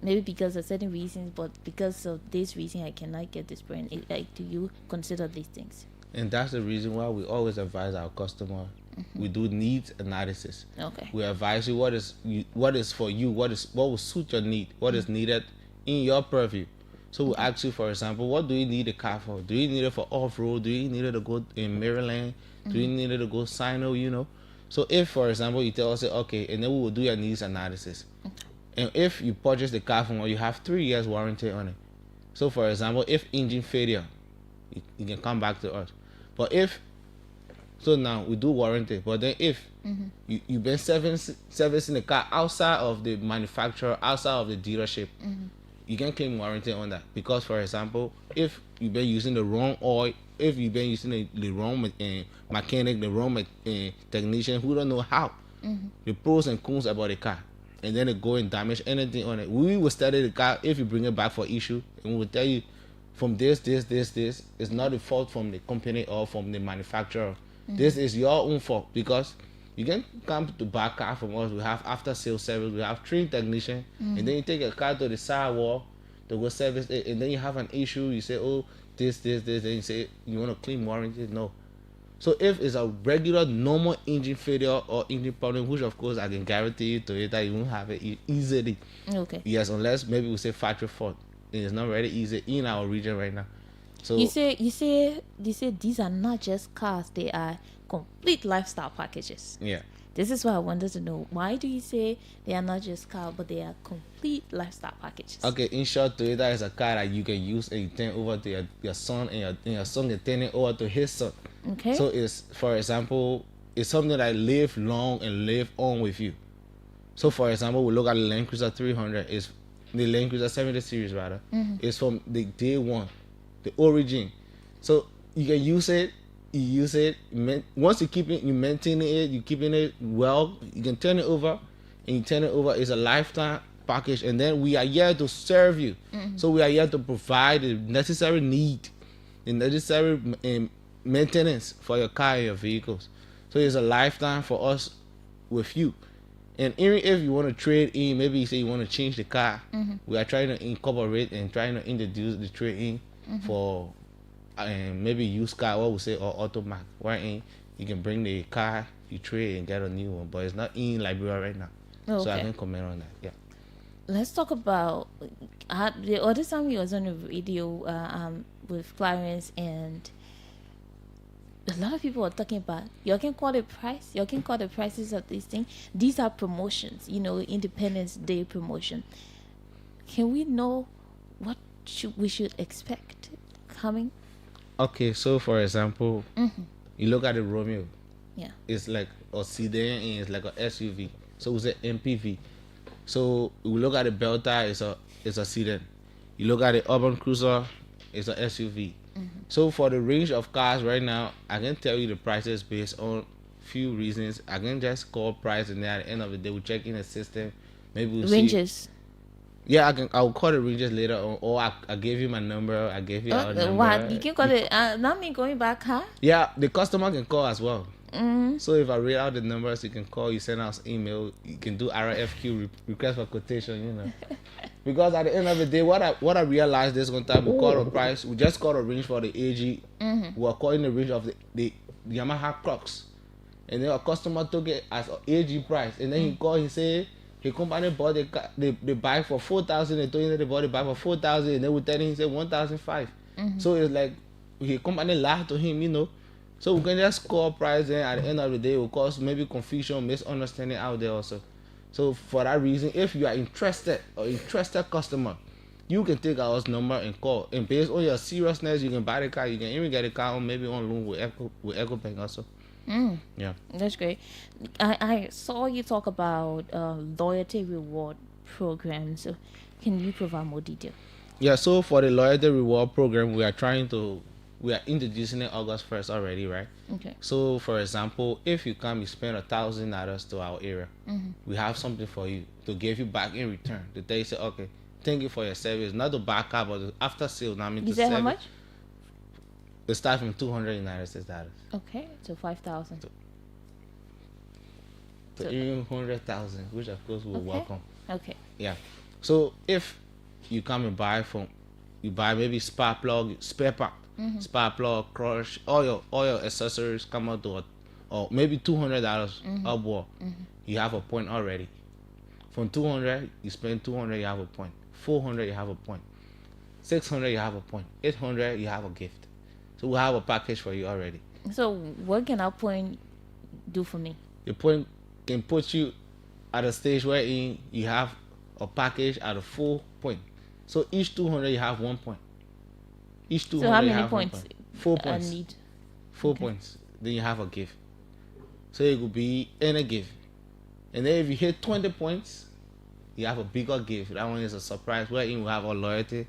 maybe because of certain reasons, but because of this reason, I cannot get this brand. Do you consider these things? And that's the reason why we always advise our customer. We do needs analysis. Okay. We advise you what is for you, what will suit your need, what is needed in your purview. So we ask you, for example, what do you need a car for? Do you need it for off-road? Do you need it to go in Maryland? Do you need it to go Sino, So if, for example, you tell us, okay, and then we will do your needs analysis. And if you purchase the car from us, you have 3 years warranty on it. So for example, if engine failure, you can come back to us. But so now we do warranty, but then if you've been servicing the car outside of the manufacturer, outside of the dealership, you can claim warranty on that. Because, for example, if you've been using the wrong oil, if you've been using the wrong mechanic, the wrong technician who don't know how, the pros and cons about the car, and then they go and damage anything on it, we will study the car if you bring it back for issue, and we will tell you from this, it's not the fault from the company or from the manufacturer. This is your own fault, because you can come to buy a car from us. We have after sales service, we have trained technician, and then you take a car to the sidewalk to go service it, and then you have an issue, you say, oh, this, then you say you want to claim warranty. No. So if it's a regular normal engine failure or engine problem, which of course I can guarantee you Toyota, you won't have it easily. Okay. Yes, unless maybe we say factory fault. It's not very easy in our region right now. So you say these are not just cars, they are complete lifestyle packages. Yeah. This is what I wanted to know. Why do you say they are not just cars, but they are complete lifestyle packages? Okay, in short, Toyota is a car that you can use and you turn over to your son, and your son can turn it over to his son. Okay. So it's, for example, it's something that live long and live on with you. So for example, we look at the Land Cruiser 300, is the Land Cruiser 70 series rather. It's from the day one, the origin. So you can use it. Once you keep it, you maintain it, you keeping it well, you can turn it over, and you turn it over, it's a lifetime package, and then we are here to serve you. So we are here to provide the necessary need, the necessary maintenance for your car and your vehicles. So it's a lifetime for us with you. And even if you want to trade in, maybe you say you want to change the car, we are trying to incorporate and trying to introduce the trade in for maybe used car, what we say, or automatic, wherein you can bring the car, you trade and get a new one, but it's not in Liberia right now. So I can comment on that. Yeah. Let's talk about the other time you was on the radio with Clarence, and a lot of people are talking about you can call the price, you can call the prices of these things. These are promotions, Independence Day promotion. Can we know what we should expect coming? Okay, so for example, you look at the Romeo. Yeah. It's like a sedan and it's like a SUV. So it's an MPV. So we look at the Belta, it's a sedan. You look at the Urban Cruiser, it's a SUV. So for the range of cars right now, I can tell you the prices based on few reasons. I can just call price, and then at the end of the day, we check in the system. Maybe we'll ranges. See. Yeah, I'll call the ranges later on, or I gave you my number. I gave you our number. What you can call it? Not me going back, huh? Yeah, the customer can call as well. So if I read out the numbers, you can call, you send us email, you can do RFQ, request for quotation, Because at the end of the day, what I realized this one time, we call a price, we just call a range for the AG, we are calling the range of the Yamaha Crocs, and then a customer took it as an AG price, and then he called, he said, his company bought the bike for 4,000, they told him that they bought the bike for 4,000, and then we tell him, he said 1,500. So it's like, his company lied to him, So we can just call price, and at the end of the day, it will cause maybe confusion, misunderstanding out there also. So for that reason, if you are interested customer, you can take our number and call. And based on your seriousness, you can buy the car. You can even get a car maybe on loan with EcoBank also. Yeah, that's great. I saw you talk about loyalty reward program. So can you provide more detail? Yeah. So for the loyalty reward program, we are introducing it August 1st already, right? Okay. So, for example, if you come, you spend $1,000 to our area, we have something for you to give you back in return. To tell you, say, okay, thank you for your service. Not the back up, but the after sales. You say how much? It starts from $200 United States dollars. Okay, so 5,000. To even 100,000, which of course we'll welcome. Okay. Yeah. So if you come and buy maybe spark plug, spare part. Spark plug, crush, all your accessories come out to or maybe $200 upward. You have a point already. From 200, you spend 200, you have a point. 400, you have a point. 600, you have a point. 800, you have a gift. So we have a package for you already. So what can our point do for me? The point can put you at a stage where you have a package at a full point. So each 200, you have 1 point. Each 200, so how many you have points? 1 point. 4 points. I need? 4 points. Then you have a gift. So it could be any gift. And then if you hit 20 points, you have a bigger gift. That one is a surprise. Where we have a loyalty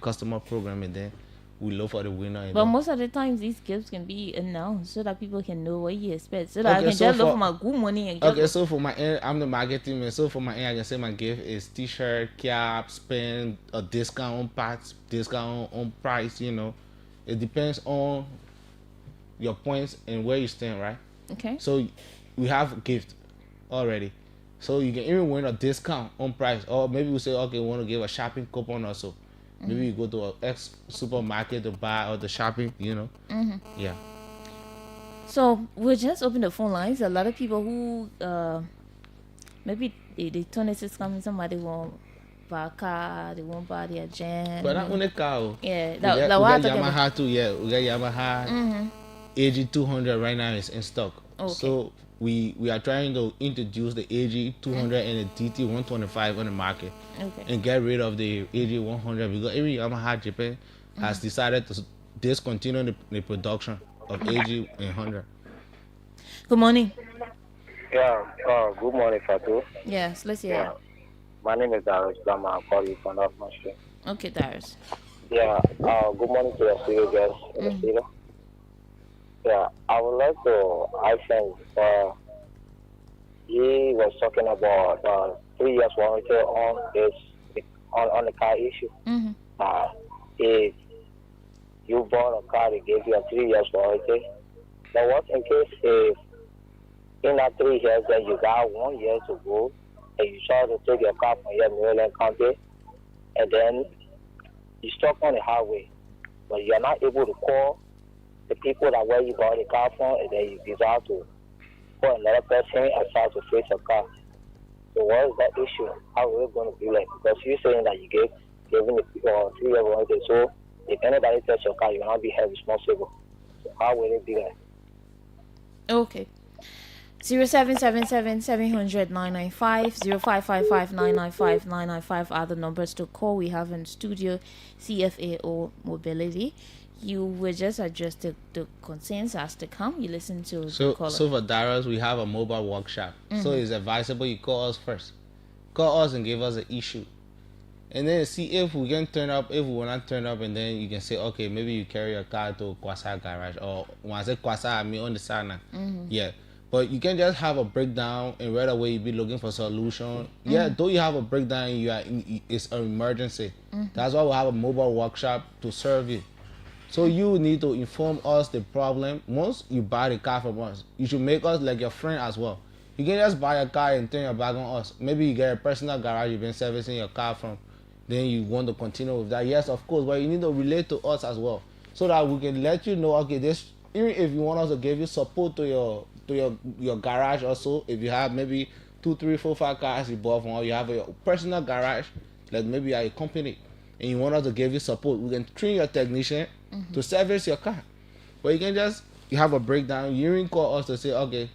customer program, and then we look for the winner. But most of the times, these gifts can be announced so that people can know what you expect. So that I can just look for my good money and okay, so for my end, I'm the marketing man. So for my end, I can say my gift is t-shirt, cap, spend, a discount on parts, discount on price, It depends on your points and where you stand, right? Okay. So we have a gift already. So you can even win a discount on price. Or maybe we say, okay, we want to give a shopping coupon also. Maybe you go to a supermarket to buy all the shopping, Yeah. So we'll just open the phone lines. A lot of people who maybe the 26 coming, somebody won't buy a car, they won't buy their jam. But not only car. Yeah, we got Yamaha too. Yeah, we got Yamaha. AG200 right now is in stock. Okay. So we are trying to introduce the AG200 and the DT125 on the market, and get rid of the AG100 because every Yamaha Japan has decided to discontinue the production of AG100. Good morning. Yeah, good morning, Fatu. Yes, let's hear it. My name is Darius Lama. I'm calling from North Marshall. Okay, Darius. Yeah, good morning to your studio guests in the studio. Yeah, I would like to ask you, he was talking about 3 years warranty on the car issue. If you bought a car, they gave you a 3 years warranty. But what in case if in that 3 years then you got 1 year to go and you try to take your car from your Maryland County and then you stuck on the highway, but you're not able to call the people that where you bought the car from, and then you desire to call another person and try to fix your car. So what is that issue? How is it going to be like? Because you're saying that you giving the 3 year warranty, so if anybody touches your car, you will not be held responsible. So how will it be like? Okay. 0777-700-995, 0555-995-995 are the numbers to call. We have in studio CFAO Mobility. You will just adjust the concerns as they come. You listen to the caller. So for Darius, we have a mobile workshop. So it's advisable you call us first. Call us and give us an issue. And then see if we can turn up. If we will not turn up, and then you can say, okay, maybe you carry your car to Kwasa garage. Or when I say Kwasa, I mean on the sana. Yeah. But you can just have a breakdown and right away you be looking for solution. Yeah, though you have a breakdown, it's an emergency. That's why we have a mobile workshop to serve you. So you need to inform us the problem. Once you buy the car from us, you should make us like your friend as well. You can just buy a car and turn your back on us. Maybe you get a personal garage you've been servicing your car from. Then you want to continue with that. Yes, of course, but you need to relate to us as well. So that we can let you know, okay, this, even if you want us to give you support to your garage also, if you have maybe 2, 3, 4, 5 cars you bought from, or you have a personal garage, like maybe you are a company, and you want us to give you support, we can train your technician to service your car. But you can just, you have a breakdown, you can call us to say, okay,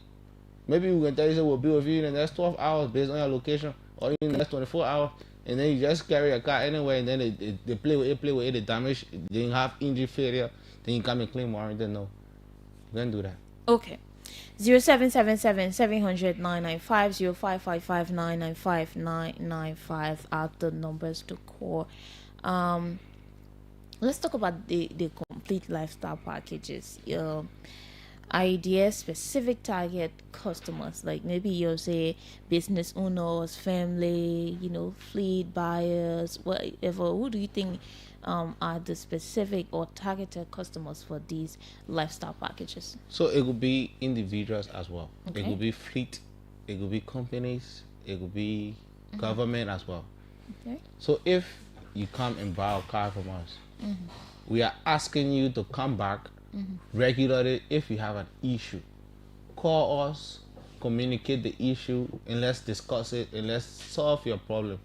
maybe we can tell you, so we'll be with you in the next 12 hours based on your location, or in the next 24 hours, and then you just carry your car anyway, and then they play with it, they damage, then you have engine failure, then you come and claim warranty. No, you can't do that. Okay. 0777-700-995, 0555-995-995 are the numbers to call. Let's talk about the complete lifestyle packages. Idea specific target customers, like maybe you'll say business owners, family, fleet buyers, whatever. Who do you think are the specific or targeted customers for these lifestyle packages? So it could be individuals as well. Okay. It could be fleet, it could be companies, it could be government as well. Okay. So if you come and buy a car from us, we are asking you to come back regularly if you have an issue. Call us, communicate the issue, and let's discuss it and let's solve your problem.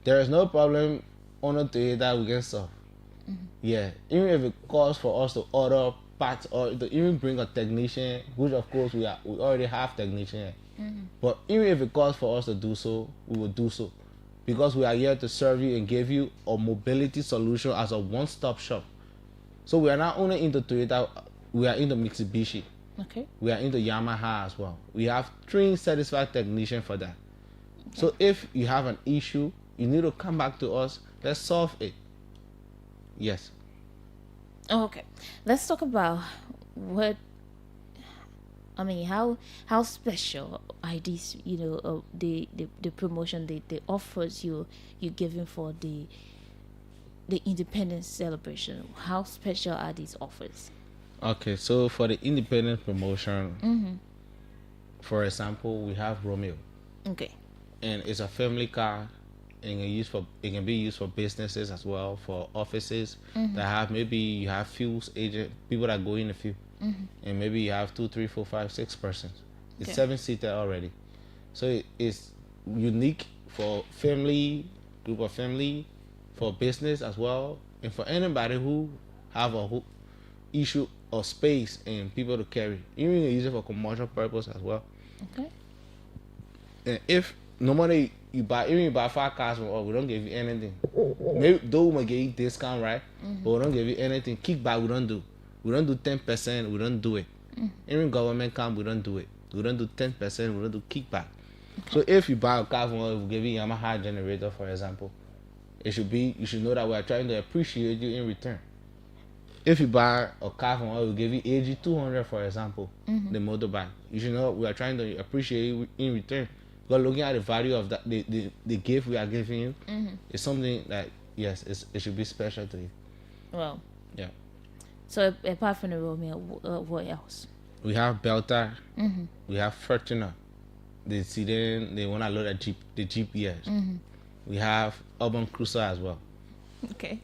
There is no problem on a day that we can solve. Yeah, even if it costs for us to order parts or to even bring a technician, which of course we already have technician. But even if it costs for us to do so, we will do so, because we are here to serve you and give you a mobility solution as a one-stop shop. So we are not only into Toyota, we are into Mitsubishi. Okay. We are into Yamaha as well. We have trained satisfied technicians for that. Okay. So if you have an issue, you need to come back to us. Let's solve it. Yes. Okay. Let's talk about how special are these, the promotion, the offers you're giving for the independence celebration. How special are these offers? Okay, so for the independence promotion, for example, we have Romeo. Okay. And it's a family car, and it can be used for businesses as well, for offices that have, maybe you have fuel agent, people that go in the fuel, and maybe you have 2, 3, 4, 5, 6 persons. It's 7-seater already, so it's unique for family, group of family, for business as well, and for anybody who have a issue of space and people to carry. Even you use it for commercial purpose as well. Okay. And if normally you buy 5 cars from us, we don't give you anything. Maybe though we might give you discount, right? But we don't give you anything. Kickback we don't do. We don't do 10%. We don't do it. Even government camp we don't do it. We don't do 10%. We don't do kickback. Okay. So if you buy a car from us, we give you Yamaha generator, for example. You should know that we are trying to appreciate you in return. if you buy a car from us, we give you AG 200, for example, Mhm. the motorbike. You should know we are trying to appreciate it in return. But looking at the value of that, the gift we are giving you, Mhm. is something that yes, it should be special to you. Well, Yeah. so apart from the Romeo, what else? We have Belta. Mhm. We have Fortuna. The sedan, they want to load the GPS. Mhm. We have Urban Cruiser as well. Okay.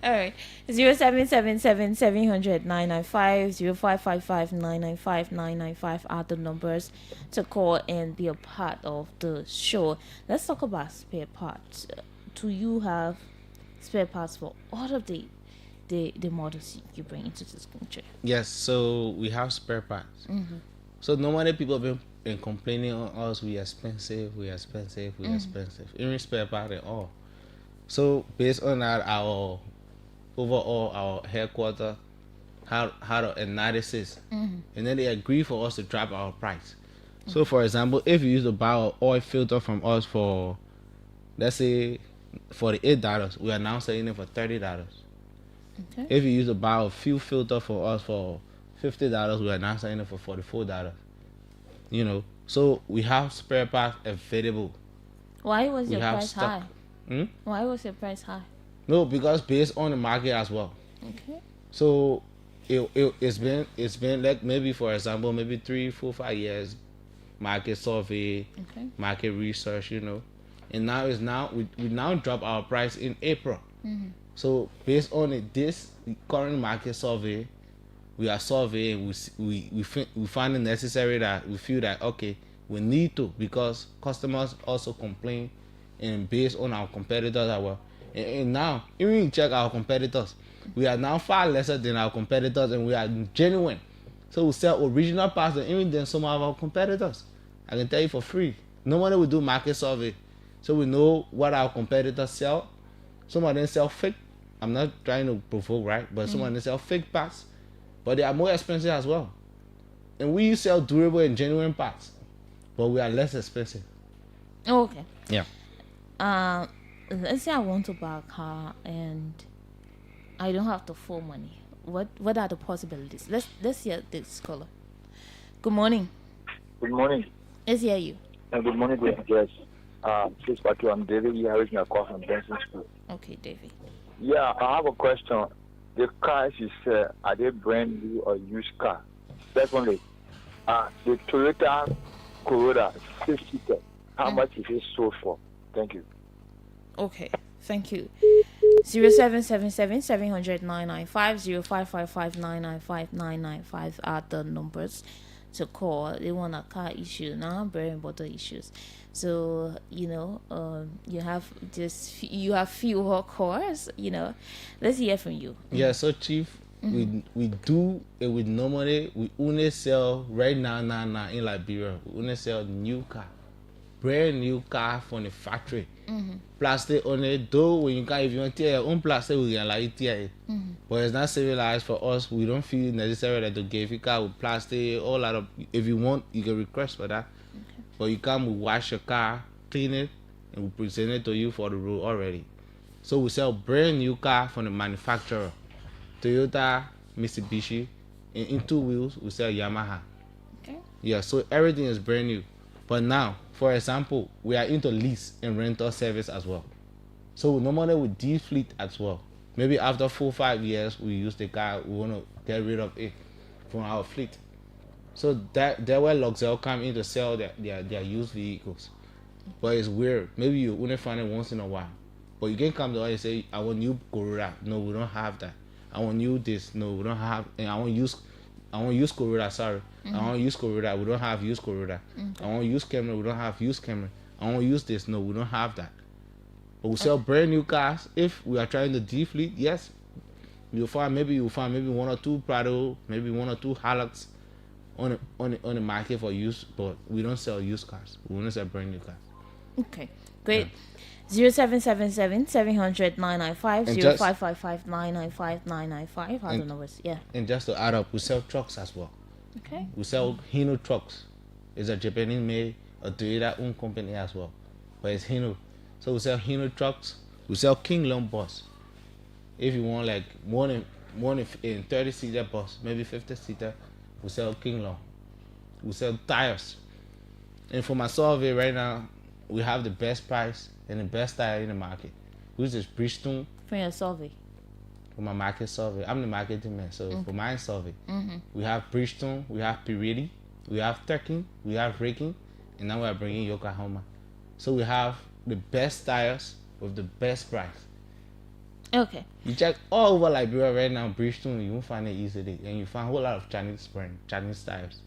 All right. 0777-700-995, 0555-995-995 are the numbers to call and be a part of the show. Let's talk about spare parts. Do you have spare parts for all of the models you bring into this country? Yes, so we have spare parts. Mhm. So normally people have been complaining on us, we expensive. Even spare part and all. So based on that, our overall our headquarters had an analysis, Mhm. and then they agree for us to drop our price. So for example, if you use to buy an oil filter from us for, let's say, $48, we are now selling it for $30. Okay. If you use to buy a fuel filter for us for $50, we are now selling it for $44. You know, so we have spare parts available. Why was We your have price stock. high? Why was your price high? No, because based on the market as well. Okay. So it's been like, maybe for example, maybe 3, 4, 5 years market survey, Okay. market research, and now we now drop our price in April. Mhm. So based on this current market survey, we are surveying. We find it necessary that we feel that okay, we need to, because customers also complain, and based on our competitors as well. And now even you check our competitors, we are now far lesser than our competitors, and we are genuine. So we sell original parts even than some of our competitors. I can tell you for free. Normally we do market survey, so we know what our competitors sell. Some of them sell fake. I'm not trying to provoke, right? But some of them sell fake parts, but they are more expensive as well. And we sell durable and genuine parts, but we are less expensive. Okay. Yeah. Let's say I want to buy a car and I don't have the full money. What are the possibilities? Let's hear this caller. Good morning. Good morning. Let's hear you. Good morning, dear guests. This is Fatu. I'm David. You have a call from Benson School. Okay, David. Yeah, I have a question. The cars you sell, are they brand new or used car? Secondly, the Toyota Corolla 6-seater, how much is it sold for? Thank you. Okay, thank you. 0777-700-995, 0555-995-995 are the numbers to call. They want a car issue now, bread and butter issues. So you have fewer cars. Let's hear from you. Yeah. So Chief, we only sell right now in Liberia. We only sell new car, brand new car from the factory. Plastic on it, though when you can, if you want to tear your own plastic, we can like tear it. But it's not civilized for us. We don't feel necessary that to give you car with plastic, all lot of. If you want, you can request for that. But you come, we wash your car, clean it, and we present it to you for the road already. So we sell brand new car from the manufacturer, Toyota, Mitsubishi, and in 2 wheels we sell Yamaha. Okay. Yeah, so everything is brand new. But now, for example, we are into lease and rental service as well. So normally we defleet as well. Maybe after 4 5 years, we use the car, we want to get rid of it from our fleet. So that where Luxel come in to sell their used vehicles. But it's weird. Maybe you only find it once in a while. But you can come to us and say, I want new Corolla. No, we don't have that. I want new this. No, we don't have. And I want used Corolla. Sorry. I want used Corolla. We don't have used Corolla. I want used Camry. We don't have used Camry. I want use this. No, we don't have that. But we sell brand new cars. If we are trying to defleet, yes, you'll find maybe 1 or 2 Prado, maybe 1 or 2 Hilux on the market for use. But we don't sell used cars. We only sell brand new cars. Okay, great. 0777-700-995, 0555-995-995 are the numbers. Yeah. And just to add up, we sell trucks as well. Okay. We sell Hino trucks. It's a Japanese made, a Toyota owned company as well. But it's Hino. So we sell Hino trucks. We sell King Long bus. If you want like more than One in 30-seater bus, maybe 50-seater, we sell King Long. We sell tires. And for my survey right now, we have the best price and the best tire in the market, which is Bridgestone. For your survey? For my market survey. I'm the marketing man, so for my survey, we have Bridgestone, we have Pirelli, we have Turkin, we have Raking, and now we are bringing Yokohama. So we have the best tires with the best price. Okay. You check all over Liberia right now, Bridgestone, you won't find it easily, and you find a whole lot of Chinese tires.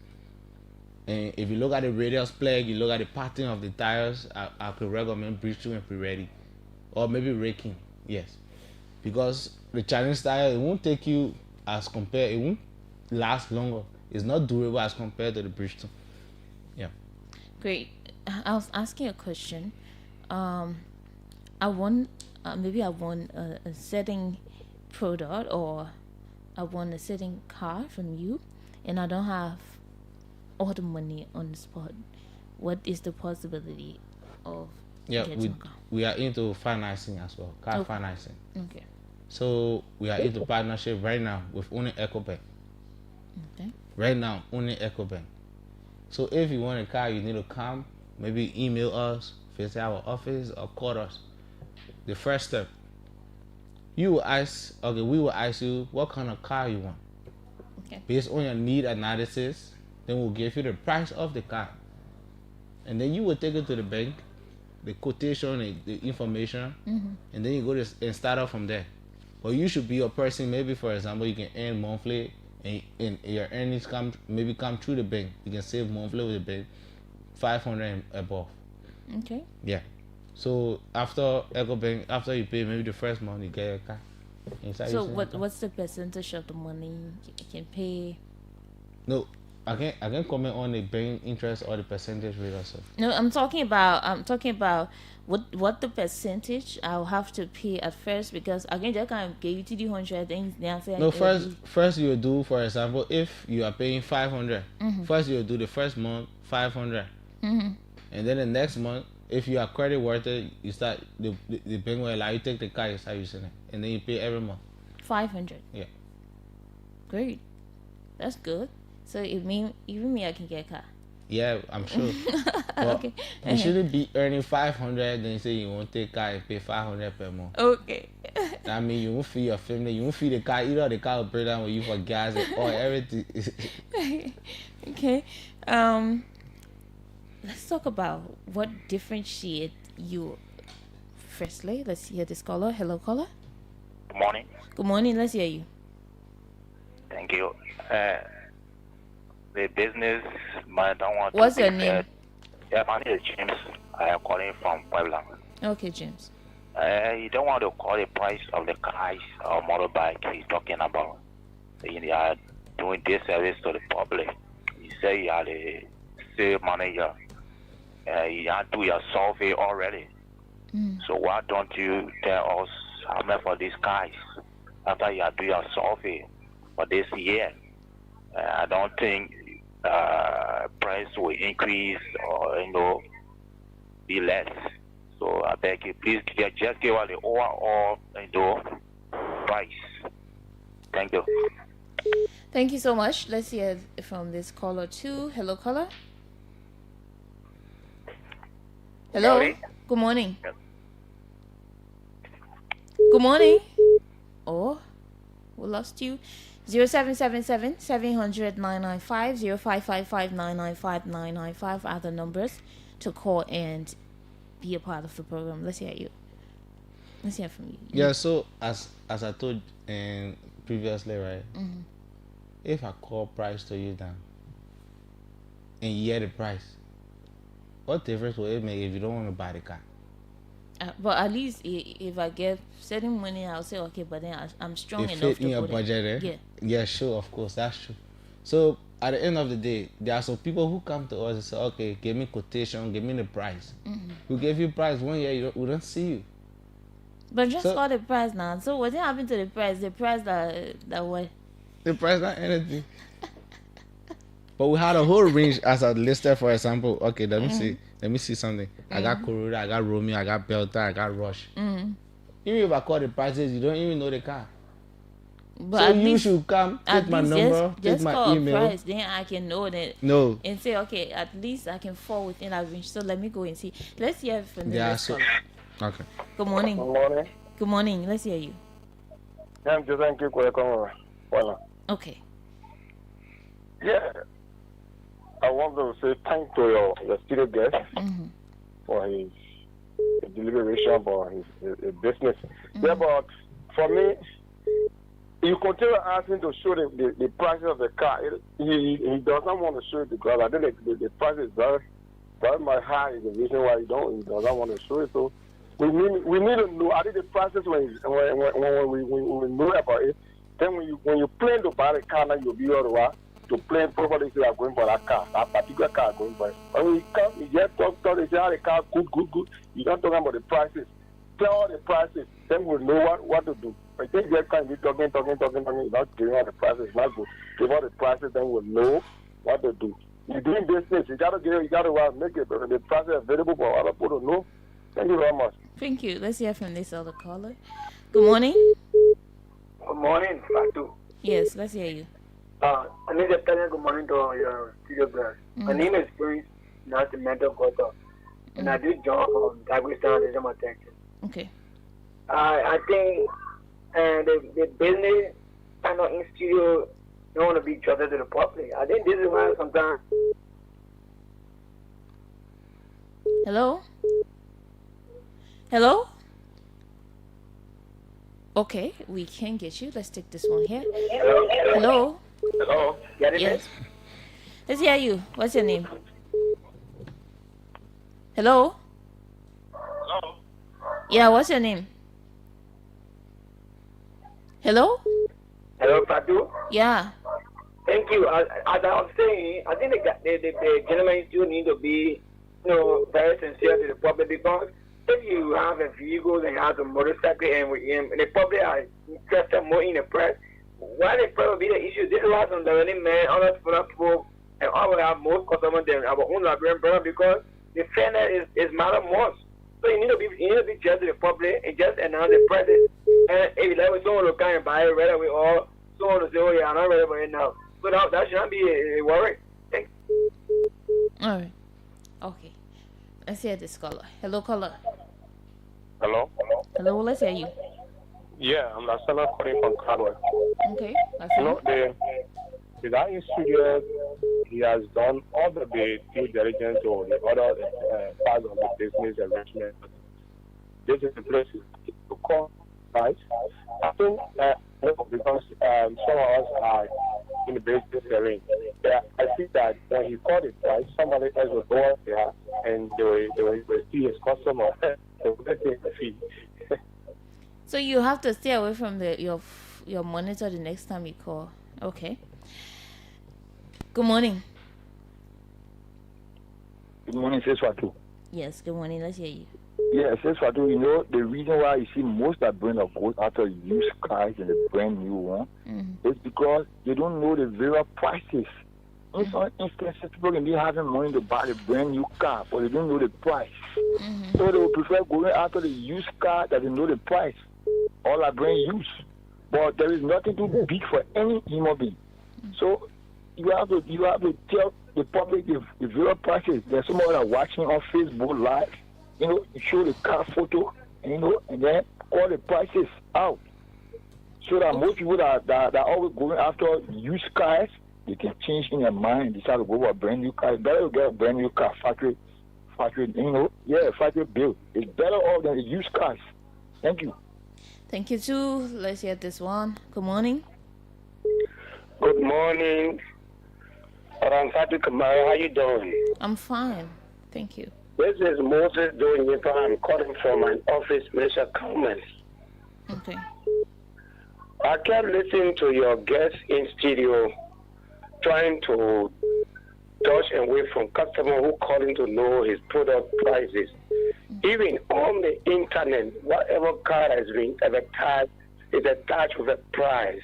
And if you look at the radius plug, you look at the pattern of the tires, I could recommend Bridgestone and Pirelli, or maybe Raking, yes, because the Chinese tire, it won't take you as compared, it won't last longer. It's not durable as compared to the Bridgestone. Yeah. Great. I was asking a question. I want a certain product, or I want a certain car from you, and I don't have all the money on the spot. What is the possibility of getting a car? We are into financing as well, car financing. Okay. So we are into partnership right now with only EcoBank. Okay. Right now, only EcoBank. So if you want a car, you need to come, maybe email us, visit our office, or call us. The first step, we will ask you what kind of car you want. Okay. Based on your need analysis, then we'll give you the price of the car. And then you will take it to the bank, the quotation, the information, and then you go and start off from there. But you should be a person, maybe for example, you can earn monthly, and your earnings come through the bank. You can save monthly with the bank, 500 and above. Okay. Yeah. So after EcoBank, after you pay maybe the first month, you get your car. So what's the percentage of the money you can pay? No, I can't comment on the bank interest or the percentage rate also. No, I'm talking about what the percentage I'll have to pay at first, because again they can give you 200 things. No, first you do, for example, if you are paying 500, first you do the first month 500, and then the next month, if you are credit worthy, you start the bank will allow you to take the car, you start using it, and then you pay every month. 500. Yeah. Great, that's good. So even me, I can get a car. Yeah, I'm sure. Okay. You shouldn't be earning 500, then you say you won't take car and pay 500 per month. Okay. I mean, you won't feed your family, you won't feed the car, either the car will break down with you for gas or everything. Okay. Let's talk about what differentiates you. Firstly, let's hear this caller. Hello, caller. Good morning. Good morning. Let's hear you. Thank you. The business man don't want. What's your name? Yeah, my name is James. I am calling from Puebla. Okay, James. You don't want to call the price of the cars or motorbike he's talking about. You are doing this service to the public. You say you are the sales manager. You have to do your survey already. So why don't you tell us how much for these cars after you have do your survey for this year? I don't think price will increase or be less. So I beg you, please just give us the overall price. Thank you. Thank you so much. Let's hear from this caller too. Hello, caller. Hello. Sorry? Good morning. Good morning. Oh, we lost you. 0777 700 995 0555 995 995 are the numbers to call and be a part of the program. Let's hear you. Let's hear from you. Yeah, so as I told previously, right? If I call price to you down and you hear the price, what difference will it make if you don't want to buy the car? But at least if I get certain money, I'll say okay. But then I'm strong enough to fit in your budget, eh? Yeah, sure, of course, that's true. So at the end of the day, there are some people who come to us and say, okay, give me quotation, give me the price. We give you price 1 year, we don't see you. But just got the price now. So what happened to the price? The price that what? The price not anything. But we had a whole range as I listed, for example. Okay, let me see something. I got Corolla, I got Romeo, I got Belta, I got Rush. Even if I call the prices, you don't even know the car. But so at you least, should come, take my number, take just my call email. a price, then I can know that. No. And say, okay, at least I can fall within that range. So let me go and see. Let's hear from the next caller. Okay. Good morning. Good morning. Good morning. Let's hear you. I'm just thank you for your Okay. Yeah. I want to say thank to your studio guest for his deliberation, for his business. Yeah, but for me, you continue asking to show the prices of the car. He does not want to show it because I think the price is very, very much high. Is the reason why he does not want to show it. So we need to know. I think the prices when we know about it. Then when you plan to buy the car, now you'll be all the way to plan properly. You are going for that car, that particular car going for it. When you come, you just talk. They say, the car good. You don't talk about the prices. Tell all the prices. Then we'll know what to do. But they just can't be talking, not giving all the prices. Not good. Give all the prices, then we'll know what to do. You're doing business. You gotta make it. The prices available for other people to know. Thank you very much. Thank you. Let's hear from this other caller. Good morning. Good morning, Fatu. Yes, let's hear you. I need to tell you good morning to your studio guest. My name is Prince, not the mental Goto. And I do job on Dagestan, Texas. Okay. I think the business and in studio don't want to be trusted to the public. I think this is why sometimes. Hello? Hello? Okay, we can get you. Let's take this one here. Hello? Hello? Yes. Let's hear you. What's your name? Hello? Hello? Yeah, what's your name? Hello? Hello, Fatu? Yeah. Thank you. As I was saying, I think the gentleman still need to be, very sincere to the public because if you have a vehicle and you have a motorcycle and the public are interested more in the press, why the press will be the issue? This is why some learning men, other people, and all will have most customers than our own Liberian brother because the fairness is matter most. So you need to be just to the public and just announce the prices. And if you let someone to come and buy it right away, or someone to say, oh yeah, I'm not ready for it now. So that shouldn't be a worry. Thanks. All right. Okay. Let's hear this caller. Hello, caller. Hello? Hello, let's hear you. Yeah, I'm Lasana calling from Caldwell. Okay. The guy in studio, he has done all the due diligence or the other parts of the business arrangement. This is the place to call, right? I think because some of us are in the business arena. Yeah, I think that when he called it price, somebody else will go out there and they will see his customer. They will get the fee. So you have to stay away from your monitor the next time you call. Okay. Good morning. Good morning, Sis Fatu. Yes, good morning. Let's hear you. Yeah, Sis Fatu, the reason why you see most that brand of goes after used cars and the brand new one is because they don't know the various prices. In some instances, people can be having money to buy the brand new car, but they don't know the price. So they will prefer going after the used car that they know the price. All are brand used. But there is nothing too big for any human being. So you have to tell the public the real prices. There's someone that are watching on Facebook Live, you show the car photo, and then call the prices out. So that most people that are always going after used cars, they can change in their mind and decide to go for a brand new car. It's better to get a brand new car, factory, factory built. It's better off than the used cars. Thank you. Thank you too. Let's hear this one. Good morning. Good morning. I'm Fatu Kamara. How you doing? I'm fine. Thank you. This is Moses doing it. I'm calling from an office, Mr. Coleman. Okay. I kept listening to your guest in studio, trying to touch away from customer who calling to know his product prices. Even on the internet, whatever car has been advertised is attached with a price.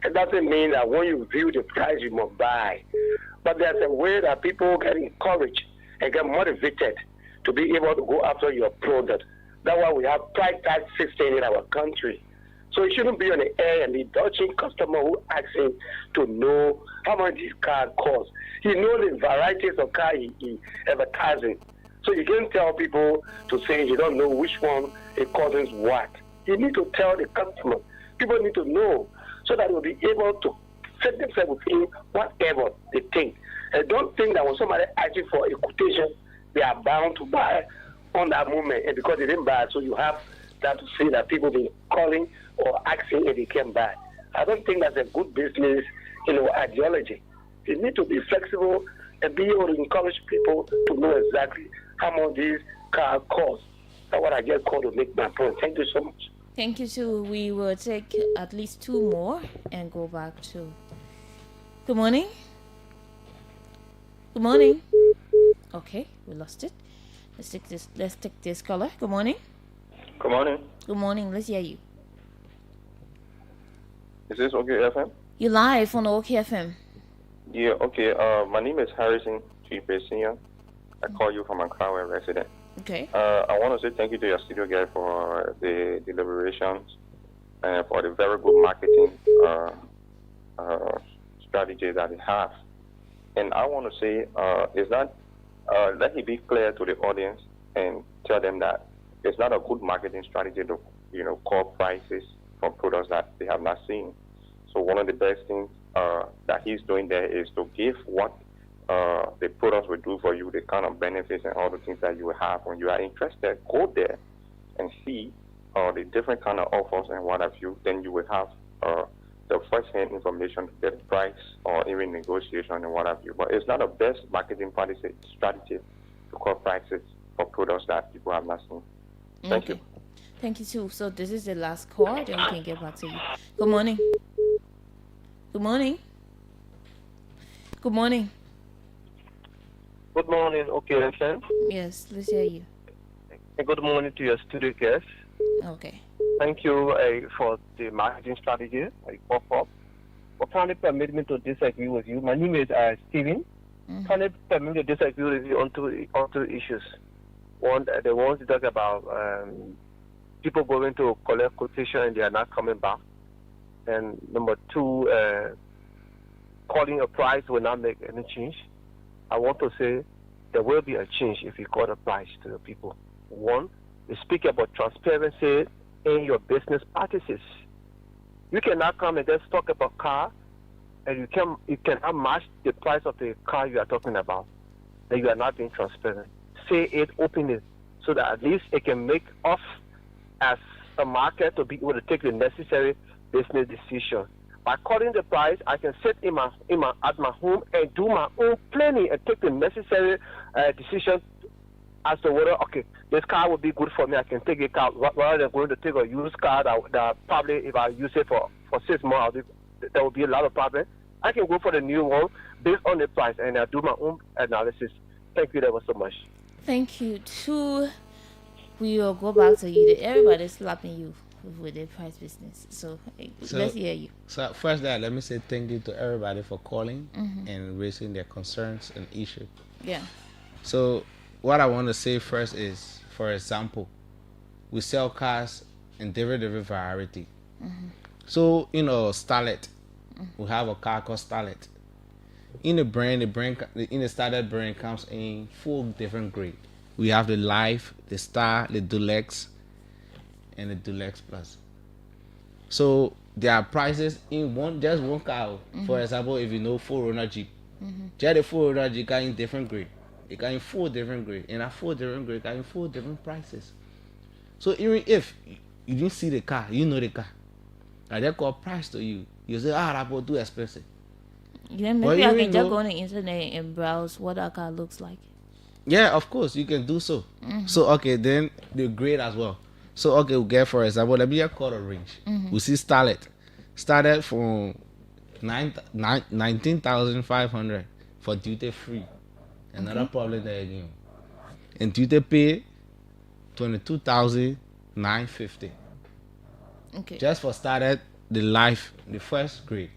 It doesn't mean that when you view the price, you must buy. But there's a way that people get encouraged and get motivated to be able to go after your product. That's why we have price tag system in our country. So it shouldn't be on the air and the dodging customer who asking to know how much this car costs. He knows the varieties of car he advertising. So you can't tell people to say you don't know which one it causes what. You need to tell the customer. People need to know so that they'll be able to set themselves within whatever they think. And don't think that when somebody asks you for a quotation, they are bound to buy on that moment. And because they didn't buy, so you have that to say that people been calling or asking if they can buy. I don't think that's a good business, ideology. You need to be flexible and be able to encourage people to know exactly how much this car costs. That's what I just called to make my point. Thank you so much. Thank you too. We will take at least 2 more and go back to. Good morning. Good morning. Okay, we lost it. Let's take this caller. Good morning. Good morning. Good morning. Let's hear you. Is this OK FM? You're live on OK FM. Yeah, okay. My name is Harrison Chipe Senior. I call you from Accra resident. Okay. I want to say thank you to your studio guy for the deliberations and for the very good marketing strategy that he has. And I want to say is that let me be clear to the audience and tell them that it's not a good marketing strategy to call prices for products that they have not seen. So one of the best things that he's doing there is to give what the products will do for you, the kind of benefits and all the things that you will have. When you are interested, go there and see the different kind of offers and what have you. Then you will have the first-hand information to get price or even negotiation and what have you. But it's not the best marketing strategy to call prices for products that people have not seen. Thank you. Thank you too. So this is the last call, then we can get back to you. Good morning. Good morning. Good morning. Good morning, OK FM. Yes, let's hear you. And good morning to your studio guests. Okay. Thank you for the marketing strategy. I pop up. But kindly permit me to disagree with you. My name is Steven. Kindly permit me to disagree with you on two issues. One, the ones you talk about people going to collect quotation and they are not coming back. And number two, calling a price will not make any change. I want to say there will be a change if you call a price to the people. One, you speak about transparency in your business practices. You cannot come and just talk about car and you cannot match the price of the car you are talking about. Then you are not being transparent. Say it openly so that at least it can make us as a market to be able to take the necessary business decision. By calling the price, I can sit at my home and do my own planning and take the necessary decision as to whether, okay, this car would be good for me. I can take a car rather than going to take a used car that probably if I use it for 6 months, there will be a lot of problems. I can go for the new one based on the price and I do my own analysis. Thank you ever so much. Thank you too. We will go back to you. Everybody's slapping you with the price business. So let's hear you. So first, let me say thank you to everybody for calling and raising their concerns and issues. Yeah. So what I want to say first is, for example, we sell cars in different variety. So Starlet, we have a car called Starlet. In the brand, in the Starlet brand comes in 4 different grades. We have the Life, the Star, the Deluxe, and the Deluxe Plus. So there are prices in just one car. For example, if you know 4Runner Jeep, just the 4Runner Jeep got in different grade. It got in 4 different grades, and that 4 different grades got in 4 different prices. So even if you didn't see the car, you know the car, and they call price to you, you say, that boy too expensive. Yeah, maybe I can just go on the internet and browse what that car looks like. Yeah, of course, you can do so. So, okay, then the grade as well. So, okay, we get, for example, let me just call a range. We see Starlet. Started from 19,500 for duty free. Another problem there again. And duty pay 22,950. Okay. Just for Starlet, the Life, the first grade,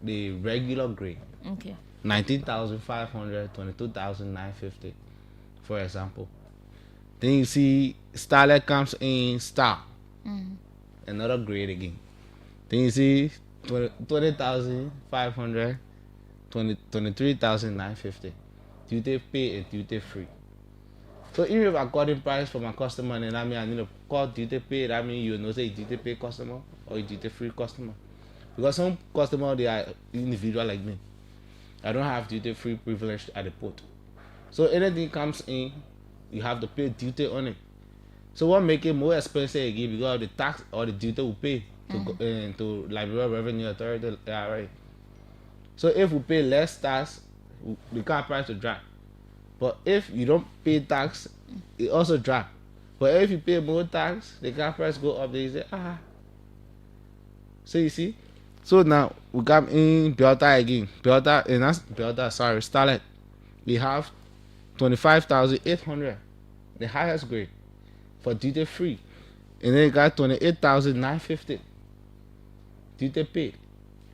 the regular grade. Okay. 19,500, 22,950. For example. Then you see Starlet comes in Star. Another grade again. Then you see 20,500, 23,950. Duty paid and duty free. So even if I got in price for my customer, and I mean I need to call duty paid, I mean you know say duty paid customer or duty free customer. Because some customer they are individual like me. I don't have duty free privilege at the port. So anything comes in, you have to pay duty on it. So what make it more expensive again because of the tax or the duty we pay to Liberia Revenue Authority, right? So if we pay less tax, the car price will drop. But if you don't pay tax, it also drop. But if you pay more tax, the car price go up. They say So you see. So now we come in Belta again. Starlet. We have 25,800, the highest grade for duty free. And then you got 28,950 duty paid.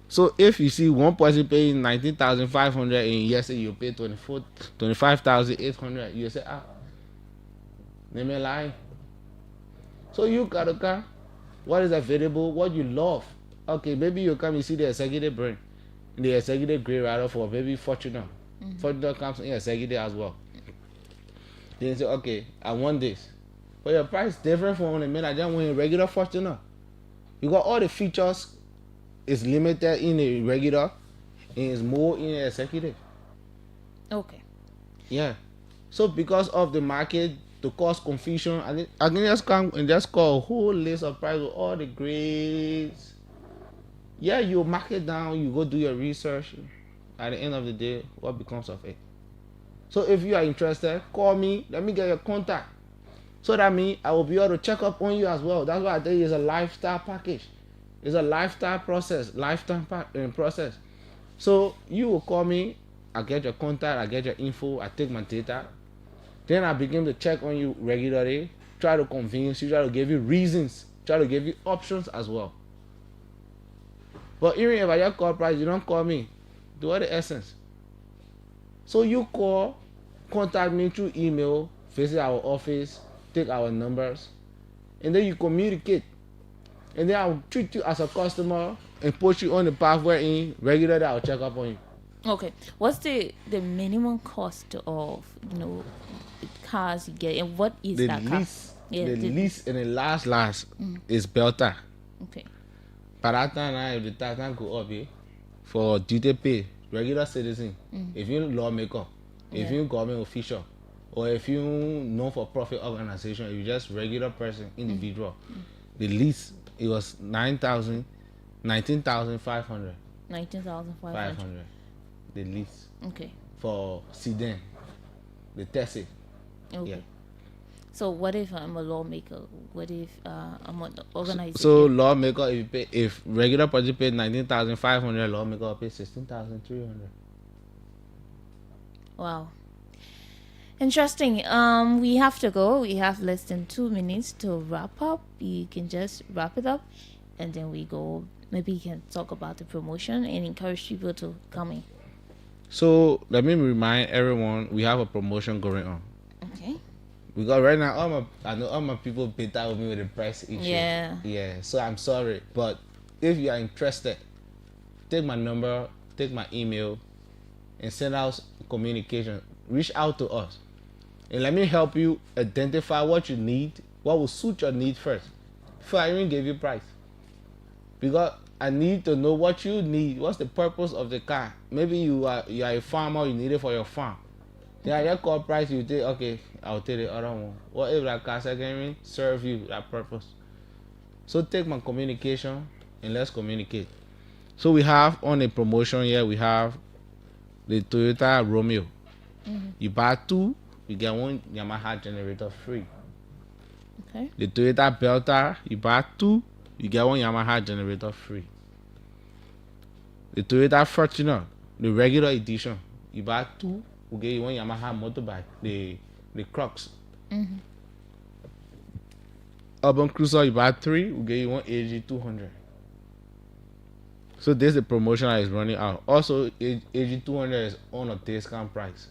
So if you see one person paying 19,500 and yesterday you pay 25,800, you say, let me lie. So you got a car, what is available, what you love. Okay, maybe you come and see the executive brand, the executive grade rather for maybe Fortuner. Fortuner comes in executive as well. Then you say, okay, I want this. But your price different from the man I just want a regular Fortuner. You got all the features is limited in a regular and is more in an executive. Okay. Yeah. So because of the market, to cause confusion, I can just come and just call a whole list of prices with all the grades. Yeah, you mark it down, you go do your research. At the end of the day, what becomes of it? So if you are interested, call me. Let me get your contact. So that means I will be able to check up on you as well. That's why I think it's a lifestyle package. It's a lifestyle process, process. So you will call me, I get your contact, I get your info, I take my data. Then I begin to check on you regularly, try to convince you, try to give you reasons, try to give you options as well. But even if I just call price, you don't call me. Do all the essence. So you call, contact me through email, visit our office, take our numbers, and then you communicate. And then I'll treat you as a customer and put you on the path wherein regularly I'll check up on you. Okay. What's the minimum cost of cars you get, and what is that car? The least and the last is Belta. Okay. But that time if the tax go up for duty pay, regular citizen, if you're lawmaker, if you're government official, or if you non for profit organization, if you're just regular person, individual, the least it was 19,500. 19,500. The least. Okay. For sedan, the Tesla. Okay. Yeah. So what if I'm a lawmaker? What if I'm an organization? So lawmaker, if regular person pay 19,500, lawmaker will pay 16,300. Wow. Interesting. We have to go. We have less than 2 minutes to wrap up. You can just wrap it up, and then we go. Maybe you can talk about the promotion and encourage people to come in. So let me remind everyone, we have a promotion going on. Okay. Because right now, I know all my people beat with me with the price issue. Yeah. Yeah. So I'm sorry, but if you are interested, take my number, take my email, and send out communication. Reach out to us, and let me help you identify what you need, what will suit your need first, before I even give you price. Because I need to know what you need. What's the purpose of the car? Maybe you are a farmer, you need it for your farm. Then I just call price, you take, okay, I'll take the other one. What if that car can serve you that purpose? So take my communication and let's communicate. So we have on a promotion here, we have the Toyota Romeo. You buy 2, you get 1 Yamaha generator free. Okay. The Toyota Belta, you buy 2, you get 1 Yamaha generator free. The Toyota Fortuner, the regular edition, you buy 2, we get you 1 Yamaha motorbike, the Crocs. Urban Cruiser, you buy 3, we get you 1 AG200. So this is the promotion that is running out. Also, AG200 is on a discount price.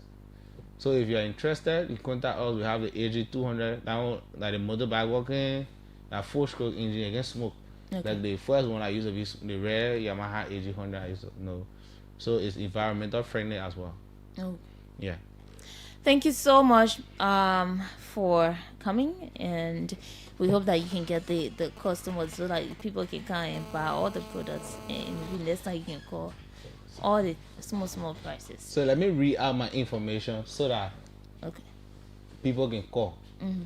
So if you are interested, you contact us. We have the AG200, that the motorbike working, that 4-stroke engine against smoke. Okay. Like the first one I used to be the rare Yamaha AG100 I used to know. So it's environmental friendly as well. Oh. Yeah. Thank you so much for coming, and we hope that you can get the customers so that people can come and buy all the products, and maybe next time you can call all the small prices. So let me read out my information so that people can call. Mm-hmm.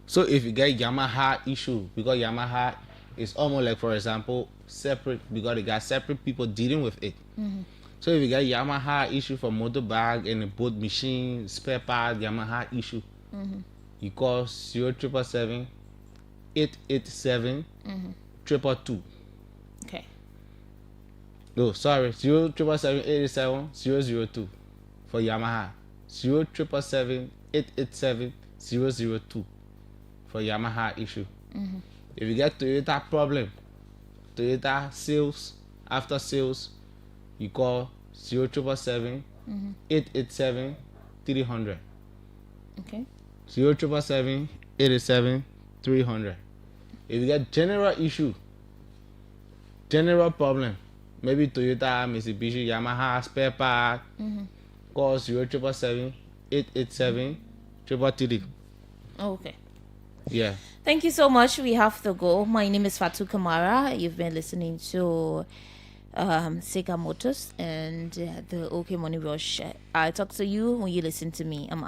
So if you get Yamaha issue, because Yamaha is almost like, for example, separate, because they got separate people dealing with it. Mm-hmm. So if you get Yamaha issue for motor bag and the boat machine, spare part, Yamaha issue, you call 0777 887 222. Okay. No, sorry, 0777 887 002 for Yamaha. 0777 887 002 for Yamaha issue. If you get Toyota problem, Toyota sales, after sales, you call 0777 887 300. Okay. 0777 887 300. If you get general issue, general problem, maybe Toyota, Mitsubishi, Yamaha, spare part, call 0777 887 333. Okay. Yeah. Thank you so much. We have to go. My name is Fatu Kamara. You've been listening to Sega Motors and the OK Money Rush. I talk to you when you listen to me. I'm